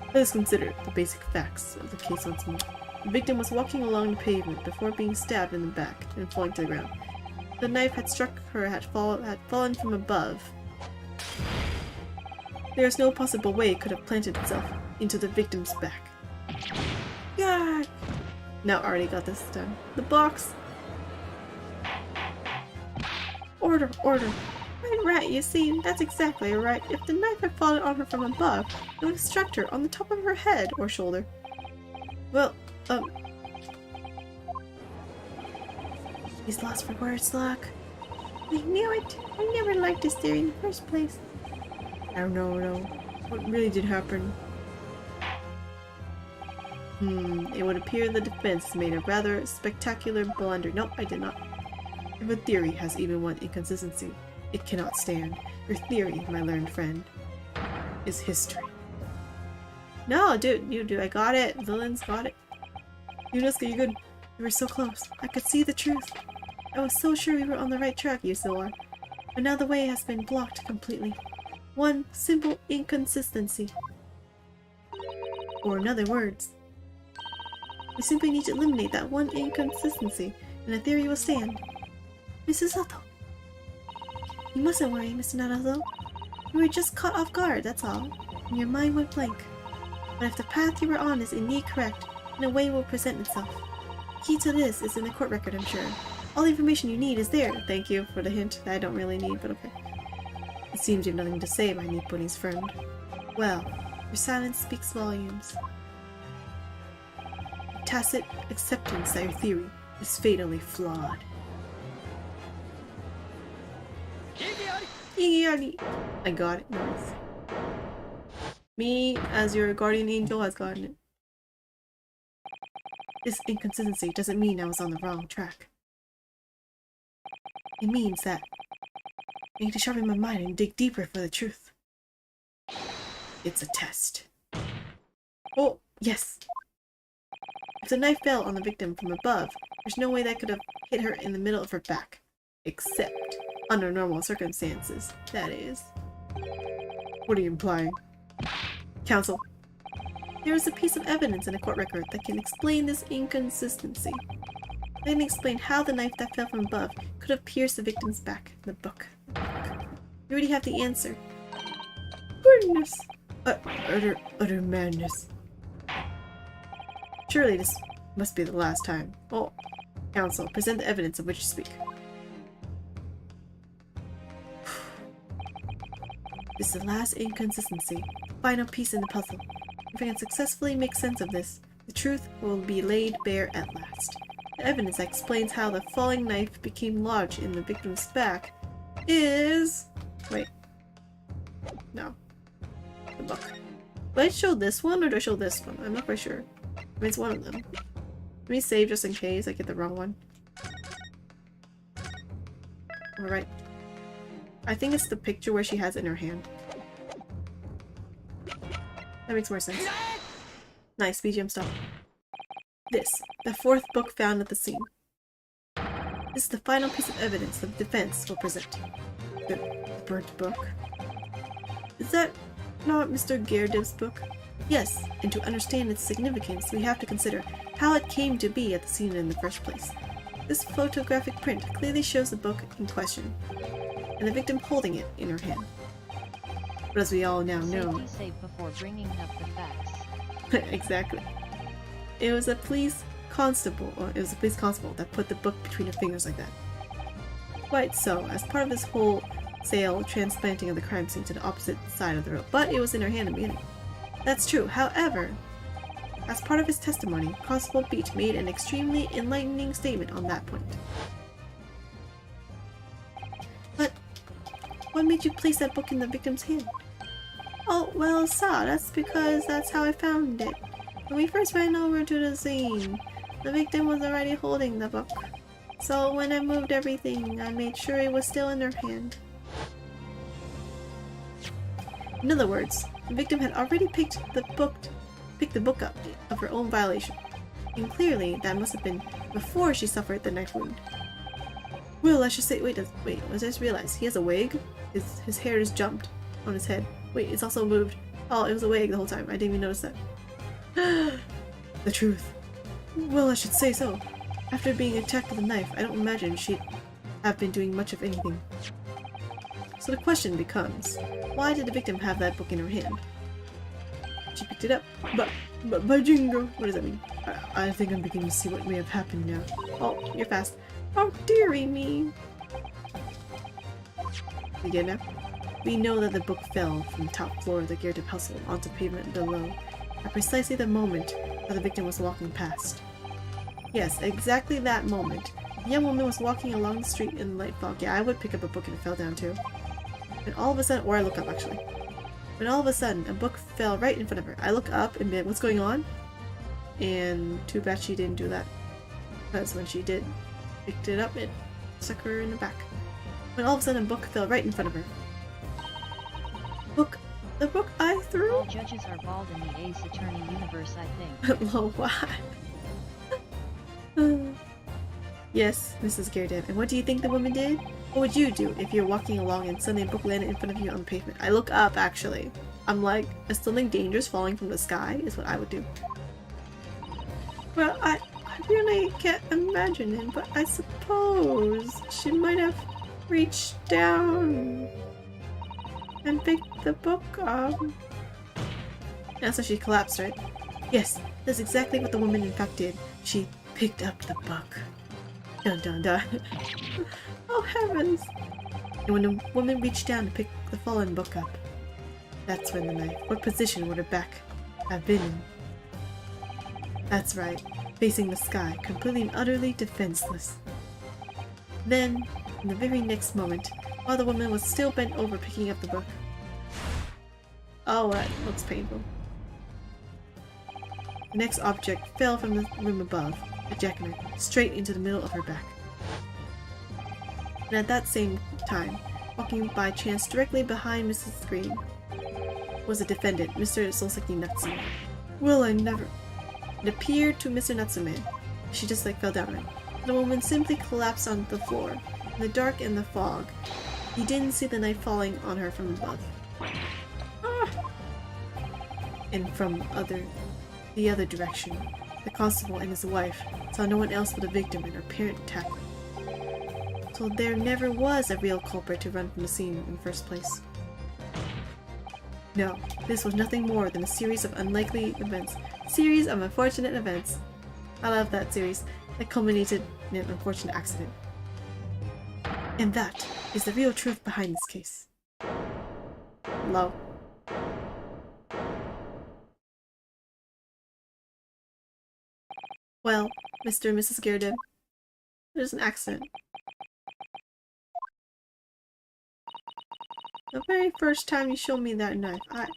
Let us consider the basic facts of the case once more. The victim was walking along the pavement before being stabbed in the back and falling to the ground. The knife had struck her, had fallen from above. There is no possible way it could have planted itself into the victim's back. God! Now I already got this done. The box! Order, order! Right, you see, that's exactly right. If the knife had fallen on her from above, it would have struck her on the top of her head or shoulder. Well, He's lost for words, Locke. I knew it! I never liked this theory in the first place. I don't know, what really did happen? It would appear the defense made a rather spectacular blunder. Nope, I did not. If a theory has even one inconsistency, it cannot stand. Your theory, my learned friend, is history. No, dude, you do. I got it. Lillin's got it. Yunosuke, you're good. We were so close. I could see the truth. I was so sure we were on the right track, you still are. But now the way has been blocked completely. One simple inconsistency. Or in other words, we simply need to eliminate that one inconsistency, and the theory will stand. Mrs. Sato. You mustn't worry, Mr. Naruto. You were just caught off guard, that's all, and your mind went blank. But if the path you were on is indeed correct, then a way will present itself. The key to this is in the court record, I'm sure. All the information you need is there. Thank you for the hint that I don't really need, but okay. It seems you have nothing to say, my Nipponese friend. Well, your silence speaks volumes. A tacit acceptance that your theory is fatally flawed. I got it, nice. Me, as your guardian angel, has gotten it. This inconsistency doesn't mean I was on the wrong track. It means that I need to sharpen my mind and dig deeper for the truth. It's a test. Oh, yes! If the knife fell on the victim from above, there's no way that could have hit her in the middle of her back. Except under normal circumstances, that is. What are you implying? Counsel. There is a piece of evidence in a court record that can explain this inconsistency. I can explain how the knife that fell from above could have pierced the victim's back. The book. You already have the answer. Goodness! Utter madness. Surely this must be the last time. Oh, counsel, present the evidence of which you speak. This is the last inconsistency, final piece in the puzzle. If I can successfully make sense of this, the truth will be laid bare at last. The evidence that explains how the falling knife became lodged in the victim's back is... Wait. No. The book. Do I show this one or do I show this one? I'm not quite sure. I mean, it's one of them. Let me save just in case I get the wrong one. Alright. I think it's the picture where she has it in her hand. That makes more sense. Nice, BGM stop. This, the fourth book found at the scene. This is the final piece of evidence the defense will present. The burnt book. Is that not Mr. Gerdev's book? Yes, and to understand its significance, we have to consider how it came to be at the scene in the first place. This photographic print clearly shows the book in question, and the victim holding it in her hand. But as we all now know... Save before bringing up the facts. Exactly. It was a police constable that put the book between her fingers like that. Quite so, as part of this wholesale transplanting of the crime scene to the opposite side of the road, but it was in her hand in the beginning. That's true, however, as part of his testimony, Constable Beach made an extremely enlightening statement on that point. But what made you place that book in the victim's hand? Oh, well, sir, that's because that's how I found it. When we first ran over to the scene, the victim was already holding the book. So when I moved everything, I made sure it was still in her hand. In other words, the victim had already picked the book up of her own violation. And clearly, that must have been before she suffered the knife wound. Well, I should say, wait, I just realized he has a wig. His hair just jumped on his head. Wait, it's also moved. Oh, it was a wig the whole time. I didn't even notice that. The truth. Well, I should say so. After being attacked with a knife, I don't imagine she'd have been doing much of anything. So the question becomes, why did the victim have that book in her hand? She picked it up. But Jingo, what does that mean? I think I'm beginning to see what may have happened now. Oh, you're fast. Oh, dearie me. We get it now? We know that the book fell from the top floor of the Gerdev household onto pavement below, at precisely the moment that the victim was walking past. Yes, exactly that moment. The young woman was walking along the street in the light fog. Yeah, I would pick up a book and it fell down too. And all of a sudden, or I look up actually. When all of a sudden, a book fell right in front of her. I look up and be like, what's going on? And too bad she didn't do that. Because when she did, picked it up, it stuck her in the back. When all of a sudden, a book fell right in front of her. The book I threw? All judges are bald in the Ace Attorney universe, I think. Lol, what? Yes, Mrs. Gerdev. And what do you think the woman did? What would you do if you're walking along and suddenly a book landed in front of you on the pavement? I look up, actually. I'm like, is something dangerous falling from the sky? Is what I would do. Well, I really can't imagine it, but I suppose she might have reached down and picked the book up. And so she collapsed, right? Yes, that's exactly what the woman in fact did. She picked up the book. Dun dun dun. Oh heavens! And when the woman reached down to pick the fallen book up, that's when the knife. What position would her back have been in? That's right, facing the sky, completely and utterly defenseless. Then, in the very next moment, while the woman was still bent over picking up the book. Oh, that looks painful. The next object fell from the room above, a jackknife, straight into the middle of her back. And at that same time, walking by chance directly behind Mrs. Green, was the defendant, Mr. Solseki Natsume. Well, I never... It appeared to Mr. Natsume. She just fell down right. The woman simply collapsed on the floor. In the dark and the fog, he didn't see the knife falling on her from above. Ah! And from the other direction, the constable and his wife saw no one else but the victim and her parent attacker. So there never was a real culprit to run from the scene in the first place. No, this was nothing more than a series of unlikely events Series of unfortunate events. I love that series that culminated in an unfortunate accident. And that is the real truth behind this case. Low. Well, Mr. and Mrs. Gyakuten, there's an accident. The very first time you showed me that knife, I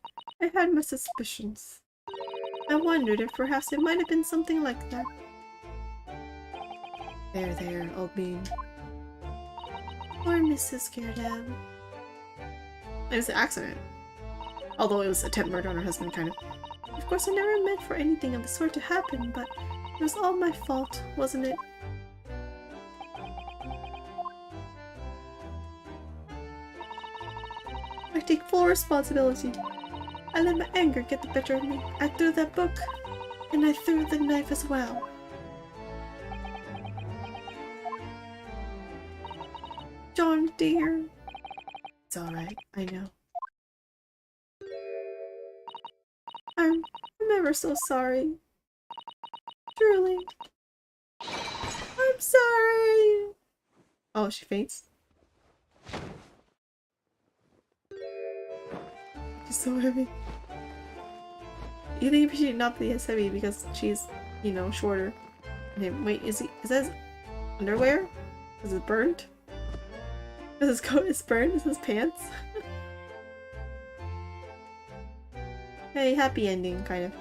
had my suspicions. I wondered if perhaps it might have been something like that. There, old bean. Poor Mrs. Gyakuten. It was an accident. Although it was attempt murder on her husband, kind of. Of course, I never meant for anything of the sort to happen, but it was all my fault, wasn't it? I take full responsibility. I let my anger get the better of me. I threw that book, and I threw the knife as well. John, dear. It's alright, I know. I'm ever so sorry. Truly. I'm sorry! Oh, she faints. She's so heavy. You think she should not be as heavy because she's, you know, shorter. And then, wait, is that his underwear? Is it burnt? Is his coat is burnt? Is his pants? Hey, happy ending, kind of.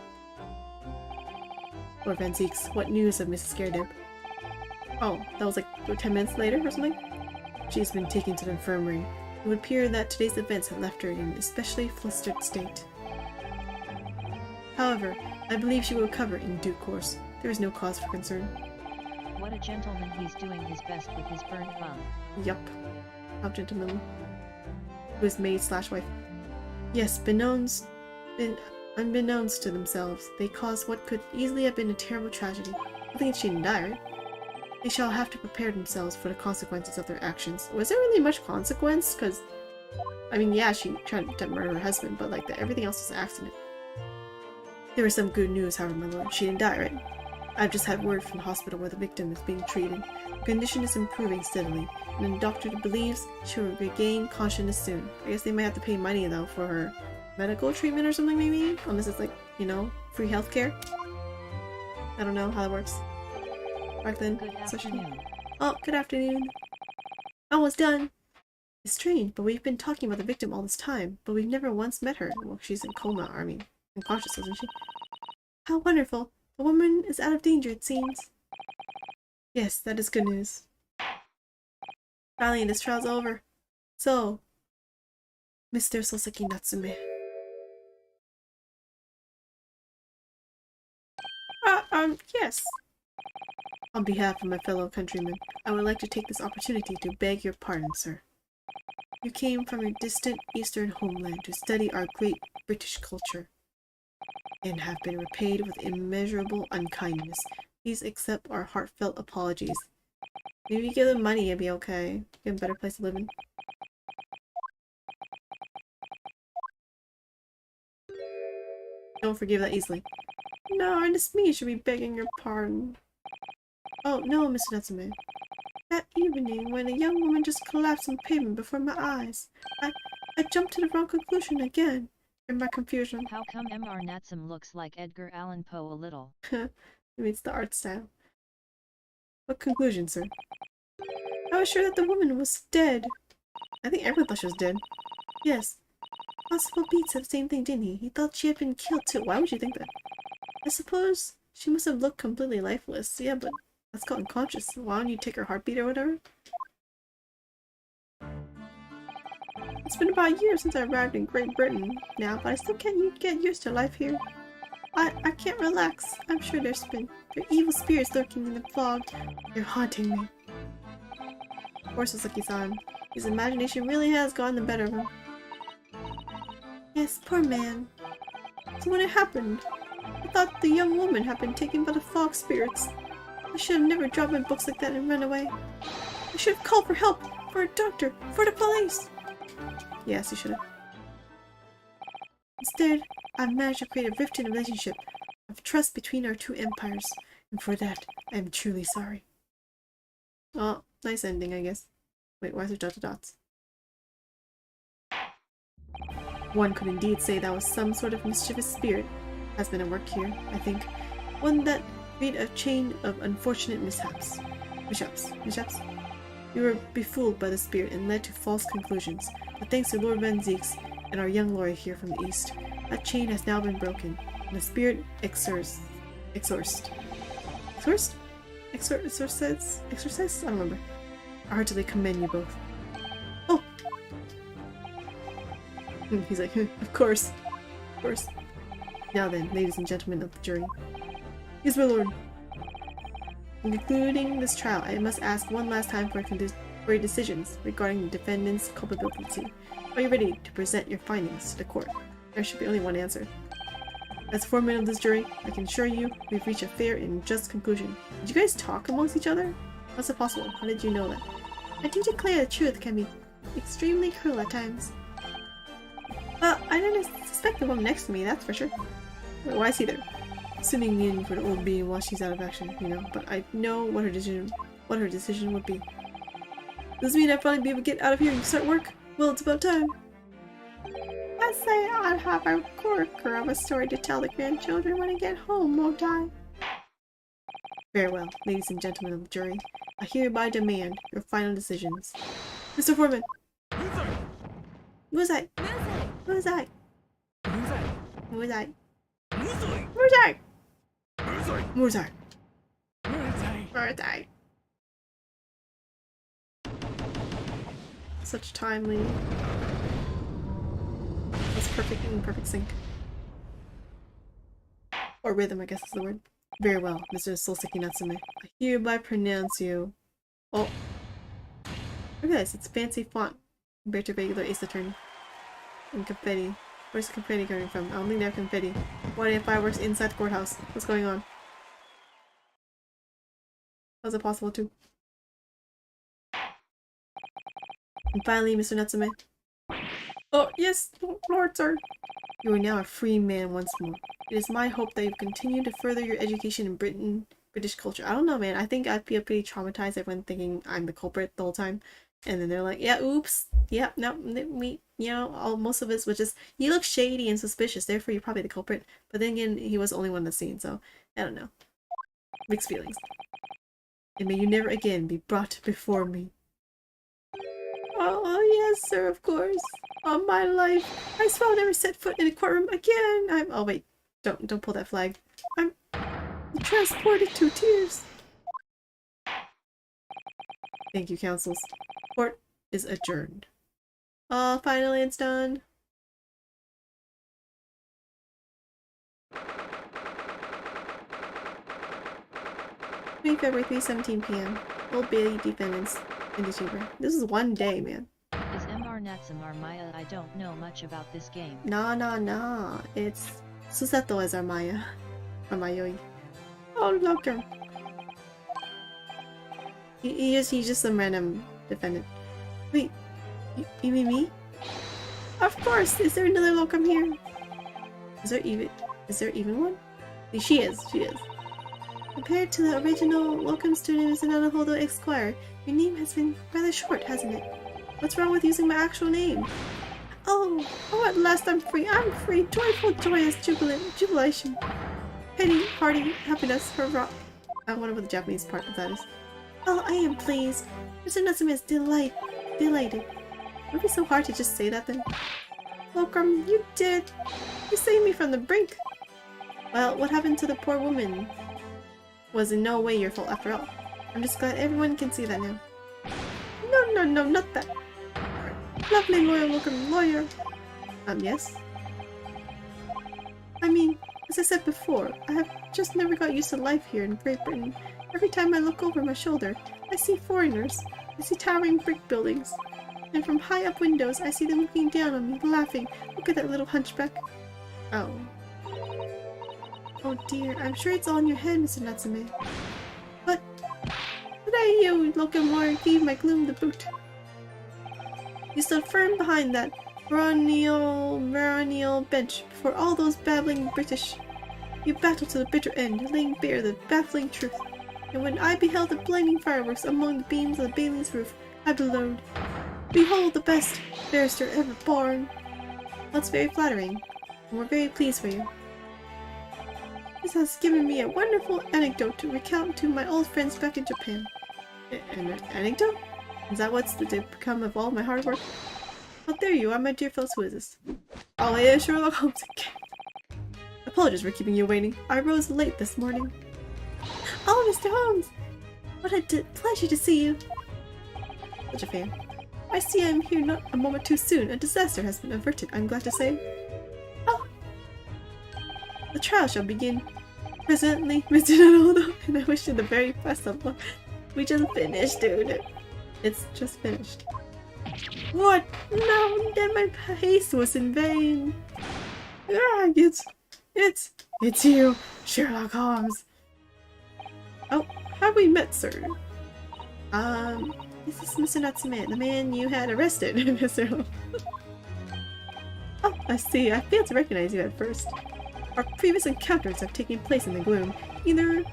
Or Van Zeeks, what news of Mrs. Gyakuten? Oh, that was like 10 minutes later or something? She's been taken to the infirmary. It would appear that today's events have left her in an especially flustered state. However, I believe she will recover in due course. There is no cause for concern. What a gentleman, he's doing his best with his burnt lung. Yup. How gentlemanly. Who is maid/wife. Yes, unbeknownst to themselves, they caused what could easily have been a terrible tragedy. I think she didn't die, right? They shall have to prepare themselves for the consequences of their actions. Was there really much consequence? Because, I mean, yeah, she tried to murder her husband, but like everything else was an accident. There was some good news, however, my lord. She didn't die, right? I've just had word from the hospital where the victim is being treated. Her condition is improving steadily, and the doctor believes she will regain consciousness soon. I guess they might have to pay money, though, for her medical treatment or something, maybe? Unless it's like, you know, free healthcare? I don't know how that works. Back then. Good afternoon. Oh, good afternoon. Almost done. It's strange, but we've been talking about the victim all this time, but we've never once met her. Well, she's in coma, I mean, unconscious, isn't she? How wonderful. The woman is out of danger, it seems. Yes, that is good news. Finally, this trial's over. So, Mr. Soseki Natsume. Yes. On behalf of my fellow countrymen, I would like to take this opportunity to beg your pardon, sir. You came from a distant eastern homeland to study our great British culture, and have been repaid with immeasurable unkindness. Please accept our heartfelt apologies. Maybe give them money, it'd be okay. Get a better place to live in. Don't forgive that easily. No, and it's me you should be begging your pardon. Oh, no, Mr. Natsume. That evening, when a young woman just collapsed on pavement before my eyes, I jumped to the wrong conclusion again, in my confusion. How come Mr. Natsume looks like Edgar Allan Poe a little? Maybe it's the art style. What conclusion, sir? I was sure that the woman was dead. I think everyone thought she was dead. Yes. Possible Pete said the same thing, didn't he? He thought she had been killed too. Why would you think that? I suppose she must have looked completely lifeless. Yeah, but that's called unconscious. Why don't you take her heartbeat or whatever? It's been about a year since I arrived in Great Britain now, but I still can't get used to life here. I can't relax. I'm sure there are evil spirits lurking in the fog. They're haunting me. Poor Sasaki-san. His imagination really has gotten the better of him. Yes, poor man. So when it happened, I thought the young woman had been taken by the fog spirits. I should have never dropped my books like that and run away. I should have called for help, for a doctor, for the police. Yes, you should have. Instead, I've managed to create a rift in the relationship of trust between our two empires, and for that, I am truly sorry. Oh, nice ending, I guess. Wait, why is there dots? One could indeed say that was some sort of mischievous spirit has been at work here, I think. One that created a chain of unfortunate mishaps. We were befooled by the spirit and led to false conclusions, but thanks to Lord Van Zeeks and our young lawyer here from the east, that chain has now been broken, and the spirit exorcised? I don't remember. I heartily commend you both. Oh! He's like, of course. Of course. Now then, ladies and gentlemen of the jury. Yes, my lord. In concluding this trial, I must ask one last time for your decisions regarding the defendant's culpability. Are you ready to present your findings to the court? There should be only one answer. As foreman of this jury, I can assure you we've reached a fair and just conclusion. Did you guys talk amongst each other? How's it possible? How did you know that? I do declare the truth can be extremely cruel at times. Well, I didn't suspect the woman next to me, that's for sure. Wait, why is he there? Sitting in for the old bee while she's out of action, you know, but I know what her decision would be. Does this mean I'd finally be able to get out of here and start work? Well, it's about time. I say I'd have a corker of a story to tell the grandchildren when I get home, won't I? Very well, ladies and gentlemen of the jury. I hereby demand your final decisions. Mr. Foreman! Who's I? Who's I? Who's I? Muzai. Such timely. That's perfect in perfect sync. Or rhythm, I guess is the word. Very well, Mr. Souseki Natsume. I hereby pronounce you. Oh. Look at this, it's fancy font compared to regular Ace Attorney. And confetti. Where's the confetti coming from? I don't think they have confetti. Why do they have fireworks inside the courthouse? What's going on? How's it possible too? And finally, Mr. Natsume. Oh, yes, Lord, sir. You are now a free man once more. It is my hope that you continue to further your education in British culture. I don't know, man. I think I'd feel pretty traumatized everyone thinking I'm the culprit the whole time. And then they're like, yeah, oops. Yeah, no, we, you know, most of us was just, you look shady and suspicious, therefore you're probably the culprit. But then again, he was the only one in the scene, so I don't know. Mixed feelings. And may you never again be brought before me. Oh, yes, sir, of course. All my life, I swore I'll never set foot in a courtroom again. Oh, wait. Don't pull that flag. I'm transported to tears. Thank you, counsels. Court is adjourned. Oh, finally it's done. February 3:17 p.m. Old Bailey defendants in the chamber. This is one day, man. Is MR Natsumar Maya? I don't know much about this game. Nah. It's Susato as our Maya. Or Mayoi. Oh, look her. He's just some random defendant. Wait, you mean me? Of course! Is there another locum here? Is there even one? She is. Compared to the original locum student Mr. Nanahodo Esquire, your name has been rather short, hasn't it? What's wrong with using my actual name? Oh, at last I'm free! I'm free! Joyful, joyous, jubilation! Penny, hearty, happiness, hurrah! I wonder what the Japanese part of that is. Oh, I am pleased. Mr. Natsume is delighted. Would it be so hard to just say that then? Locum, you did! You saved me from the brink! Well, what happened to the poor woman was in no way your fault after all. I'm just glad everyone can see that now. No, not that. Lovely loyal locum lawyer. Yes? I mean, as I said before, I have just never got used to life here in Great Britain. Every time I look over my shoulder, I see foreigners. I see towering brick buildings. And from high up windows, I see them looking down on me, laughing. Look at that little hunchback. Oh. Oh dear, I'm sure it's all in your head, Mr. Natsume. But you, locum lawyer, gave my gloom the boot. You stood firm behind that baronial bench before all those babbling British. You battled to the bitter end, laying bare the baffling truth. And when I beheld the blinding fireworks among the beams of the Bailey's roof, I bellowed, "Behold the best barrister ever born!" That's very flattering, and we're very pleased for you. This has given me a wonderful anecdote to recount to my old friends back in Japan. An anecdote? Is that what's to become of all my hard work? Oh, there you are, my dear fellows. Who is this? Oh, yeah, Sherlock Holmes again. Apologies for keeping you waiting. I rose late this morning. Oh, Mr. Holmes! What a pleasure to see you. Such a fan. I see I'm here not a moment too soon. A disaster has been averted, I'm glad to say. Oh! The trial shall begin presently, Mr. Donaldo, and I wish you the very best of luck. We just finished, dude. It's just finished. What? No, then my haste was in vain. Ah, it's you, Sherlock Holmes. Oh, have we met, sir? This is Mr. Natsume, the man you had arrested, Mr. Holmes. Oh, I see. I failed to recognize you at first. Our previous encounters have taken place in the gloom, either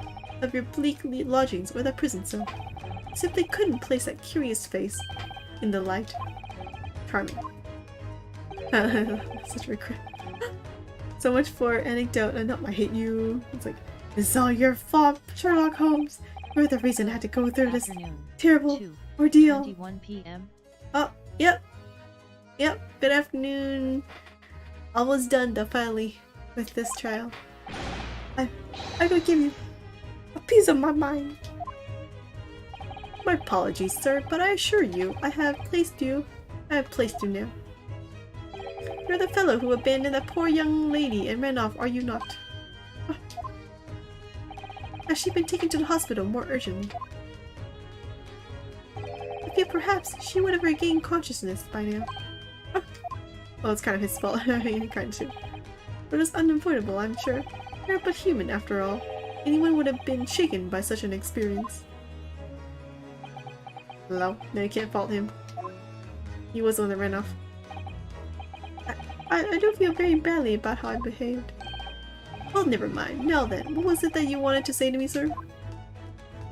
of your bleak lodgings or the prison cell. Simply couldn't place that curious face in the light. Charming. Such regret. So much for anecdote and not I hate you. It's like, it's all your fault, Sherlock Holmes. You're the reason I had to go through this terrible ordeal. 21 p.m. Oh, yep. Yep, good afternoon. Almost done though, finally, with this trial. I will give you a piece of my mind. My apologies, sir, but I assure you, I have placed you now. You're the fellow who abandoned that poor young lady and ran off, are you not? Has she been taken to the hospital more urgently? I feel perhaps she would have regained consciousness by now. Well, it's kind of his fault. I mean, kind of. But it's unavoidable, I'm sure. You're but human, after all. Anyone would have been shaken by such an experience. Hello? No, you can't fault him. He was the one that ran off. I do feel very badly about how I behaved. Well, never mind. Now then, what was it that you wanted to say to me, sir? No,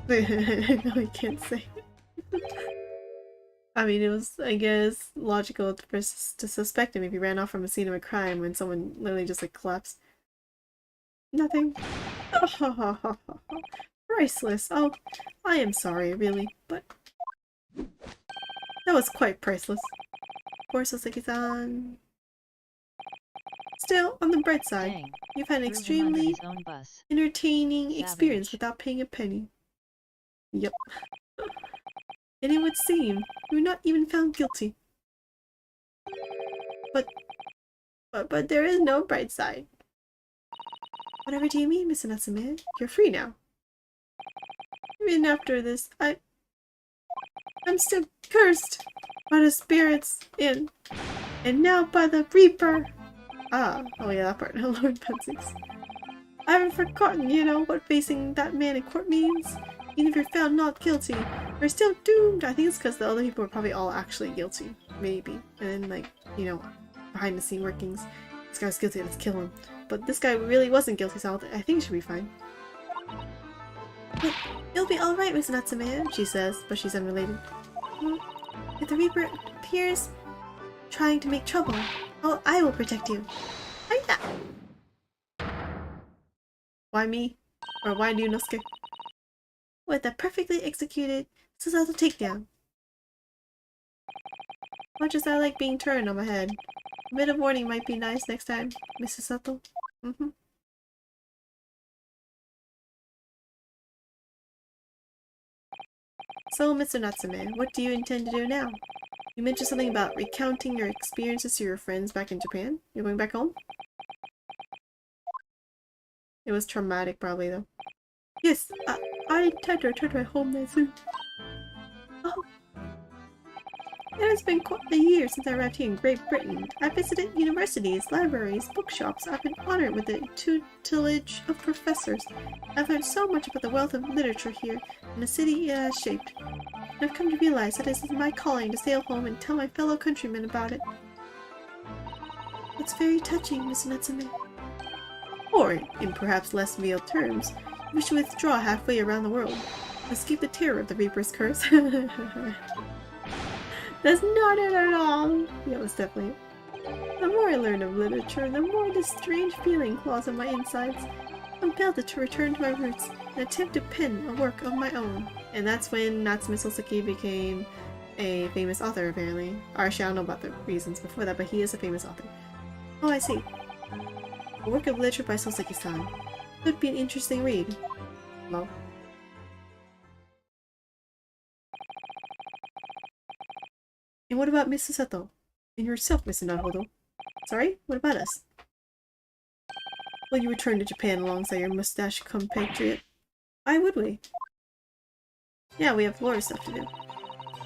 I can't say. I mean, it was, I guess, logical to suspect him if he ran off from a scene of a crime when someone literally just, like, collapsed. Nothing. Priceless. Oh, I am sorry, really, but that was quite priceless. Of course, Osaki-san. Still, on the bright side, Dang. you've had an Threw him extremely under his own bus. entertaining experience Savage. without paying a penny. Yep. And it would seem you were not even found guilty. But there is no bright side. Whatever do you mean, Mr. Natsume? You're free now. Even after this, I'm still cursed by the spirits and now by the Reaper. Ah, oh yeah, that part. Lord Pensix. I haven't forgotten, you know, what facing that man in court means. Even if you're found not guilty, you're still doomed. I think it's because the other people are probably all actually guilty. Maybe. And then, like, you know, behind the scene workings. This guy's guilty, let's kill him. But this guy really wasn't guilty, so I think he should be fine. But you'll be alright, Miss Natsume, she says, but she's unrelated. If the Reaper appears trying to make trouble, oh, I will protect you. Hiya! Why me? Or why Ryunosuke? With a perfectly executed Susato takedown. Much as I like being turned on my head, a bit of warning might be nice next time, Mrs. Sato. So, Mr. Natsume, what do you intend to do now? You mentioned something about recounting your experiences to your friends back in Japan. You're going back home? It was traumatic, probably, though. Yes, I intend to return to my home very soon. Oh. It has been quite a year since I arrived here in Great Britain. I visited universities, libraries, bookshops. I've been honored with the tutelage of professors. I've learned so much about the wealth of literature here and the city it has shaped. And I've come to realize that it is my calling to sail home and tell my fellow countrymen about it. It's very touching, Miss Natsume. Or, in perhaps less veiled terms, you wish to withdraw halfway around the world. Escape the terror of the Reaper's curse. That's not it at all! Yeah, it's definitely it. The more I learn of literature, the more this strange feeling claws on my insides. Compelled to return to my roots and attempt to pen a work of my own. And that's when Natsume Soseki became a famous author, apparently. Or actually, I don't know about the reasons before that, but he is a famous author. Oh, I see. A work of literature by Soseki-san. Could be an interesting read. Well. And what about Mr. Sato? And yourself, Mr. Naruhodo? Sorry? What about us? Will you return to Japan alongside your mustache compatriot? Why would we? Yeah, we have Laura's stuff to do.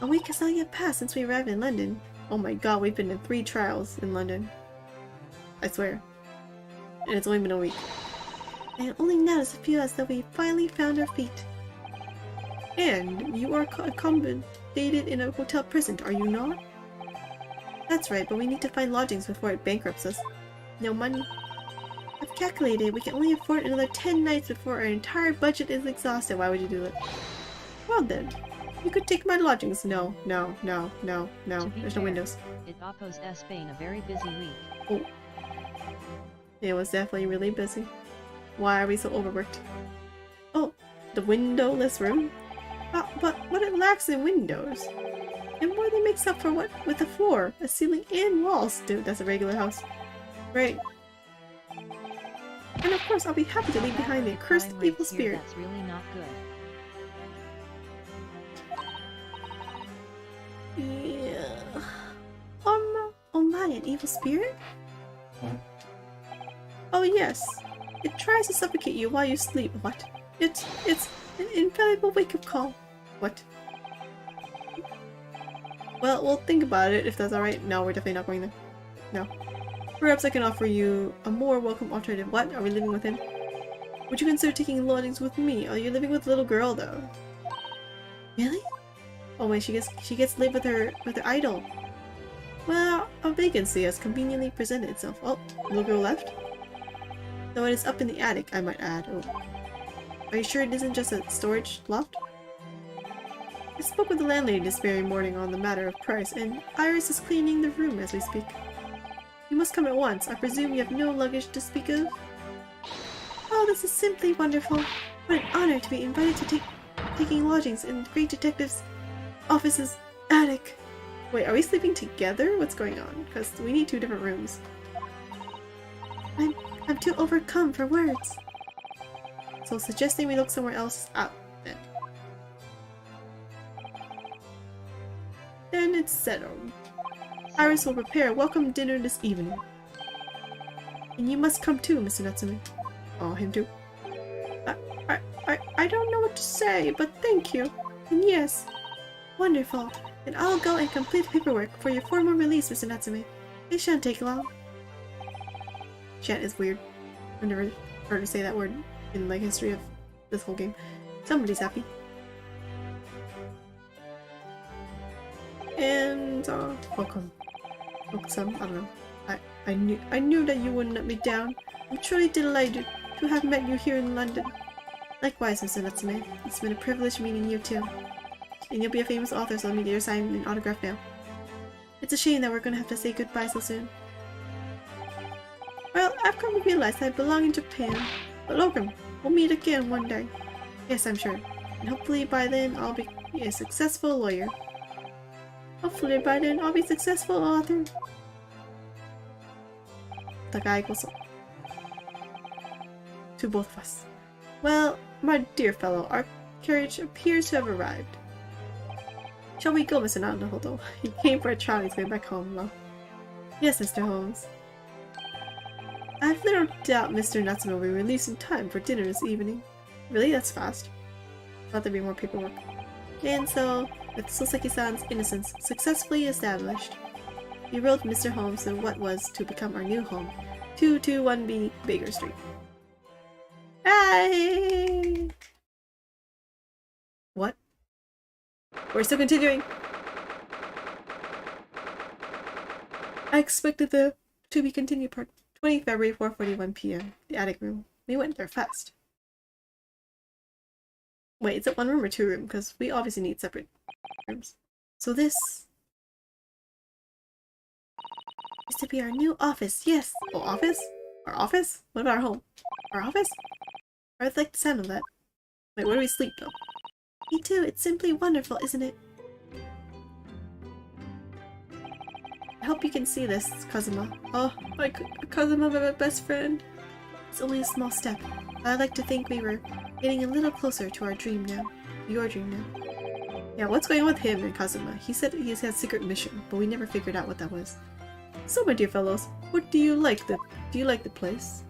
A week has not yet passed since we arrived in London. Oh my god, we've been in 3 trials in London. I swear. And it's only been a week. And only now does it feel as though we finally found our feet. And you are accommodated in a hotel present, are you not? That's right, but we need to find lodgings before it bankrupts us. No money. I've calculated we can only afford another 10 nights before our entire budget is exhausted. Why would you do that? Well then, you could take my lodgings. No. There's no windows. It oppos Spain a very busy week. Oh. It was definitely really busy. Why are we so overworked? Oh, the windowless room? But what it lacks in windows. And more than makes up for what with a floor, a ceiling, and walls. Dude, that's a regular house. Right. And of course, I'll be happy to leave behind the accursed evil spirit. That's really not good. Yeah. Oh my, an evil spirit? Oh yes. It tries to suffocate you while you sleep. What? It's an invaluable wake-up call. What? Well, we'll think about it if that's alright. No, we're definitely not going there. No. Perhaps I can offer you a more welcome alternative. What? Are we living with him? Would you consider taking lodgings with me? Are you living with the little girl though? Really? Oh wait, she gets to live with her idol. Well, a vacancy has conveniently presented itself. Oh, little girl left? Though it is up in the attic, I might add. Oh. Are you sure it isn't just a storage loft? I spoke with the landlady this very morning on the matter of price, and Iris is cleaning the room as we speak. You must come at once. I presume you have no luggage to speak of? Oh, this is simply wonderful. What an honor to be invited to taking lodgings in the great detective's office's attic. Wait, are we sleeping together? What's going on? Because we need 2 different rooms. I'm too overcome for words. So suggesting we look somewhere else out then. Then it's settled. Iris will prepare a welcome dinner this evening. And you must come too, Mr. Natsume. Oh, him too. I don't know what to say, but thank you. And yes. Wonderful. Then I'll go and complete the paperwork for your formal release, Mr. Natsume. It shan't take long. Shan't is weird. I've never heard her say that word in like history of this whole game. Somebody's happy. And welcome. Welcome. I don't know. I knew that you wouldn't let me down. I'm truly delighted to have met you here in London. Likewise, Mr. Natsume. It's been a privilege meeting you too. And you'll be a famous author, so let me get your sign and autograph now. It's a shame that we're gonna have to say goodbye so soon. Well, I've come to realize that I belong in Japan. But welcome. We'll meet again one day. Yes, I'm sure. And hopefully by then I'll be a successful lawyer. Hopefully by then I'll be a successful author. Takai koso. To both of us. Well, my dear fellow, our carriage appears to have arrived. Shall we go, Mr. Naruhodo? He came for a trial, he's going back home, well. Yes, Mr. Holmes. I have little doubt Mr. Natsume will be released in time for dinner this evening. Really? That's fast. Thought there'd be more paperwork. And so, with Soseki-san's innocence successfully established, we rode Mr. Holmes to what was to become our new home, 221B Baker Street. Hey! What? We're still continuing! I expected the to be continued part 20 February, 4:41 p.m. The attic room. We went there fast. Wait, is it one room or two room? Because we obviously need separate rooms. So this is to be our new office. Yes. Oh, office? Our office? What about our home? Our office? I'd like the sound of that. Wait, where do we sleep though? Me too. It's simply wonderful, isn't it? I hope you can see this, Kazuma. Oh, my Kazuma, my best friend. It's only a small step, but I like to think we were getting a little closer to our dream now. Your dream now. Yeah, what's going on with him and Kazuma? He said he has a secret mission, but we never figured out what that was. So, my dear fellows, what do you like the place?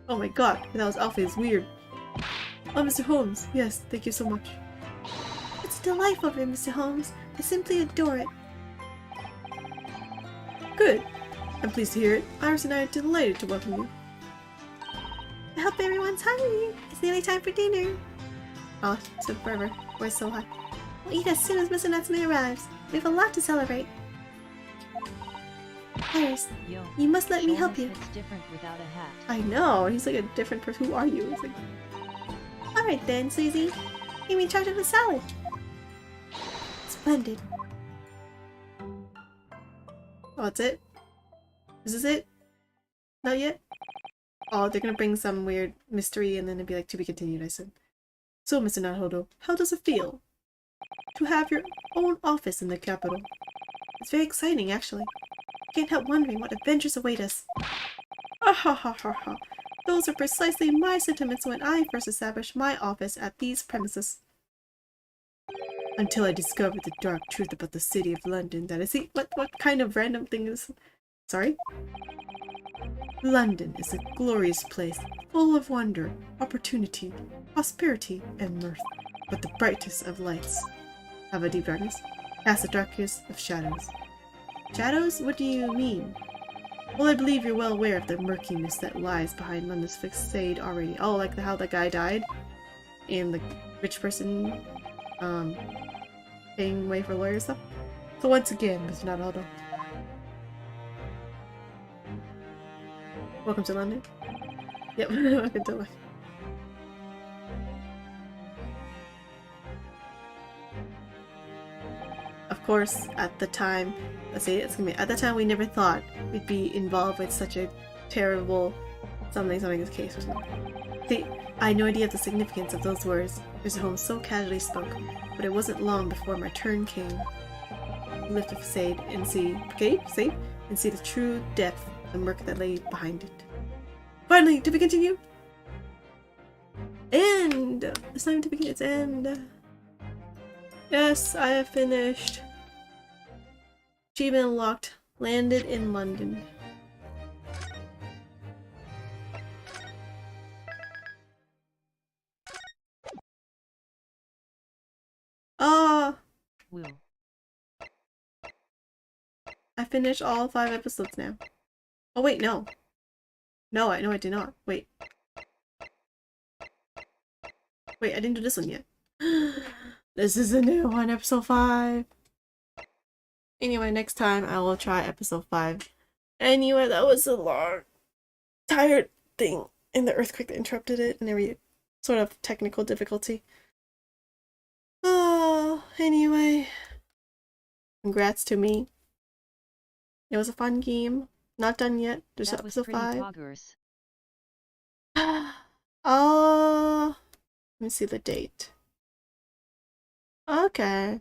Oh my god, that was Alfie's weird. Oh, Mr. Holmes, yes, thank you so much. It's delightful here, Mr. Holmes. I simply adore it. Good. I'm pleased to hear it. Iris and I are delighted to welcome you. I hope everyone's hungry. It's nearly time for dinner. Oh, it took forever. We're so hot. We'll eat as soon as Mr. Natsume arrives. We have a lot to celebrate. Iris, you must let me help you. It's different without a hat. I know. He's like a different person. Who are you? He's like... Alright then, Susie. I'm in charge of the salad. Splendid. Oh, that's it? Is this it? Not yet? Oh, they're gonna bring some weird mystery and then it'd be like, to be continued, I said. So, Mr. Nahodo, how does it feel to have your own office in the capital? It's very exciting, actually. I can't help wondering what adventures await us. Ah ha ha ha ha. Those are precisely my sentiments when I first established my office at these premises. Until I discovered the dark truth about the city of London. That is, what kind of random thing is... Sorry? London is a glorious place, full of wonder, opportunity, prosperity, and mirth. But the brightest of lights have a deep darkness, cast the darkest of shadows. Shadows? What do you mean? Well, I believe you're well aware of the murkiness that lies behind London's facade already. Oh, like how the guy died? And the rich person, paying way for lawyer stuff? So once again, Mr. Naruto. Welcome to London. Yep, welcome to London. Of course, at the time, let's say it's gonna be, at the time we never thought we'd be involved with such a terrible something this case or something. See, I had no idea of the significance of those words Mr. Holmes so casually spoke, but it wasn't long before my turn came to lift the facade and see, and see the true depth, the murk that lay behind it. Finally, to be continued? End! It's not even to begin, it's end. Yes, I have finished. Achievement unlocked. Landed in London. Woo. I finished all 5 episodes now. Oh wait, no. No, I did not. Wait. Wait, I didn't do this one yet. This is a new one, episode 5. Anyway, next time I will try episode 5. Anyway, that was a long, tired thing. And the earthquake that interrupted it and every sort of technical difficulty. Oh, anyway. Congrats to me. It was a fun game. Not done yet. There's That was episode pretty 5. poggers. Let me see the date. Okay.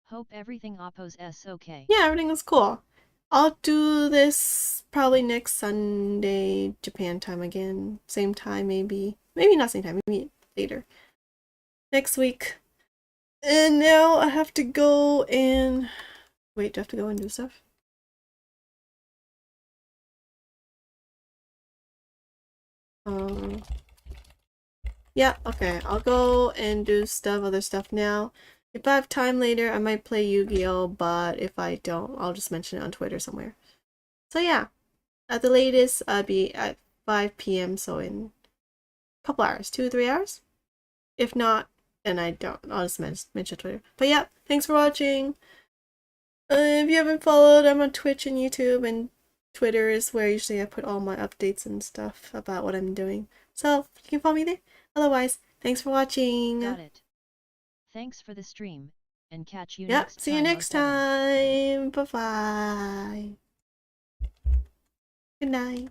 Hope everything oppos s okay. Yeah, everything was cool. I'll do this probably next Sunday, Japan time again. Same time, maybe. Maybe not same time, maybe later. Next week. And now I have to go and... Wait, do I have to go and do stuff? Yeah, okay. I'll go and do other stuff now. If I have time later, I might play Yu-Gi-Oh! But if I don't, I'll just mention it on Twitter somewhere. So yeah, at the latest, I'll be at 5 p.m. So in a couple hours, 2 or 3 hours. If not, then I don't. I'll just mention Twitter. But yeah, thanks for watching. If you haven't followed, I'm on Twitch and YouTube and Twitter is where usually I put all my updates and stuff about what I'm doing. So you can follow me there. Otherwise, thanks for watching. Got it. Thanks for the stream, and catch you Yep, next time. see you next time. Bye-bye. Good night.